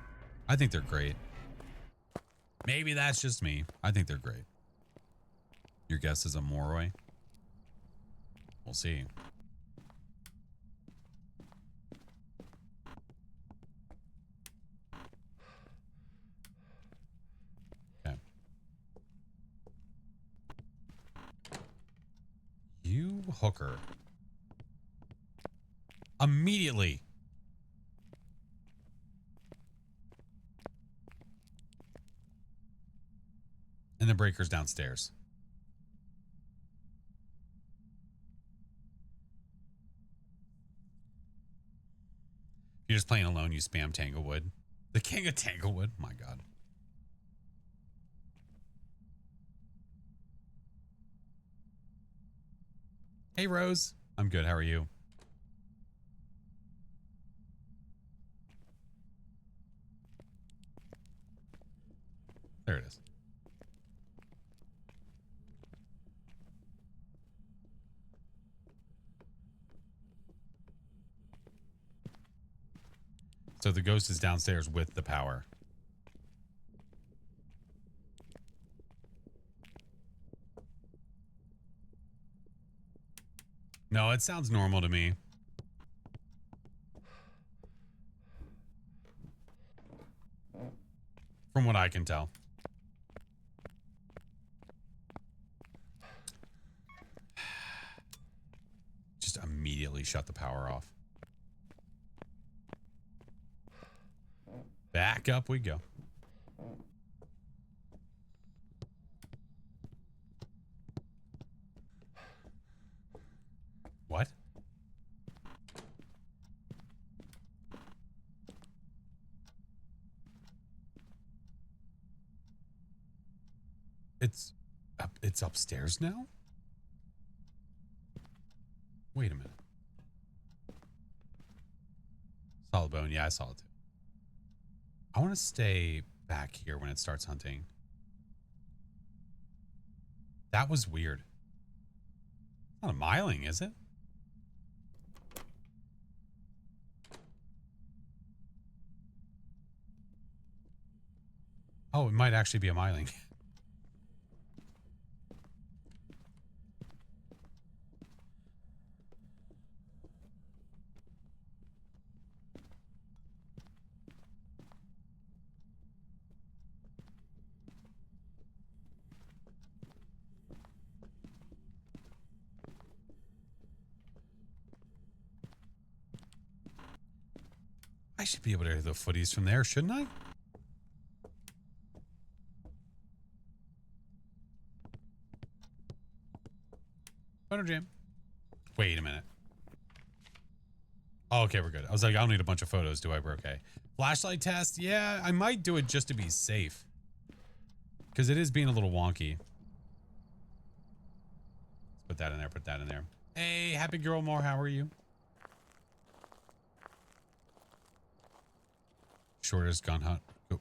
I think they're great. Maybe that's just me. I think they're great. Your guess is a Moroi? We'll see. Okay. You hooker. Immediately. And the breaker's downstairs. If you're just playing alone, you spam Tanglewood. The king of Tanglewood. My God. Hey, Rose. I'm good. How are you? There it is. So the ghost is downstairs with the power. No, it sounds normal to me. From what I can tell. Just immediately shut the power off. Back up we go. What? It's upstairs now? Wait a minute. Solid bone. Yeah, I saw it too. I want to stay back here when it starts hunting. That was weird. Not a miling, is it? Oh, it might actually be a miling. I should be able to hear the footies from there, shouldn't I? Photo jam. Wait a minute. Oh, okay, we're good. I was like, I don't need a bunch of photos, do I? We're okay. Flashlight test? Yeah, I might do it just to be safe. Because it is being a little wonky. Let's put that in there, put that in there. Hey, Happy Girl More, how are you? Shortest gun hunt.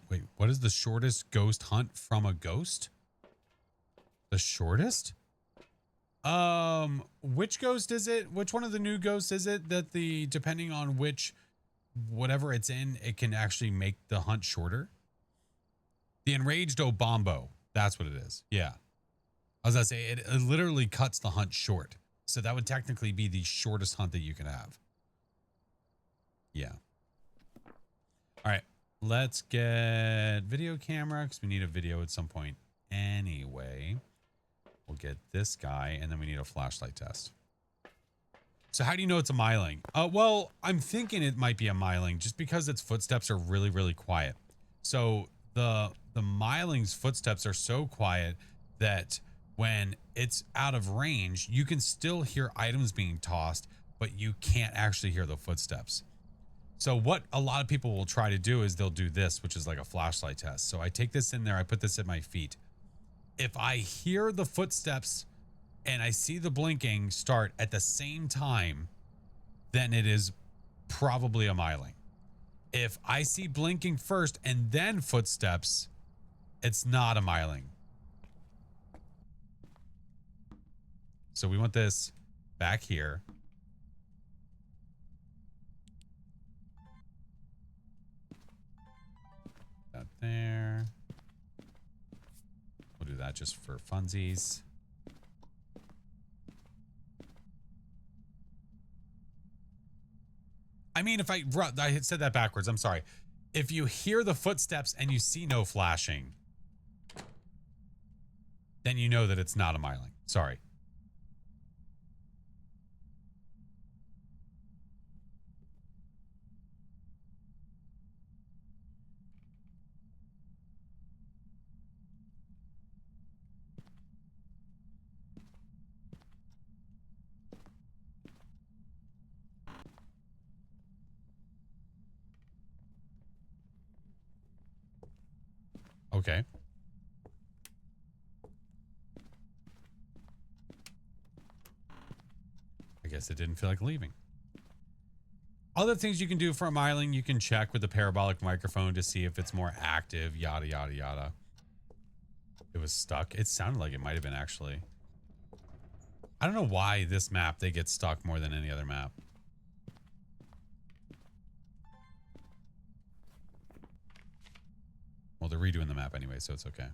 Wait, what is the shortest ghost hunt from a ghost? The shortest? Which ghost is it? Which one of the new ghosts is it that depending on which, whatever it's in, it can actually make the hunt shorter? The Enraged Obombo. That's what it is. Yeah. I was going to say, it literally cuts the hunt short. So that would technically be the shortest hunt that you can have. Yeah. All right. Let's get video camera because we need a video at some point anyway. We'll get this guy and then we need a flashlight test. So how do you know it's a miling? Well, I'm thinking it might be a miling just because its footsteps are really, really quiet. So the miling's footsteps are so quiet that when it's out of range, you can still hear items being tossed, but you can't actually hear the footsteps. So what a lot of people will try to do is they'll do this, which is like a flashlight test. So I take this in there, I put this at my feet. If I hear the footsteps and I see the blinking start at the same time, then it is probably a miling. If I see blinking first and then footsteps, it's not a miling. So we want this back here. That there. We'll do that just for funsies. I mean, if I said that backwards, I'm sorry. If you hear the footsteps and you see no flashing, then you know that it's not a miling. Sorry. Okay. I guess it didn't feel like leaving. Other things you can do for a miling, you can check with the parabolic microphone to see if it's more active, yada, yada, yada. It was stuck. It sounded like it might have been actually. I don't know why this map, they get stuck more than any other map. Well, they're redoing the map anyway, so it's okay.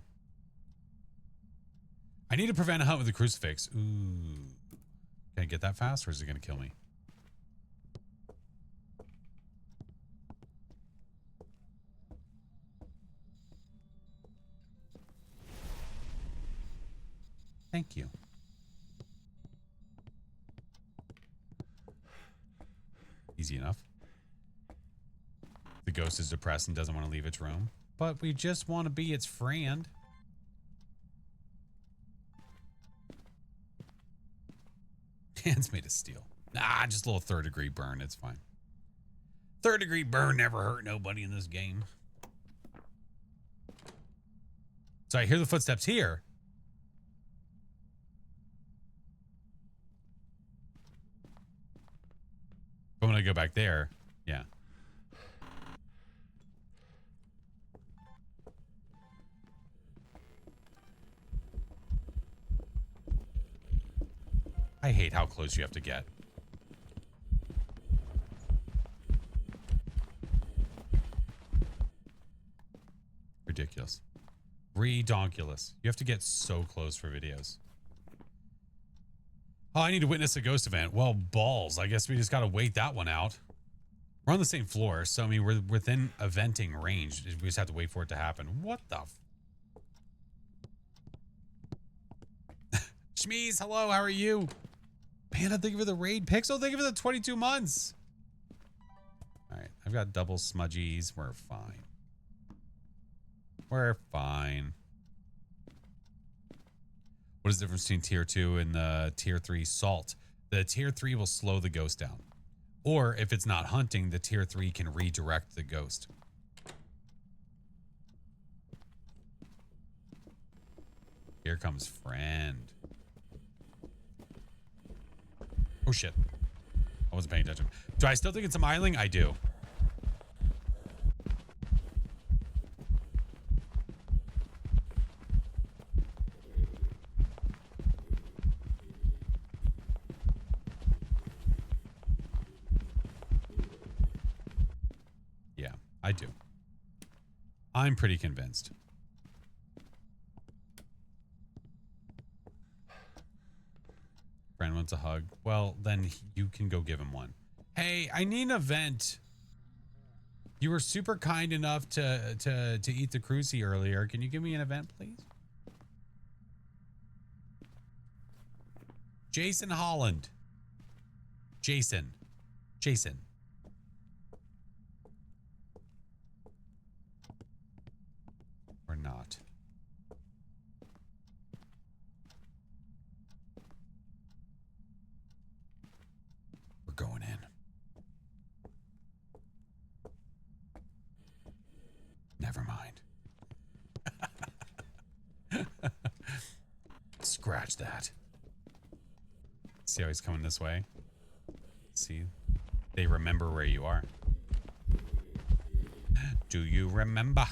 I need to prevent a hunt with a crucifix. Ooh. Can I get that fast, or is it going to kill me? Thank you. Easy enough. The ghost is depressed and doesn't want to leave its room, but we just want to be its friend. Hands made of steel. Nah, just a little third-degree burn. It's fine. Third-degree burn never hurt nobody in this game. So I hear the footsteps here. But when I go back there, yeah. I hate how close you have to get. Ridiculous. Redonkulous. You have to get so close for videos. Oh, I need to witness a ghost event. Well, balls. I guess we just got to wait that one out. We're on the same floor, so I mean, we're within eventing range. We just have to wait for it to happen. What the Shmeez, hello, how are you? Panda, thank you for the raid. Pixel, thank you for the 22 months. All right, I've got double smudgies. We're fine. We're fine. What is the difference between tier 2 and the tier 3 salt? The tier 3 will slow the ghost down. Or if it's not hunting, the tier 3 can redirect the ghost. Here comes friend. Oh shit. I wasn't paying attention. Do I still think it's a smiling? I do. Yeah, I do. I'm pretty convinced. Friend wants a hug. Well, then you can go give him one. Hey, I need an event. You were super kind enough to eat the cruci earlier. Can you give me an event, please? Jason Holland. Jason. Jason. Or not. We're going in. Never mind. Scratch that. See how he's coming this way? See? They remember where you are. Do you remember?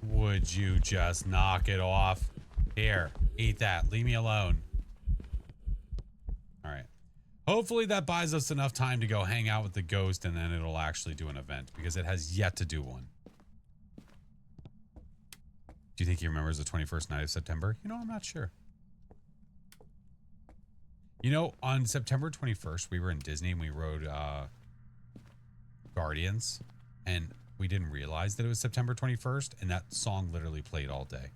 Would you just knock it off? Here, eat that. Leave me alone. All right. Hopefully that buys us enough time to go hang out with the ghost, and then it'll actually do an event, because it has yet to do one. Do you think he remembers the 21st night of September? You know, I'm not sure. You know, on September 21st, we were in Disney and we rode Guardians, and we didn't realize that it was September 21st, and that song literally played all day.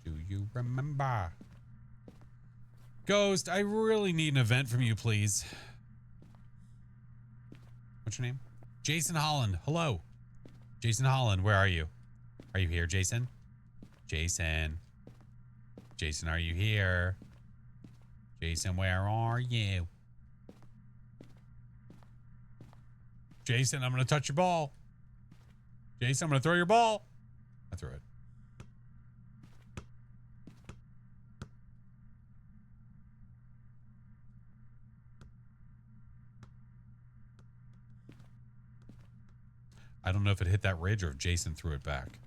Do you remember? Ghost, I really need an event from you, please. What's your name? Jason Holland. Hello. Jason Holland, where are you? Are you here, Jason? Jason. Jason, are you here? Jason, where are you? Jason, I'm going to touch your ball. Jason, I'm going to throw your ball. I threw it. I don't know if it hit that ridge or if Jason threw it back.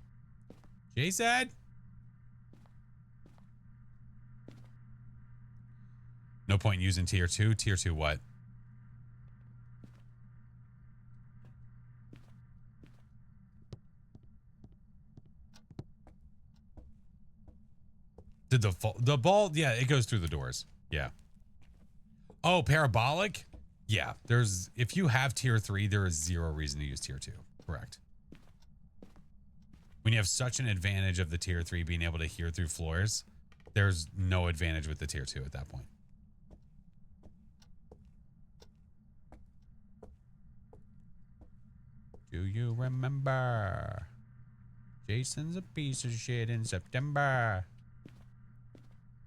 Jason? No point in using tier 2. Tier 2 what? Did the ball? Yeah, it goes through the doors. Yeah. Oh, parabolic? Yeah. There's if you have tier 3, there is zero reason to use tier 2. Correct. When you have such an advantage of the tier 3 being able to hear through floors, there's no advantage with the tier 2 at that point. Do you remember? Jason's a piece of shit in September.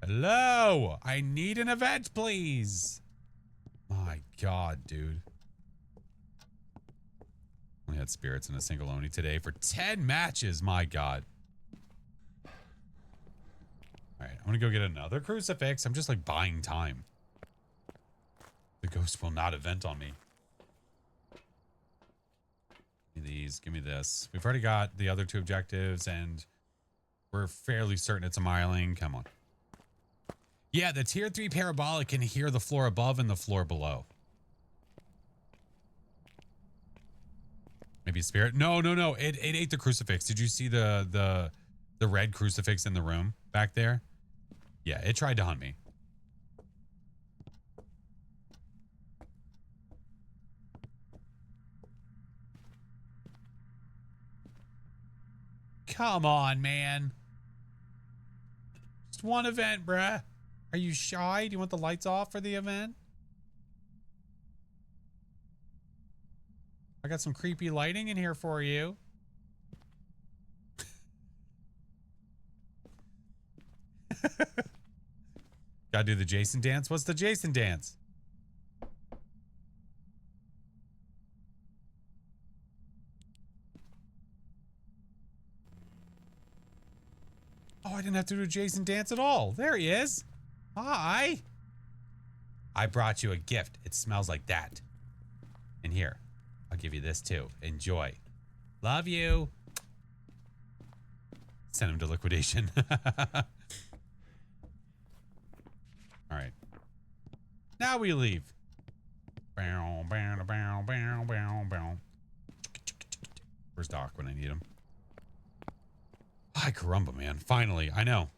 Hello, I need an event, please. My God, dude. Only had spirits in a single Oni today for 10 matches. My God. All right, I'm gonna go get another crucifix. I'm just like buying time. The ghost will not event on me. Give me these. Give me this. We've already got the other 2 objectives, and we're fairly certain it's a miling. Come on. Yeah, the tier 3 parabolic can hear the floor above and the floor below. Maybe spirit. No. It ate the crucifix. Did you see the red crucifix in the room back there? Yeah, it tried to hunt me. Come on, man. Just one event, bruh. Are you shy? Do you want the lights off for the event? I got some creepy lighting in here for you. Gotta do the Jason dance. What's the Jason dance? Oh, I didn't have to do a Jason dance at all. There he is. Hi. I brought you a gift. It smells like that. And here, I'll give you this too. Enjoy. Love you. Send him to liquidation. All right. Now we leave. Where's Doc when I need him? Hi, caramba, man. Finally, I know.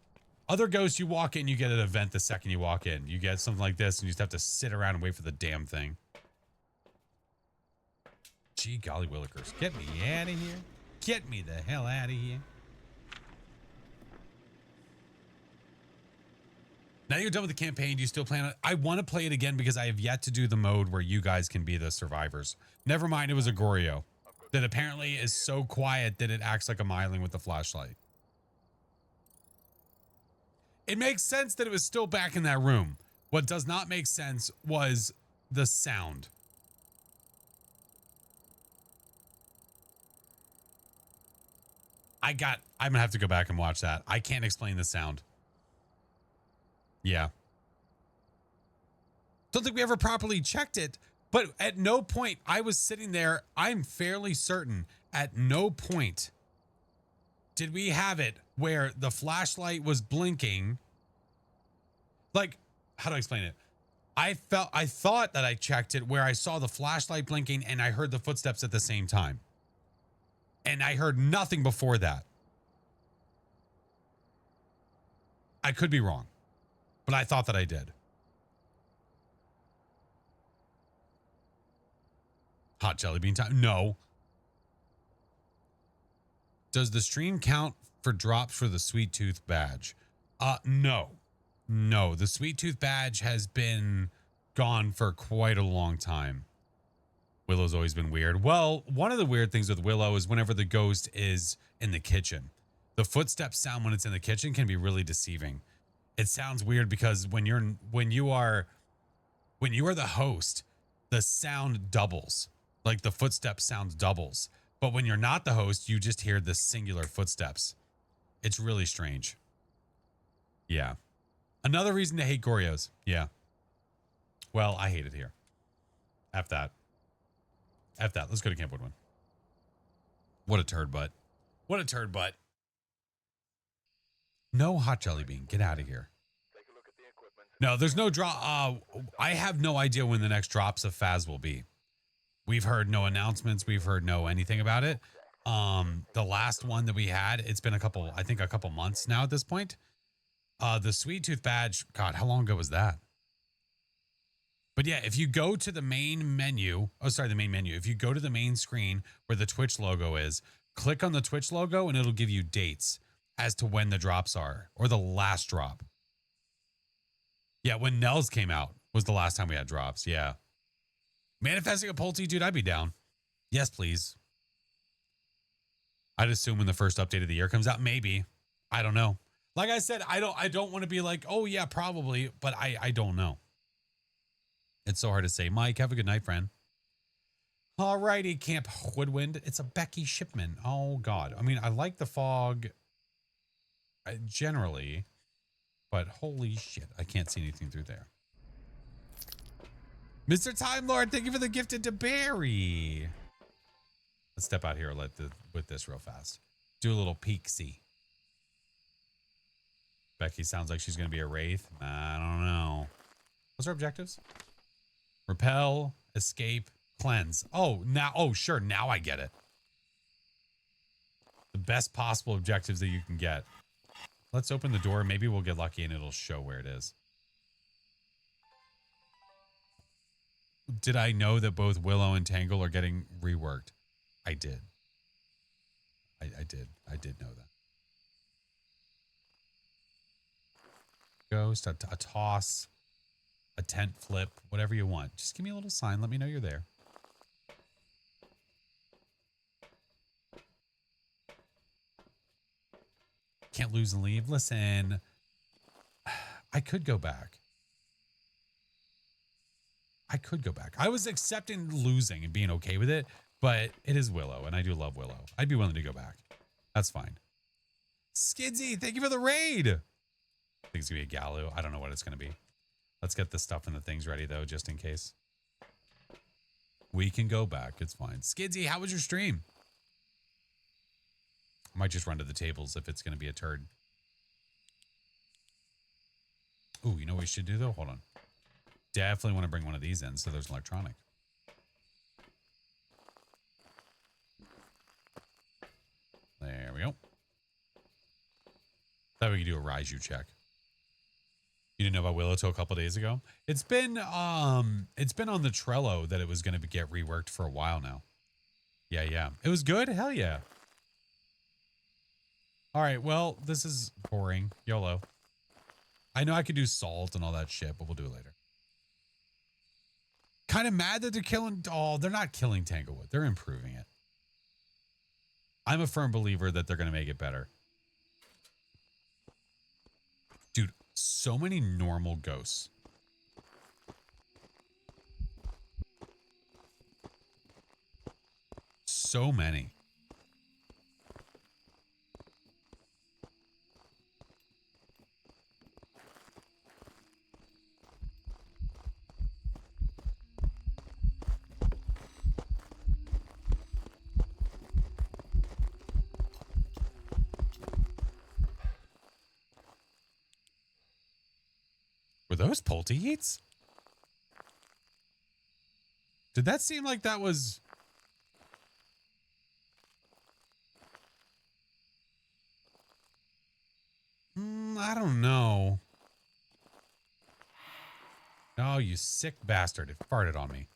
Other ghosts, you walk in, you get an event the second you walk in. You get something like this, and you just have to sit around and wait for the damn thing. Gee, golly willikers. Get me out of here. Get me the hell out of here. Now you're done with the campaign. Do you still plan on? I want to play it again because I have yet to do the mode where you guys can be the survivors. Never mind, it was a Goryo that apparently is so quiet that it acts like a myling with the flashlight. It makes sense that it was still back in that room. What does not make sense was the sound. I'm gonna have to go back and watch that. I can't explain the sound. Yeah. Don't think we ever properly checked it, but at no point, I was sitting there, I'm fairly certain, at no point did we have it where the flashlight was blinking. Like, how do I explain it? I thought that I checked it where I saw the flashlight blinking and I heard the footsteps at the same time. And I heard nothing before that. I could be wrong, but I thought that I did. Hot jelly bean time? No. Does the stream count for drops for the Sweet Tooth badge? No. No, the Sweet Tooth badge has been gone for quite a long time. Willow's always been weird. Well, one of the weird things with Willow is whenever the ghost is in the kitchen, the footsteps sound when it's in the kitchen can be really deceiving. It sounds weird because when you are the host, the sound doubles. Like the footstep sound doubles. But when you're not the host, you just hear the singular footsteps. It's really strange. Yeah. Another reason to hate Goryos. Yeah. Well, I hate it here. F that. F that. Let's go to Camp Woodman. What a turd butt. What a turd butt. No hot jelly bean. Get out of here. Take a look at the equipment. No, there's no drop. I have no idea when the next drops of Phas will be. We've heard no announcements. We've heard no anything about it. The last one that we had, it's been a couple months now at this point. The Sweet Tooth badge, God, how long ago was that? But yeah, if you go to the main menu, the main menu, if you go to the main screen where the Twitch logo is, click on the Twitch logo and it'll give you dates as to when the drops are, or the last drop. Yeah, when Nels came out was the last time we had drops. Yeah. Manifesting a Pulte, dude, I'd be down. Yes, please. I'd assume when the first update of the year comes out, maybe. I don't know. Like I said, I don't want to be like, oh yeah, probably, but I don't know. It's so hard to say. Mike, have a good night, friend. Alrighty, Camp Woodwind. It's a Becky Shipman. Oh God. I mean, I like the fog generally, but holy shit, I can't see anything through there. Mr. Time Lord, thank you for the gifted to Barry. Let's step out here with this real fast. Do a little peek-see. Becky sounds like she's going to be a Wraith. I don't know. What's our objectives? Repel, escape, cleanse. Oh, now, oh, sure. Now I get it. The best possible objectives that you can get. Let's open the door. Maybe we'll get lucky and it'll show where it is. Did I know that both Willow and Tangle are getting reworked? I did. I did know that. Ghost, a toss, a tent flip, whatever you want. Just give me a little sign. Let me know you're there. Can't lose and leave. Listen, I could go back. I was accepting losing and being okay with it, but it is Willow, and I do love Willow. I'd be willing to go back. That's fine. Skidsy, thank you for the raid. I think it's going to be a Gallo. I don't know what it's going to be. Let's get the stuff and the things ready, though, just in case. We can go back. It's fine. Skidsy, how was your stream? I might just run to the tables if it's going to be a turd. Ooh, you know what we should do, though? Hold on. Definitely want to bring one of these in so there's electronic. There we go. Thought we could do a Raiju check. You didn't know about Willow till a couple days ago? It's been on the Trello that it was going to get reworked for a while now. Yeah. It was good? Hell yeah. All right, well, this is boring. YOLO. I know I could do salt and all that shit, but we'll do it later. Kind of mad that they're killing... Oh, they're not killing Tanglewood. They're improving it. I'm a firm believer that they're going to make it better. Dude, so many normal ghosts. So many. Were those Pulte eats? Did that seem like that was... I don't know. Oh, you sick bastard. It farted on me.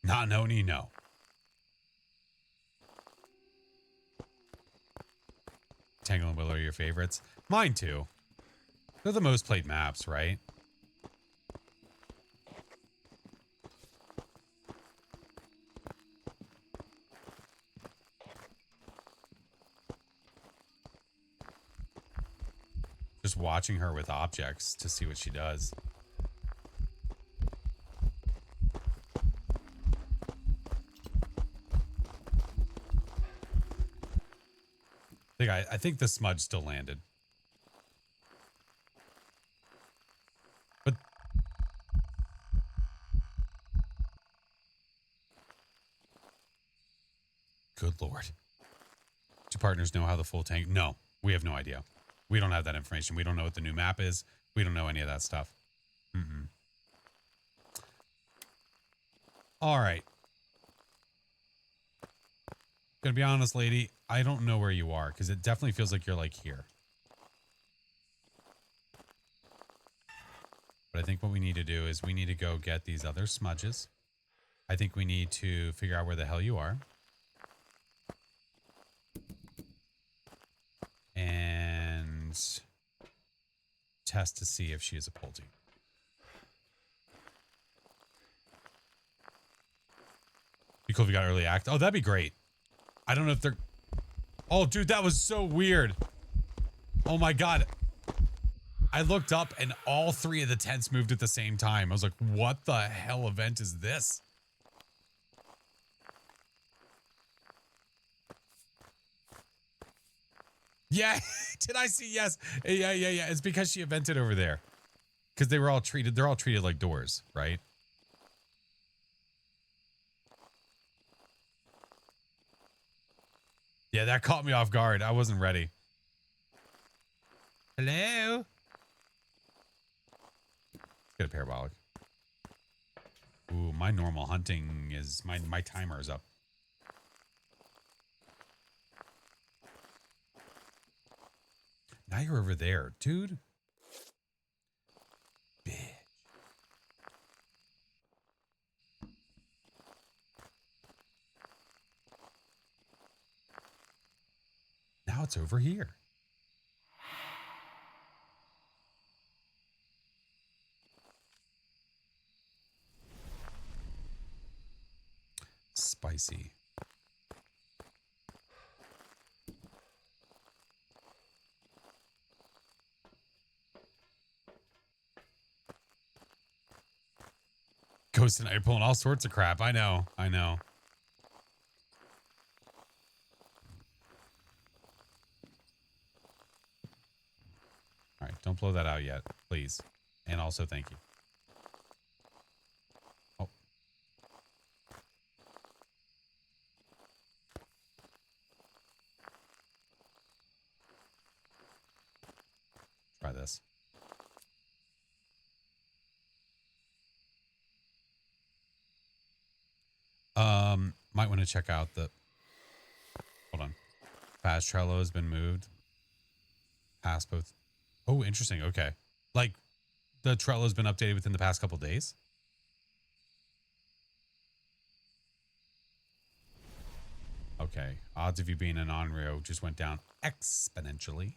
Not Noni, no. Tangle and Willow are your favorites. Mine too. They're the most played maps, right? Just watching her with objects to see what she does. I think the smudge still landed. Good Lord. Do partners know how the full tank? No, we have no idea. We don't have that information. We don't know what the new map is. We don't know any of that stuff. All right. Gonna be honest, lady. I don't know where you are because it definitely feels like you're like here. But I think what we need to do is we need to go get these other smudges. I think we need to figure out where the hell you are. And test to see if she is a Polty. Be cool if you got early act. Oh, that'd be great. I don't know if they're... Oh, dude, that was so weird. Oh, my God. I looked up and all three of the tents moved at the same time. I was like, what the hell event is this? Yeah. Did I see? Yes. Yeah. It's because she evented over there. Because they're all treated like doors, right? Yeah, that caught me off guard. I wasn't ready. Hello? Get a parabolic. Ooh, my normal hunting is... My timer is up. Now you're over there, dude. Bitch. Now it's over here. Spicy. Ghost and I are pulling all sorts of crap. I know. All right, don't blow that out yet, please. And also, thank you. Oh. Try this. Might want to check out the... Hold on. Fast Trello has been moved. Past both... Oh, interesting. Okay. Like, the Trello has been updated within the past couple days? Okay. Odds of you being an Onryo just went down exponentially.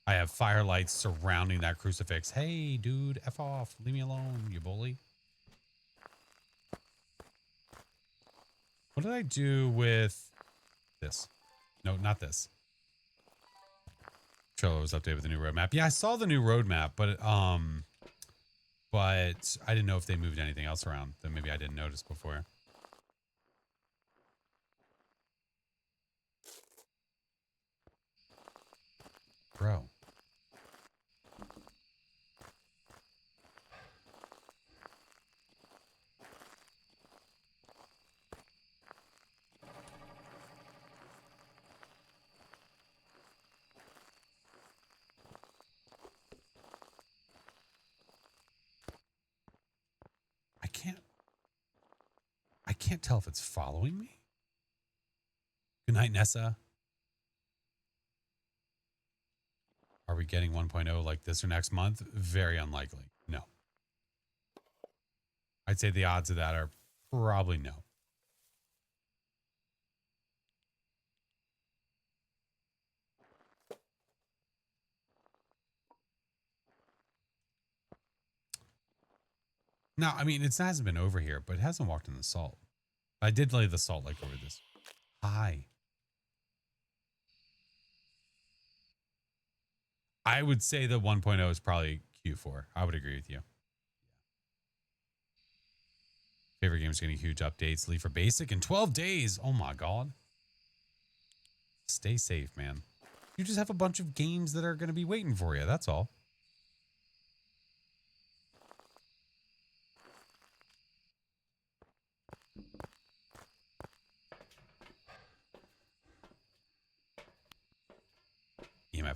I have firelights surrounding that crucifix. Hey, dude, F off. Leave me alone, you bully. What did I do with this? No, not this. Trello was updated with the new roadmap. Yeah, I saw the new roadmap, but I didn't know if they moved anything else around that maybe I didn't notice before. Bro. I can't tell if it's following me. Good night, Nessa. Are we getting 1.0 like this or next month? Very unlikely. No. I'd say the odds of that are probably no. No, I mean, it hasn't been over here, but it hasn't walked in the salt. I did lay the salt like over this. Hi. I would say the 1.0 is probably Q4. I would agree with you. Favorite game's getting huge updates. Leave for basic in 12 days. Oh my God. Stay safe, man. You just have a bunch of games that are going to be waiting for you. That's all.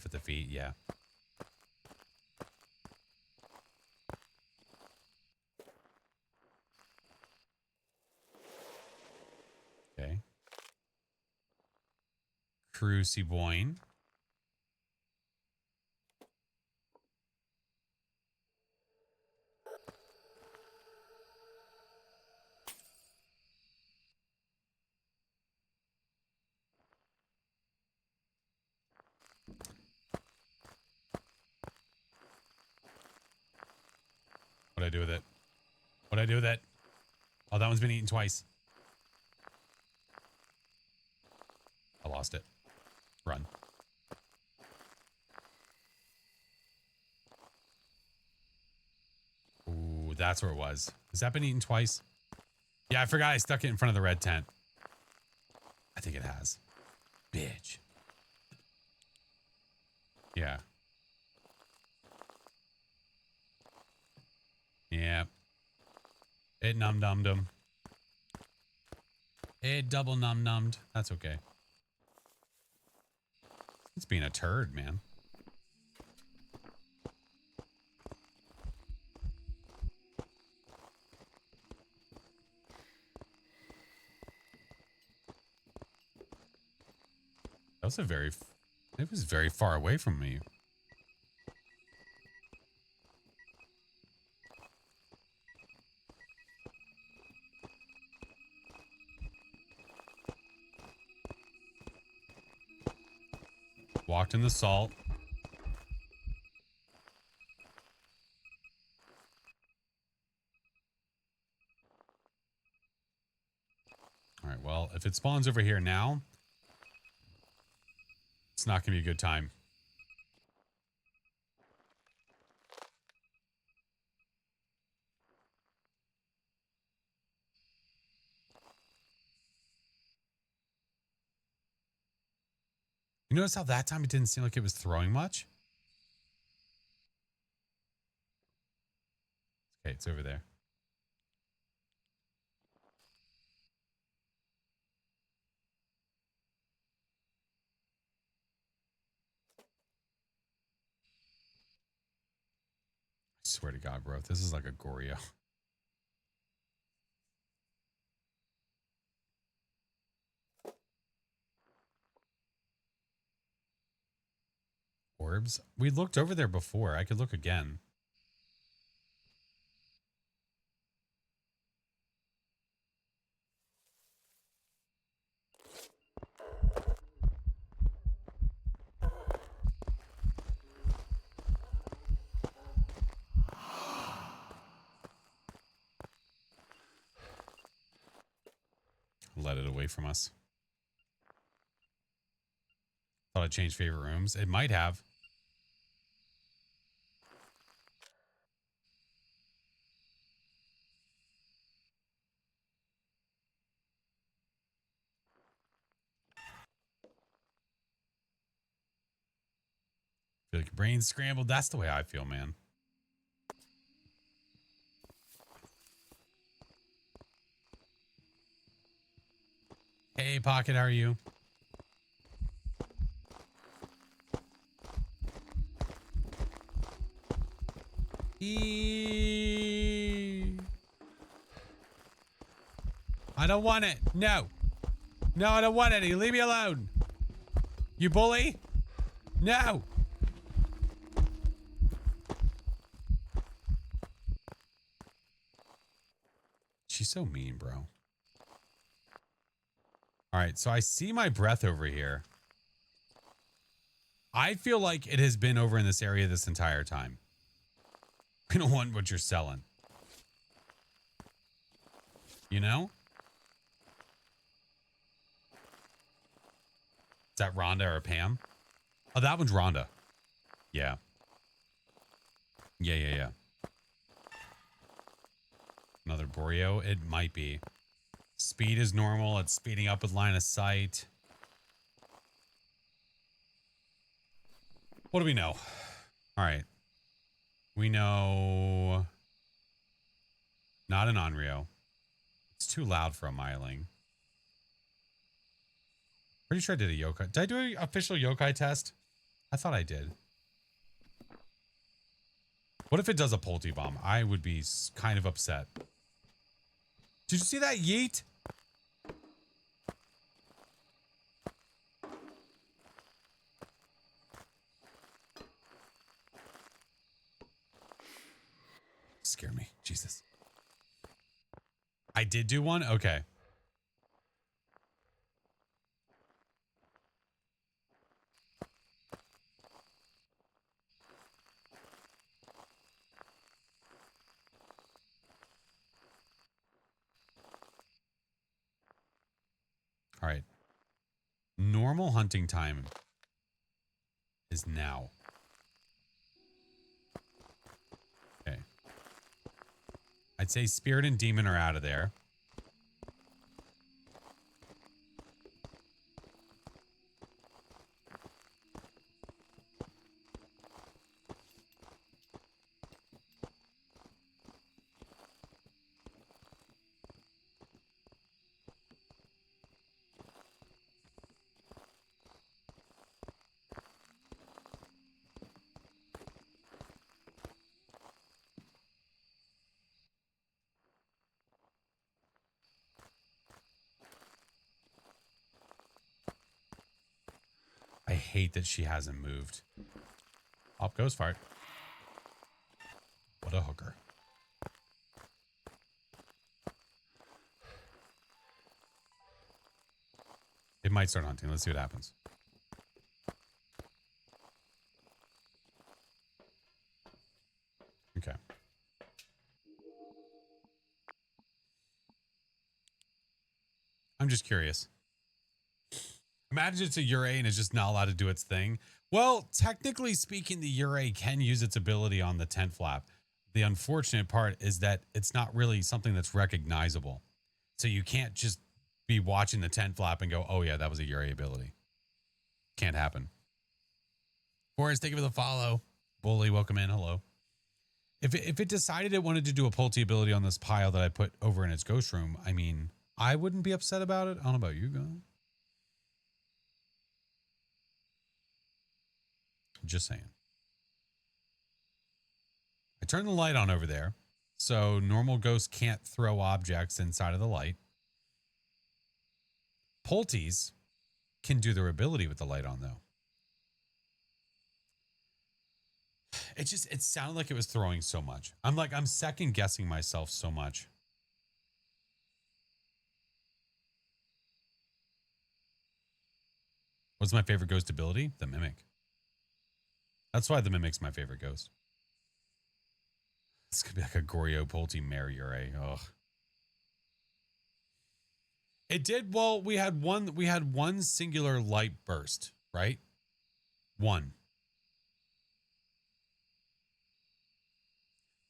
F at the feet. Yeah. Okay. Crucy Boyne. What'd I do with it? What'd I do with it? Oh, that one's been eaten twice. I lost it. Run. Ooh, that's where it was. Has that been eaten twice? Yeah, I forgot I stuck it in front of the red tent. I think it has. Bitch. Yeah. Yeah. It num-nummed him. It double num-nummed. That's okay. It's being a turd, man. That was it was very far away from me. Walked in the salt. All right, well, if it spawns over here now, it's not going to be a good time. You notice how that time it didn't seem like it was throwing much? Okay, it's over there. I swear to God, bro, this is like a Goryo. Orbs? We looked over there before. I could look again. Let it away from us. Thought I'd change favorite rooms. It might have. Feel like your brain's scrambled. That's the way I feel, man. Hey, Pocket, how are you? I don't want it. No. No, I don't want any. Leave me alone. You bully? No. She's so mean, bro. All right, so I see my breath over here. I feel like it has been over in this area this entire time. I don't want what you're selling. You know? Is that Rhonda or Pam? Oh, that one's Rhonda. Yeah. Yeah. Another Boreo? It might be. Speed is normal. It's speeding up with line of sight. What do we know? All right. We know... Not an Onryo. It's too loud for a Myling. Pretty sure I did a yokai. Did I do an official yokai test? I thought I did. What if it does a Pulte bomb? I would be kind of upset. Did you see that yeet? Scare me. Jesus. I did do one? Okay. All right. Normal hunting time is now. Okay. I'd say spirit and demon are out of there. I hate that she hasn't moved. Up goes fart. What a hooker. It might start hunting. Let's see what happens. Okay. I'm just curious. Imagine it's a Ure and it's just not allowed to do its thing. Well, technically speaking, the Ure can use its ability on the tent flap. The unfortunate part is that it's not really something that's recognizable. So you can't just be watching the tent flap and go, oh yeah, that was a Ure ability. Can't happen. Forrest, thank you for the follow. Bully, welcome in. Hello. If it decided it wanted to do a Pulte ability on this pile that I put over in its ghost room, I mean, I wouldn't be upset about it. I don't know about you guys. Just saying. I turned the light on over there, so normal ghosts can't throw objects inside of the light. Pulties can do their ability with the light on, though. It sounded like it was throwing so much. I'm second guessing myself so much. What's my favorite ghost ability? The Mimic. That's why the Mimic's my favorite ghost. This could be like a Goryo Pulte Mare Ure. Ugh. It did well. We had one singular light burst, right? One.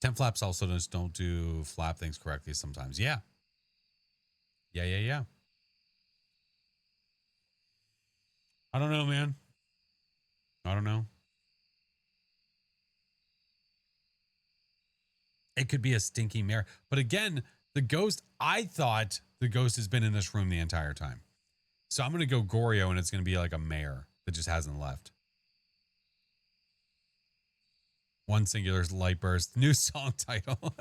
Tent flaps also just don't do flap things correctly sometimes. Yeah. Yeah. I don't know, man. I don't know. It could be a stinky mare. But again, the ghost, I thought the ghost has been in this room the entire time. So I'm going to go Goryo and it's going to be like a mare that just hasn't left. One singular light burst. New song title.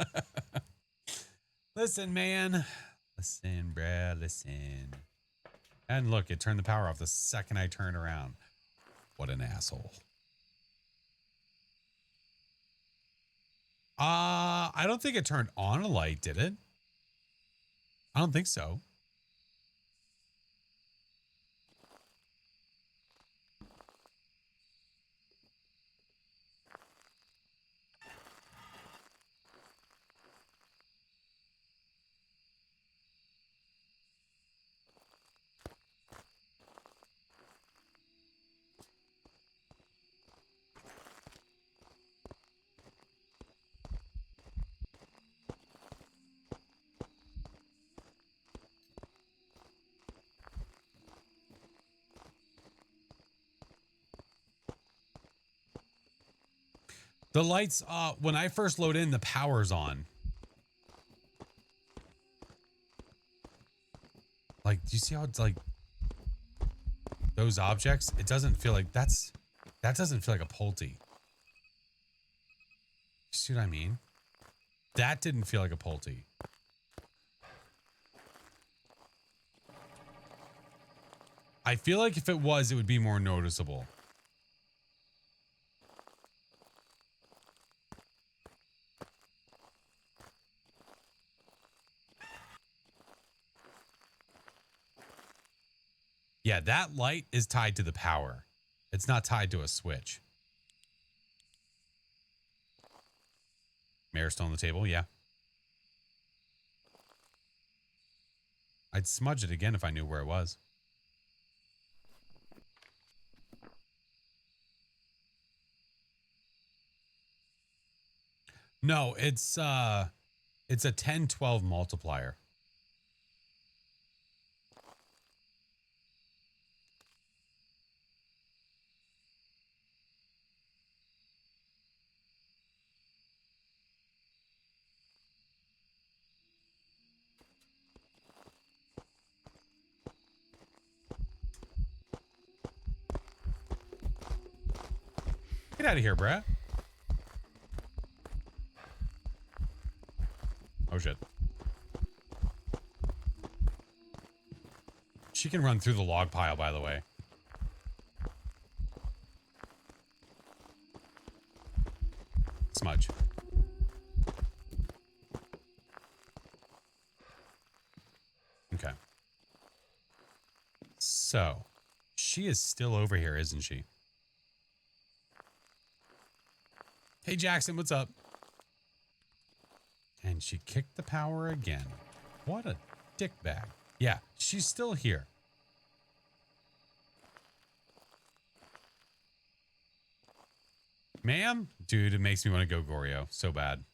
Listen, man. Listen, bruh. Listen. And look, it turned the power off the second I turned around. What an asshole. I don't think it turned on a light, did it? I don't think so. The lights, when I first load in, the power's on. Like, do you see how it's like those objects? It doesn't feel like that's That doesn't feel like a Pulte. See what I mean? That didn't feel like a Pulte. I feel like if it was, it would be more noticeable. Yeah, that light is tied to the power. It's not tied to a switch. Mirror still on the table? Yeah. I'd smudge it again if I knew where it was. No, it's a 10-12 multiplier. Get out of here, bruh. Oh, shit. She can run through the log pile, by the way. Smudge. Okay. So, she is still over here, isn't she? Hey, Jackson, what's up? And she kicked the power again. What a dickbag. Yeah, she's still here. Ma'am? Dude, it makes me want to go Goryo so bad.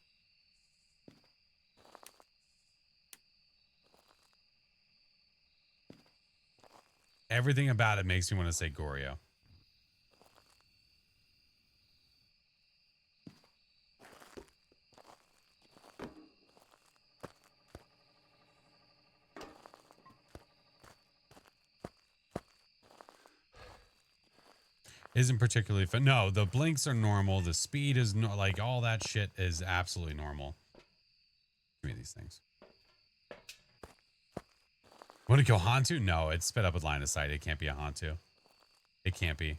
Everything about it makes me want to say Goryo. Isn't particularly fun. No, the blinks are normal. The speed is like all that shit is absolutely normal. Give me these things. Want to kill Hantu? No, it's sped up with line of sight. It can't be a Hantu. It can't be.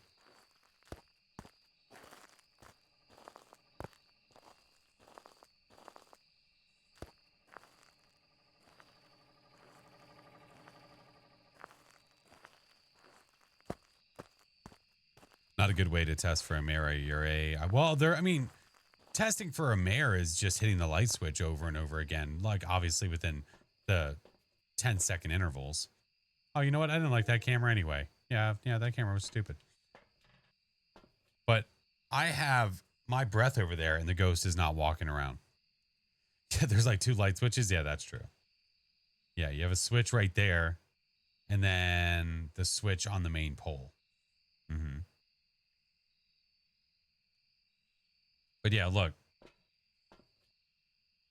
Not a good way to test for a mare. You're well, I mean, testing for a mare is just hitting the light switch over and over again. Like, obviously within the 10-second intervals. Oh, you know what? I didn't like that camera anyway. Yeah, that camera was stupid. But I have my breath over there and the ghost is not walking around. Yeah, there's like 2 light switches. Yeah, that's true. Yeah, you have a switch right there and then the switch on the main pole. Mm-hmm. But yeah, look.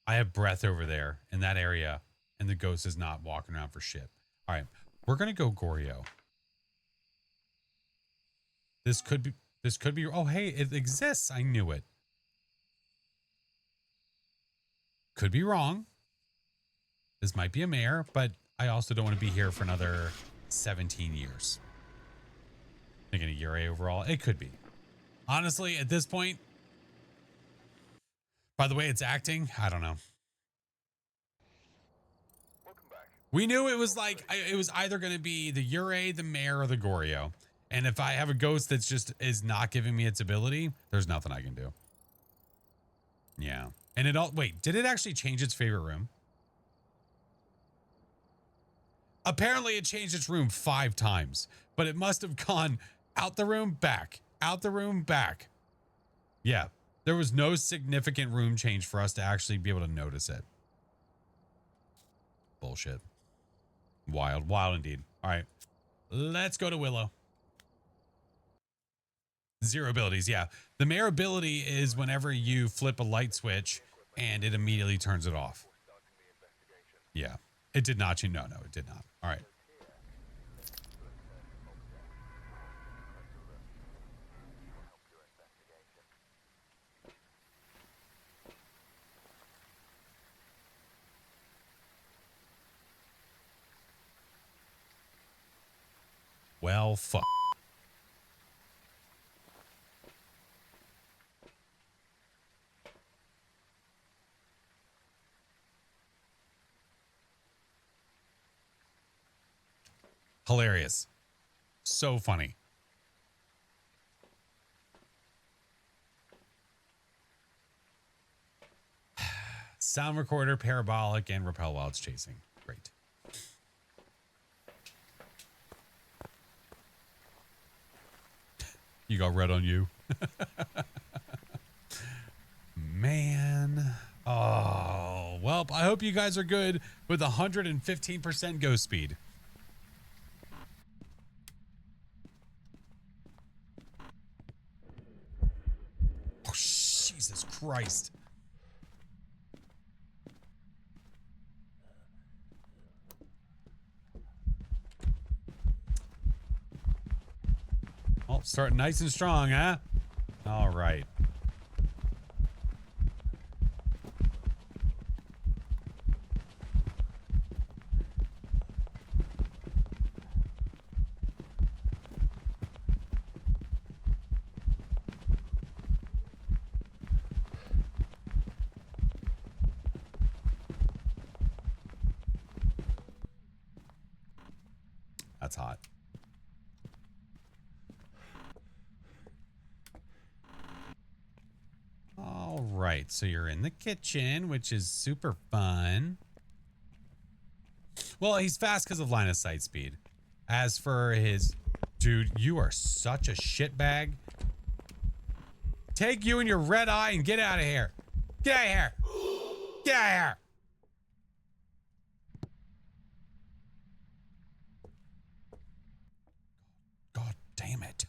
I have breath over there in that area and the ghost is not walking around for shit. All right, we're going to go Goryo. This could be, oh, hey, it exists. I knew it. Could be wrong. This might be a mare, but I also don't want to be here for another 17 years. Thinking a Yurei overall. It could be. Honestly, at this point, by the way it's acting, I don't know. Welcome back. We knew it was like, it was either going to be the Yurei, the mare, or the Goryo. And if I have a ghost that's just is not giving me its ability, there's nothing I can do. Yeah. And wait, did it actually change its favorite room? Apparently it changed its room 5 times, but it must have gone out the room, back, out the room, back. Yeah. There was no significant room change for us to actually be able to notice it. Bullshit. Wild, wild indeed. All right. Let's go to Willow. 0 abilities, yeah. The mare ability is whenever you flip a light switch and it immediately turns it off. Yeah. It did not. No, it did not. All right. Well, fuck. Hilarious. So funny. Sound recorder, parabolic, and repel while it's chasing. Great. You got red on you. Man. Oh, well, I hope you guys are good with 115% ghost speed. Oh, Jesus Christ. Oh, starting nice and strong, huh? All right. That's hot. All right, so you're in the kitchen, which is super fun. Well, he's fast because of line of sight speed. As for his... Dude, you are such a shitbag. Take you and your red eye and get out of here. Get out of here. Get out of here. God damn it.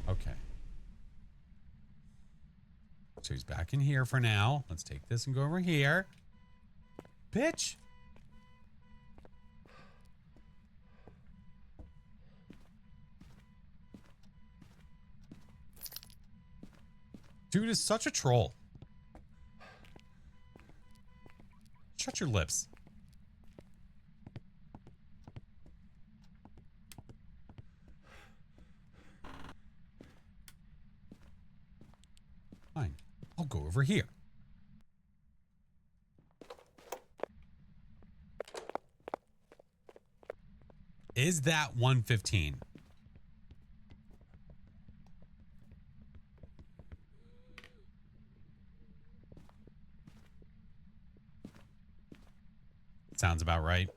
Okay. So he's back in here for now. Let's take this and go over here. Bitch. Dude is such a troll. Shut your lips. Fine. I'll go over here. Is that 115? Sounds about right.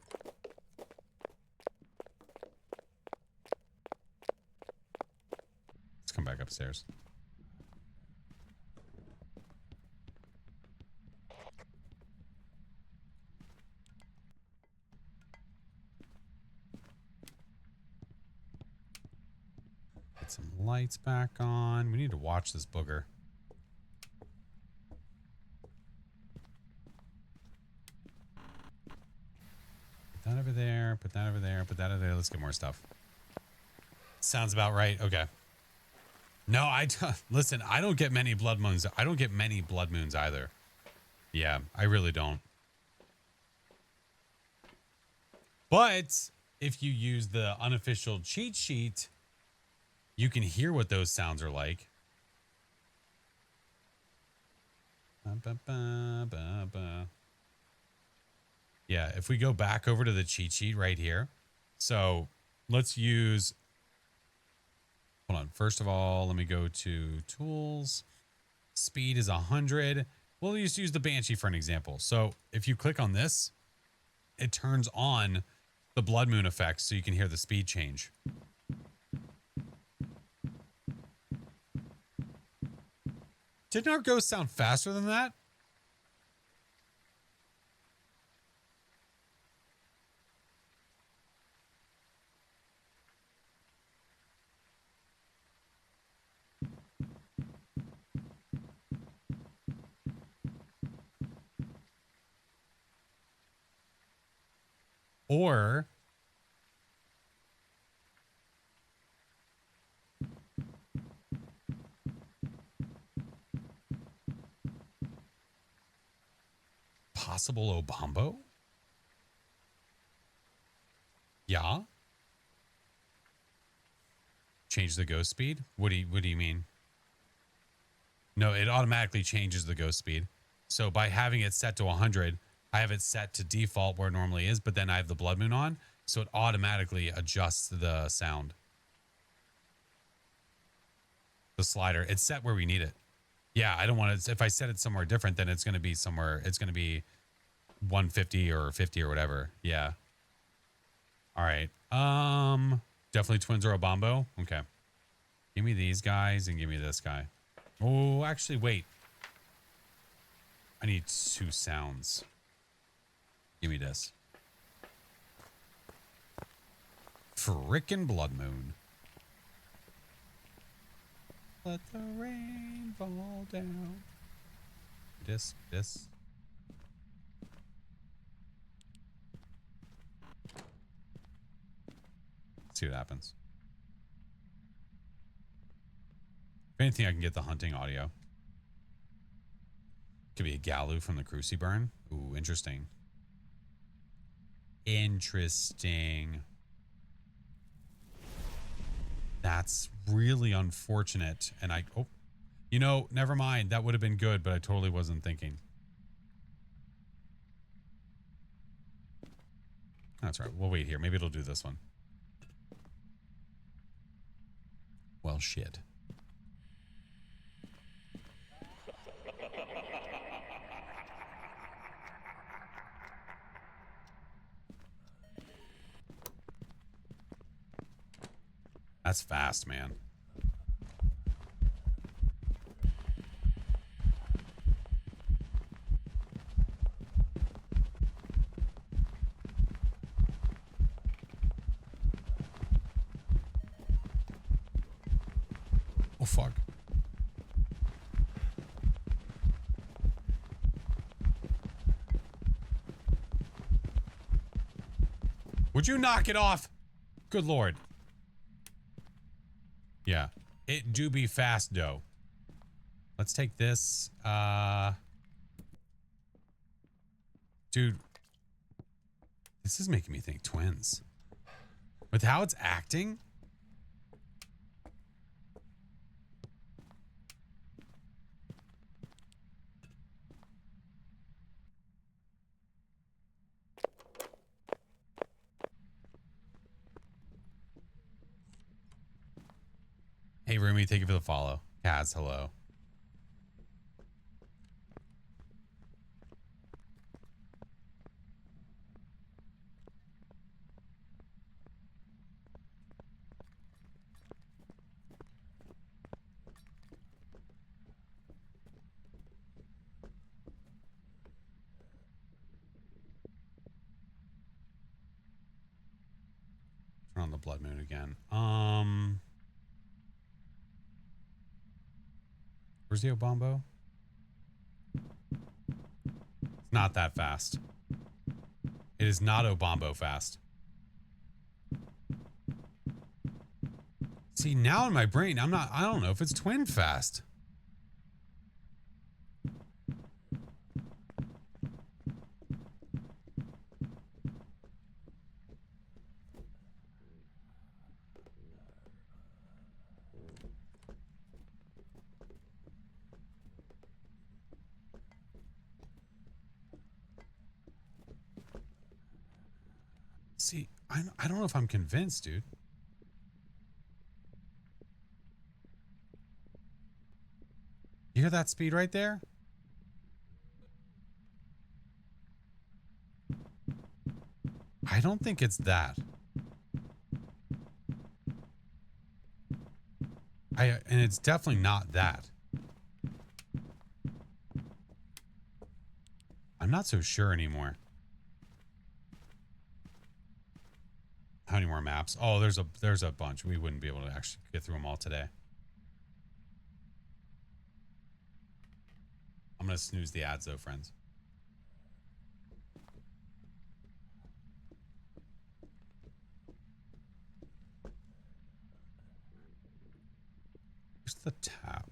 Let's come back upstairs. Put some lights back on. We need to watch this booger. Put that over there. Put that over there. Put that over there. Let's get more stuff. Sounds about right. Okay. No, listen, I don't get many blood moons. I don't get many blood moons either. Yeah, I really don't. But if you use the unofficial cheat sheet, you can hear what those sounds are like. Yeah, if we go back over to the cheat sheet right here. So let's use... Hold on. First of all, let me go to tools. Speed is 100. We'll just use the Banshee for an example. So if you click on this, it turns on the blood moon effect so you can hear the speed change. Didn't our ghost sound faster than that? Or possible Obambo? Yeah. Change the ghost speed? What do you mean? No, it automatically changes the ghost speed. So by having it set to 100, I have it set to default where it normally is, but then I have the blood moon on, so it automatically adjusts the sound. The slider, it's set where we need it. Yeah, I don't want to, if I set it somewhere different, then it's going to be somewhere, it's going to be 150 or 50 or whatever. Yeah. All right. Definitely twins or a bombo. Okay. Give me these guys and give me this guy. Oh, actually, wait. I need 2 sounds. Give me this. Frickin' blood moon. Let the rain fall down. This. See what happens. If anything, I can get the hunting audio. Could be a Galu from the Cruci burn. Ooh, interesting. Interesting. That's really unfortunate. And you know, never mind. That would have been good, but I totally wasn't thinking. That's right. We'll wait here. Maybe it'll do this one. Well, shit. That's fast, man. Oh, fuck. Would you knock it off? Good Lord. Yeah. It do be fast, though. Let's take this. Dude. This is making me think twins. With how it's acting? Hey, Rumi, thank you for the follow. Kaz, hello. Turn on the blood moon again. Where's the Obambo? It's not that fast. It is not Obambo fast. See, now in my brain, I don't know if it's twin fast. See, I don't know if I'm convinced, dude. You hear that speed right there? I don't think it's that. And it's definitely not that. I'm not so sure anymore. How many more maps? Oh, there's a bunch. We wouldn't be able to actually get through them all today. I'm going to snooze the ads though, friends. Where's the tap?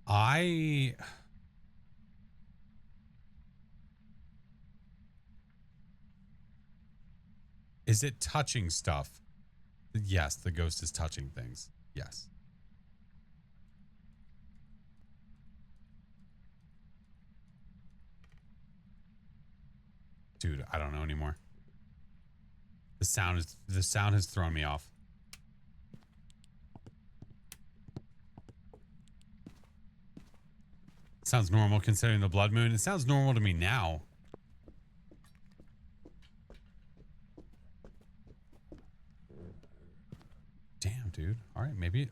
I Is it touching stuff? Yes, the ghost is touching things. Yes. Dude, I don't know anymore. The sound has thrown me off. Sounds normal considering the blood moon. It sounds normal to me now. Damn, dude. All right, maybe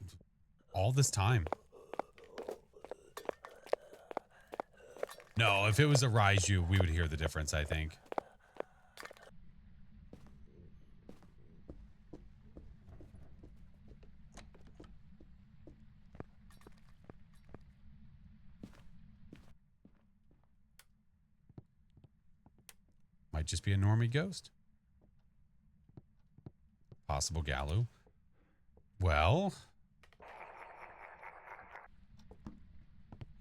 all this time. No, if it was a Raiju, we would hear the difference, I think. Might just be a normie ghost. Possible Galu. Well,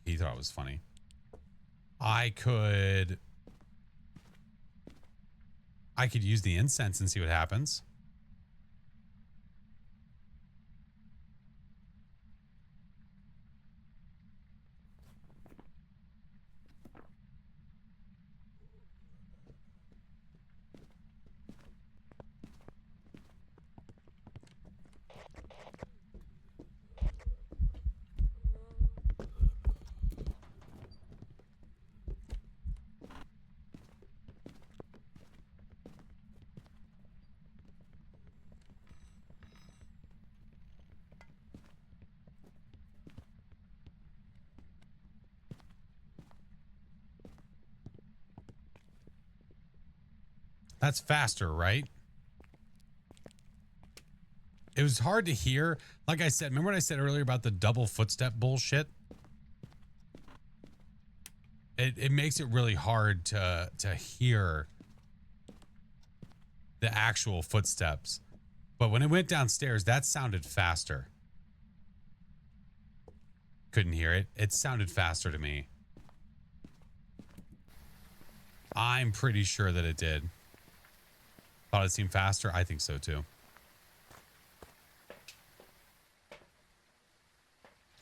he thought it was funny. I could use the incense and see what happens. That's faster, right? It was hard to hear. Like I said, remember what I said earlier about the double footstep bullshit? It makes it really hard to hear the actual footsteps. But when it went downstairs, that sounded faster. Couldn't hear it. It sounded faster to me. I'm pretty sure that it did. Thought it seemed faster. I think so too.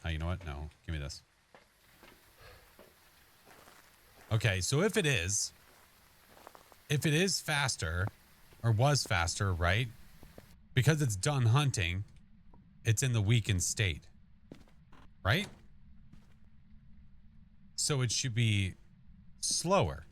Oh, you know what? No, give me this. Okay, so if it is faster, or was faster, right? Because it's done hunting, it's in the weakened state, right? So it should be slower.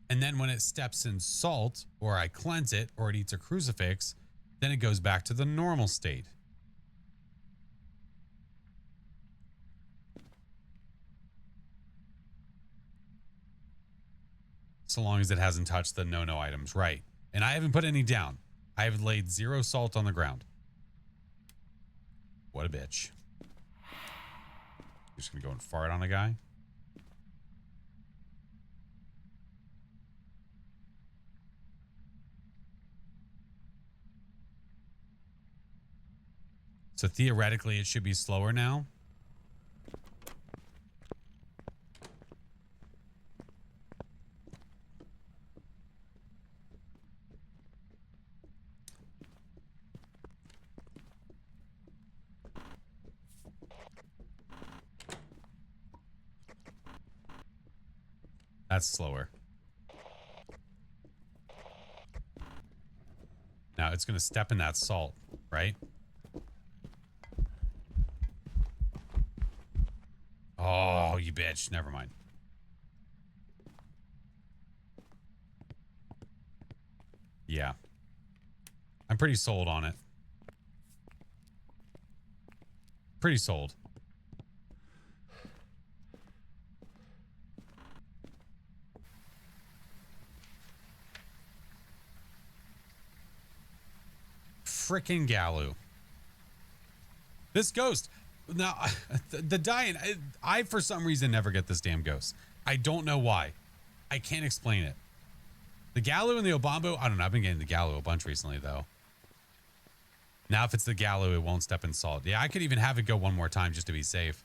And then when it steps in salt, or I cleanse it, or it eats a crucifix, then it goes back to the normal state. So long as it hasn't touched the no-no items, right? And I haven't put any down. I have laid 0 salt on the ground. What a bitch. You're just gonna go and fart on a guy? So theoretically, it should be slower now. That's slower. Now it's going to step in that salt, right? Oh, you bitch. Never mind. Yeah. I'm pretty sold on it. Pretty sold. Frickin' Galu. This ghost. Now, the dying. I, for some reason, never get this damn ghost. I don't know why. I can't explain it. The Gallo and the Obambo, I don't know. I've been getting the Gallo a bunch recently, though. Now, if it's the Gallo, it won't step in salt. Yeah, I could even have it go one more time just to be safe.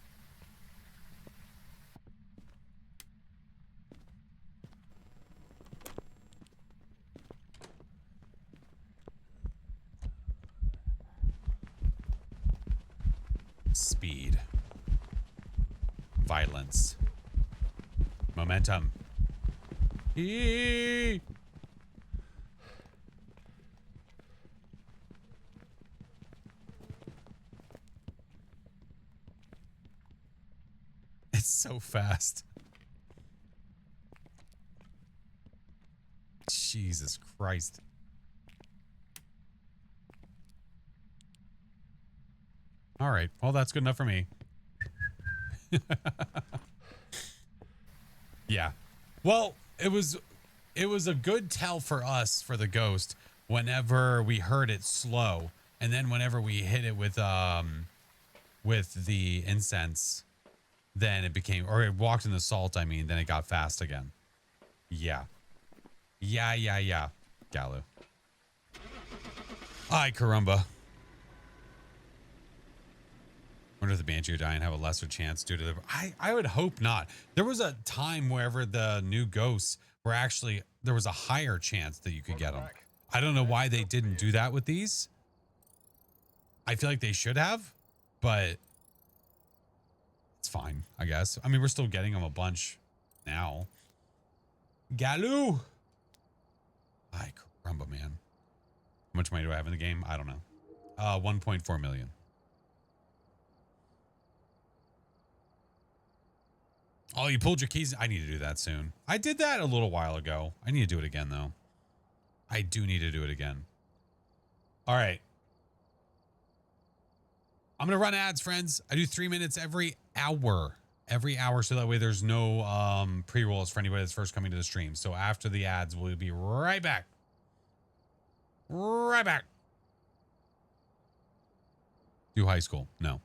Speed. Violence. Momentum. Eee! It's so fast. Jesus Christ. All right. Well, that's good enough for me. Yeah. Well, it was a good tell for us for the ghost whenever we heard it slow, and then whenever we hit it with the incense, then it became, or it walked in the salt, I mean, then it got fast again. Yeah. Yeah. Gallo. Ay, caramba. Wonder if the Banshee or Giant have a lesser chance due to the... I would hope not. There was a time wherever the new ghosts were actually... There was a higher chance that you could get them. I don't know why they didn't do that with these. I feel like they should have, but it's fine, I guess. I mean, we're still getting them a bunch now. Galoo! Ay, caramba, man. How much money do I have in the game? I don't know. 1.4 million. Oh, you pulled your keys. I need to do that soon. I did that a little while ago. I need to do it again, though. I do need to do it again. All right. I'm going to run ads, friends. I do 3 minutes every hour. Every hour, so that way there's no pre-rolls for anybody that's first coming to the stream. So after the ads, we'll be right back. Right back. Do high school. No.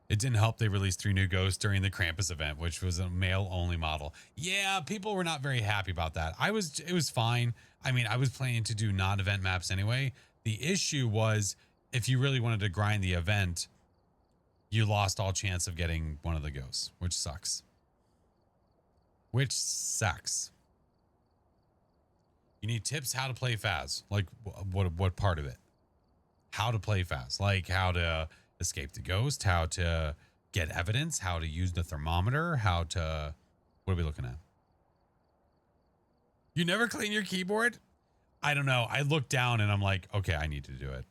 It didn't help they released 3 new ghosts during the Krampus event, which was a male-only model. Yeah, people were not very happy about that. It was fine. I mean, I was planning to do non-event maps anyway. The issue was, if you really wanted to grind the event, you lost all chance of getting one of the ghosts, which sucks. Which sucks. You need tips how to play Phas. Like, what part of it? How to play Phas. Like, how to escape the ghost, how to get evidence, how to use the thermometer, how to... What are we looking at? You never clean your keyboard? I don't know. I look down and I'm like, okay, I need to do it.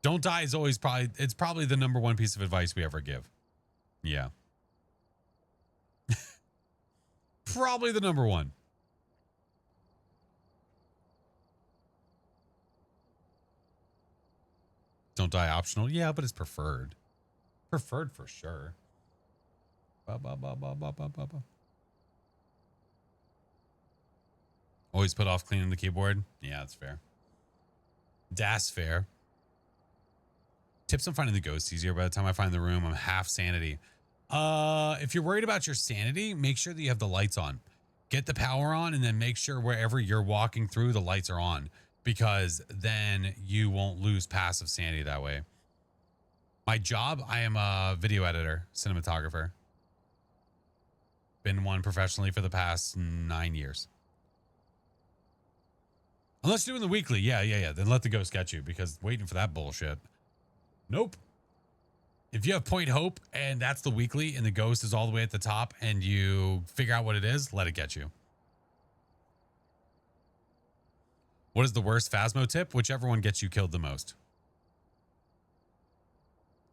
Don't die is always it's probably the #1 piece of advice we ever give. Yeah. Probably the #1. Don't die optional. Yeah, but it's preferred. Preferred for sure. Always put off cleaning the keyboard. Yeah, that's fair. That's fair. Tips on finding the ghost easier. By the time I find the room, I'm half sanity. If you're worried about your sanity, make sure that you have the lights on. Get the power on, and then make sure wherever you're walking through, the lights are on, because then you won't lose passive sanity that way. My job, I am a video editor, cinematographer. Been one professionally for the past 9 years. Unless you're doing the weekly. Yeah. Then let the ghost get you, because waiting for that bullshit. Nope. If you have Point Hope and that's the weekly and the ghost is all the way at the top and you figure out what it is, let it get you. What is the worst Phasmo tip? Whichever one gets you killed the most.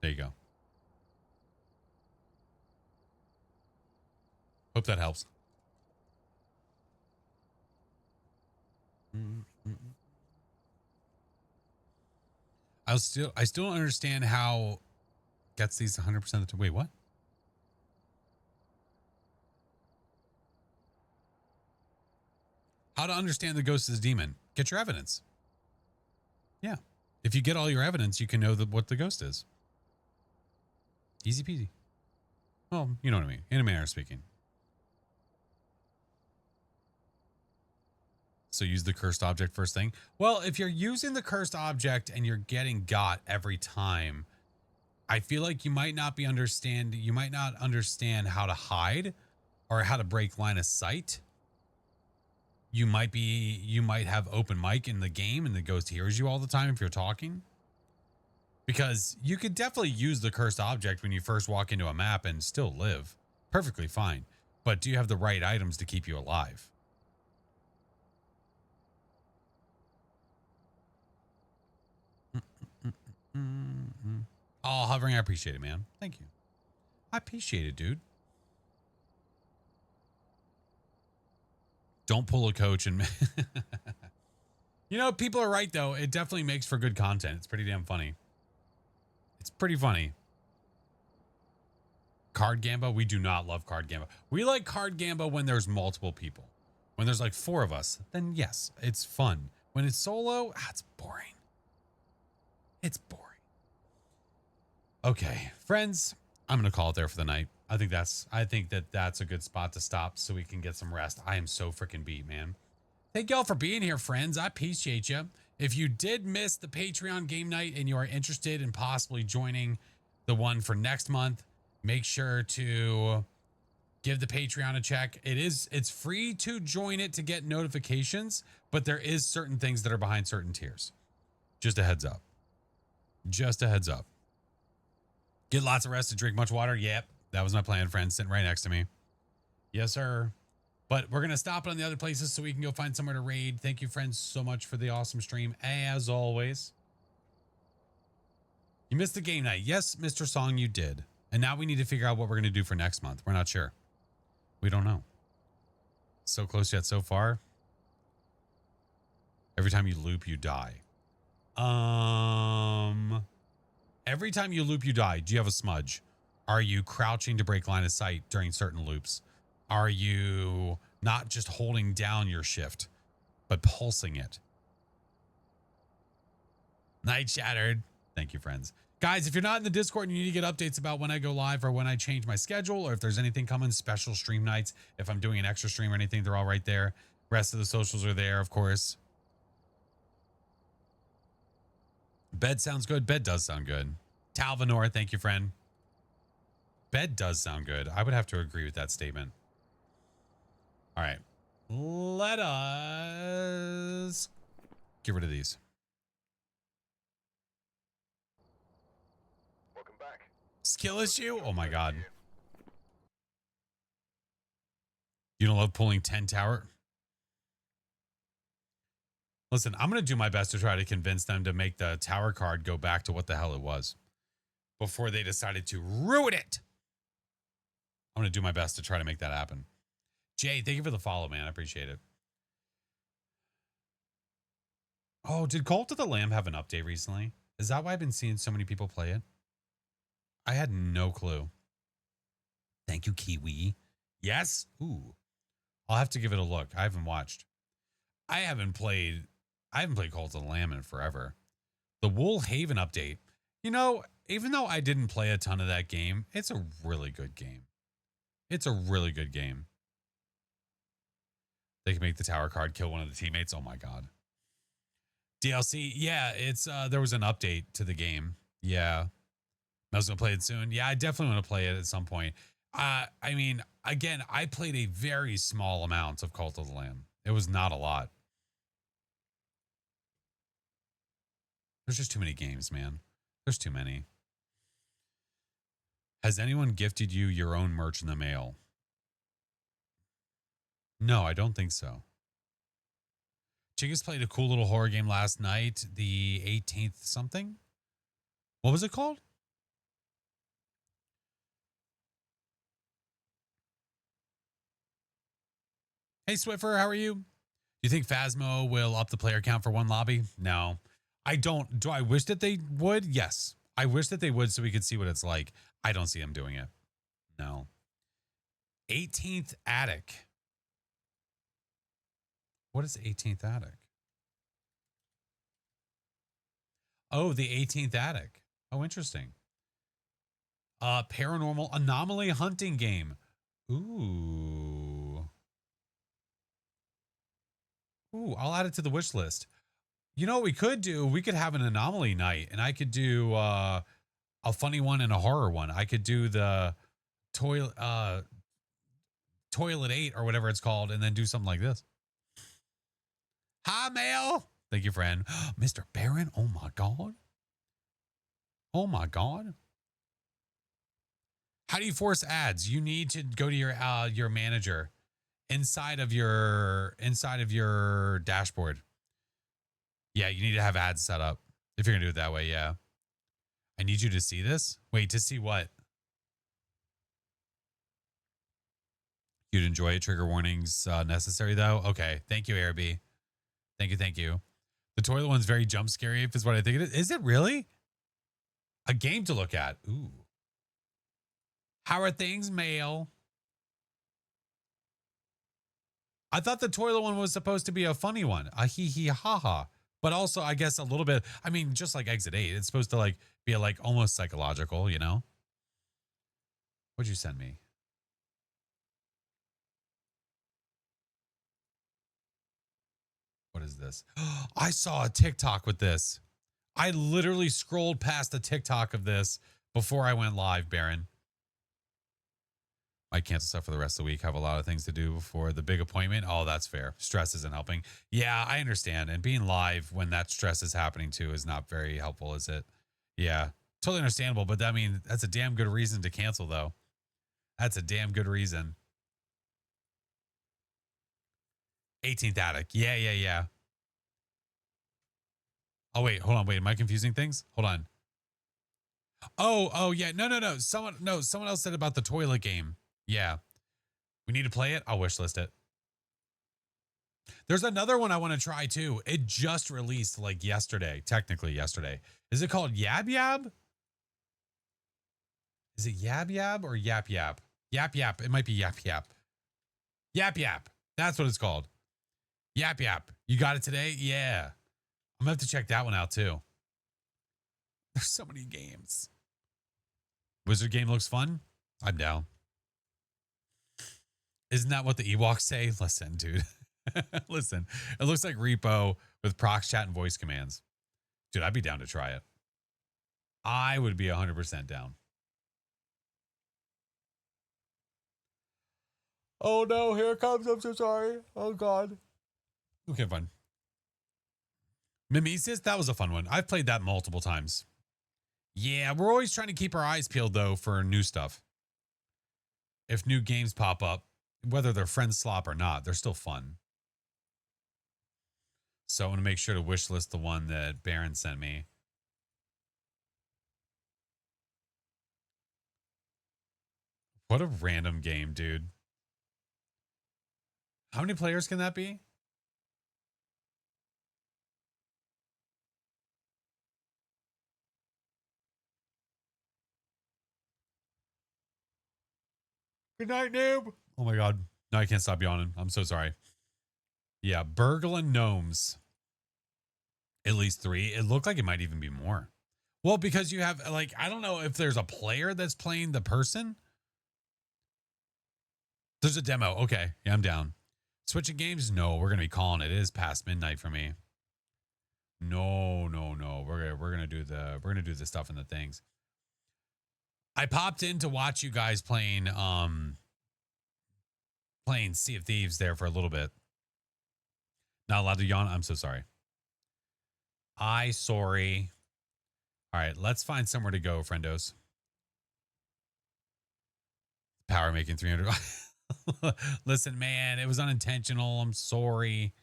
There you go. Hope that helps. I still don't understand how gets these 100% of the time. Wait, what? How to understand the ghost is a demon. Get your evidence. Yeah. If you get all your evidence, you can know what the ghost is. Easy peasy. Well, you know what I mean. In a manner of speaking. So use the cursed object first thing. Well, if you're using the cursed object and you're getting got every time, I feel like you might not understand how to hide or how to break line of sight. You might have open mic in the game and the ghost hears you all the time if you're talking. Because you could definitely use the cursed object when you first walk into a map and still live perfectly fine. But do you have the right items to keep you alive? Oh, hovering, I appreciate it, man. Thank you. I appreciate it, dude. Don't pull a coach and you know, people are right though. It definitely makes for good content. It's pretty damn funny. It's pretty funny. Card Gamba, we do not love Card Gamba. We like Card Gamba when there's multiple people. When there's like 4 of us, then yes, it's fun. When it's solo, it's boring. It's boring. Okay, friends, I'm gonna call it there for the night. I think that's a good spot to stop so we can get some rest. I am so freaking beat, man. Thank y'all for being here, friends. I appreciate you. If you did miss the Patreon game night and you are interested in possibly joining the one for next month, make sure to give the Patreon a check. It's free to join it to get notifications, but there is certain things that are behind certain tiers. Just a heads up. Just a heads up. Get lots of rest and drink much water. Yep. That was my plan, friend, sitting right next to me. Yes, sir. But we're going to stop it on the other places so we can go find somewhere to raid. Thank you, friends, so much for the awesome stream, as always. You missed the game night. Yes, Mr. Song, you did. And now we need to figure out what we're going to do for next month. We're not sure. We don't know. So close yet so far. Every time you loop, you die. Every time you loop, you die. Do you have a smudge? Are you crouching to break line of sight during certain loops? Are you not just holding down your shift, but pulsing it? Night shattered. Thank you, friends. Guys, if you're not in the Discord and you need to get updates about when I go live or when I change my schedule, or if there's anything coming, special stream nights, if I'm doing an extra stream or anything, they're all right there. Rest of the socials are there, of course. Bed sounds good. Bed does sound good. Talvanor, thank you, friend. Bed does sound good. I would have to agree with that statement. All right. Let us get rid of these. Welcome back. Skill issue? Oh my God. You don't love pulling 10 tower? Listen, I'm going to do my best to try to convince them to make the tower card go back to what the hell it was before they decided to ruin it. I'm going to do my best to try to make that happen. Jay, thank you for the follow, man. I appreciate it. Oh, did Cult of the Lamb have an update recently? Is that why I've been seeing so many people play it? I had no clue. Thank you, Kiwi. Yes? Ooh. I'll have to give it a look. I haven't watched. I haven't played Cult of the Lamb in forever. The Wool Haven update. You know, even though I didn't play a ton of that game, it's a really good game. It's a really good game. They can make the tower card kill one of the teammates. Oh my God. DLC. Yeah, it's there was an update to the game. Yeah. I was gonna play it soon. Yeah, I definitely want to play it at some point. I mean, again, I played a very small amount of Cult of the Lamb. It was not a lot. There's just too many games, man. There's too many. Has anyone gifted you your own merch in the mail? No, I don't think so. Chingus played a cool little horror game last night, the 18th something. What was it called? Hey, Swiffer, how are you? You think Phasmo will up the player count for one lobby? No, I don't. Do I wish that they would? Yes. I wish that they would so we could see what it's like. I don't see them doing it. No. 18th Attic. What is 18th Attic? Oh, the 18th Attic. Oh, interesting. Paranormal anomaly hunting game. Ooh. Ooh, I'll add it to the wish list. You know what we could do? We could have an anomaly night, and I could do a funny one and a horror one. I could do the toilet toilet 8 or whatever it's called, and then do something like this. Hi, Mel. Thank you, friend. Mr. Barron. Oh my god. Oh my god. How do you force ads? You need to go to your manager inside of your dashboard. Yeah, you need to have ads set up if you're gonna do it that way. Yeah. I need you to see this. Wait, to see what? You'd enjoy it. Trigger warnings necessary though. Okay. Thank you, Airbnb. Thank you. Thank you. The toilet one's very jump scary, if is what I think it is. Is it really? A game to look at. Ooh. How are things, Mail? I thought the toilet one was supposed to be a funny one. A hee hee ha ha. But also, I guess a little bit, I mean, just like Exit 8, it's supposed to like be like almost psychological, you know? What'd you send me? What is this? I saw a TikTok with this. I literally scrolled past a TikTok of this before I went live, Baron. I cancel stuff for the rest of the week. Have a lot of things to do before the big appointment. Oh, that's fair. Stress isn't helping. Yeah, I understand. And being live when that stress is happening too is not very helpful, is it? Yeah, totally understandable. But I mean, that's a damn good reason to cancel, though. That's a damn good reason. 18th attic. Yeah, yeah, yeah. Oh, wait, hold on. Wait, am I confusing things? Hold on. Oh, yeah. No. Someone else said about the toilet game. Yeah. We need to play it. I'll wish list it. There's another one I want to try too. It just released like yesterday, technically yesterday. Is it called Yab Yab? Is it Yab Yab or Yap Yap? Yap Yap. It might be Yap Yap. Yap Yap. That's what it's called. Yap Yap. You got it today? Yeah. I'm gonna have to check that one out too. There's so many games. Wizard game looks fun. I'm down. Isn't that what the Ewoks say? Listen, dude. Listen, it looks like repo with prox chat and voice commands. Dude, I'd be down to try it. I would be 100% down. Oh no, here it comes. I'm so sorry. Oh god. Okay, fun. Mimesis, that was a fun one. I've played that multiple times. Yeah, we're always trying to keep our eyes peeled though for new stuff. If new games pop up, whether they're friend slop or not, they're still fun. So I want to make sure to wish list the one that Baron sent me. What a random game, dude. How many players can that be? Good night, noob. Oh my god. No, I can't stop yawning. I'm so sorry. Yeah, Burgling Gnomes. At least 3. It looked like it might even be more. Well, because you have like, I don't know if there's a player that's playing the person. There's a demo. Okay. Yeah, I'm down. Switching games? No, we're gonna be calling it. It is past midnight for me. No. We're gonna do the stuff and the things. I popped in to watch you guys playing Sea of Thieves there for a little bit. Not allowed to yawn. I'm so sorry. Sorry. All right, let's find somewhere to go, friendos. Power making 300. Listen, man, it was unintentional. I'm sorry.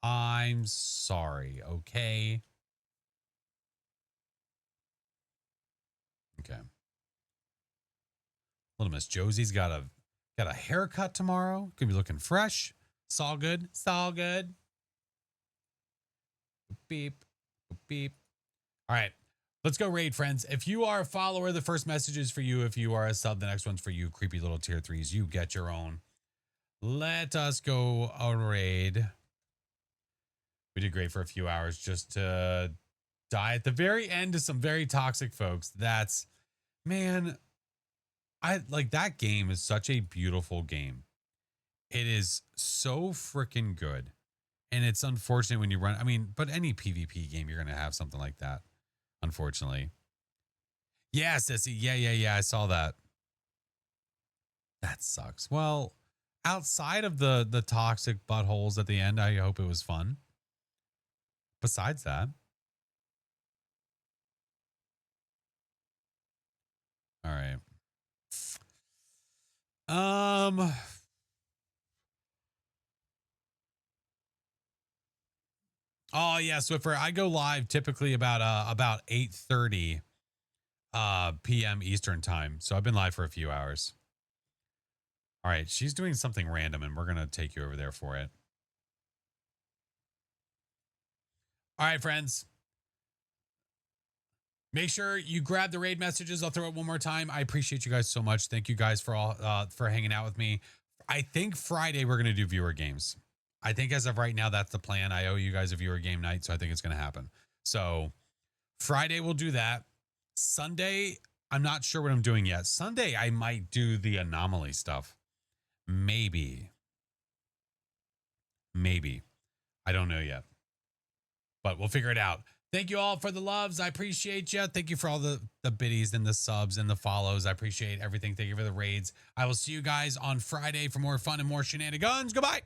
Okay. Okay. Little Miss Josie's got a haircut tomorrow. Gonna be looking fresh. It's all good. It's all good. Beep. Beep. All right. Let's go raid, friends. If you are a follower, the first message is for you. If you are a sub, the next one's for you. Creepy little tier 3s. You get your own. Let us go a raid. We did great for a few hours just to die at the very end to some very toxic folks. That's, man, I like that game is such a beautiful game. It is so freaking good. And it's unfortunate when you run. I mean, but any PvP game, you're going to have something like that, unfortunately. Yeah, Sissy. Yeah. I saw that. That sucks. Well, outside of the toxic buttholes at the end, I hope it was fun. Besides that, all right. Um. Oh yeah, Swiffer. I go live typically about 8:30 p.m. Eastern time. So I've been live for a few hours. All right, she's doing something random, and we're gonna take you over there for it. All right, friends. Make sure you grab the raid messages. I'll throw it one more time. I appreciate you guys so much. Thank you guys for all for hanging out with me. I think Friday we're gonna do viewer games. I think as of right now, that's the plan. I owe you guys a viewer game night, so I think it's gonna happen. So Friday we'll do that. Sunday, I'm not sure what I'm doing yet. Sunday, I might do the anomaly stuff. Maybe. Maybe. I don't know yet. But we'll figure it out. Thank you all for the loves. I appreciate you. Thank you for all the biddies and the subs and the follows. I appreciate everything. Thank you for the raids. I will see you guys on Friday for more fun and more shenanigans. Goodbye.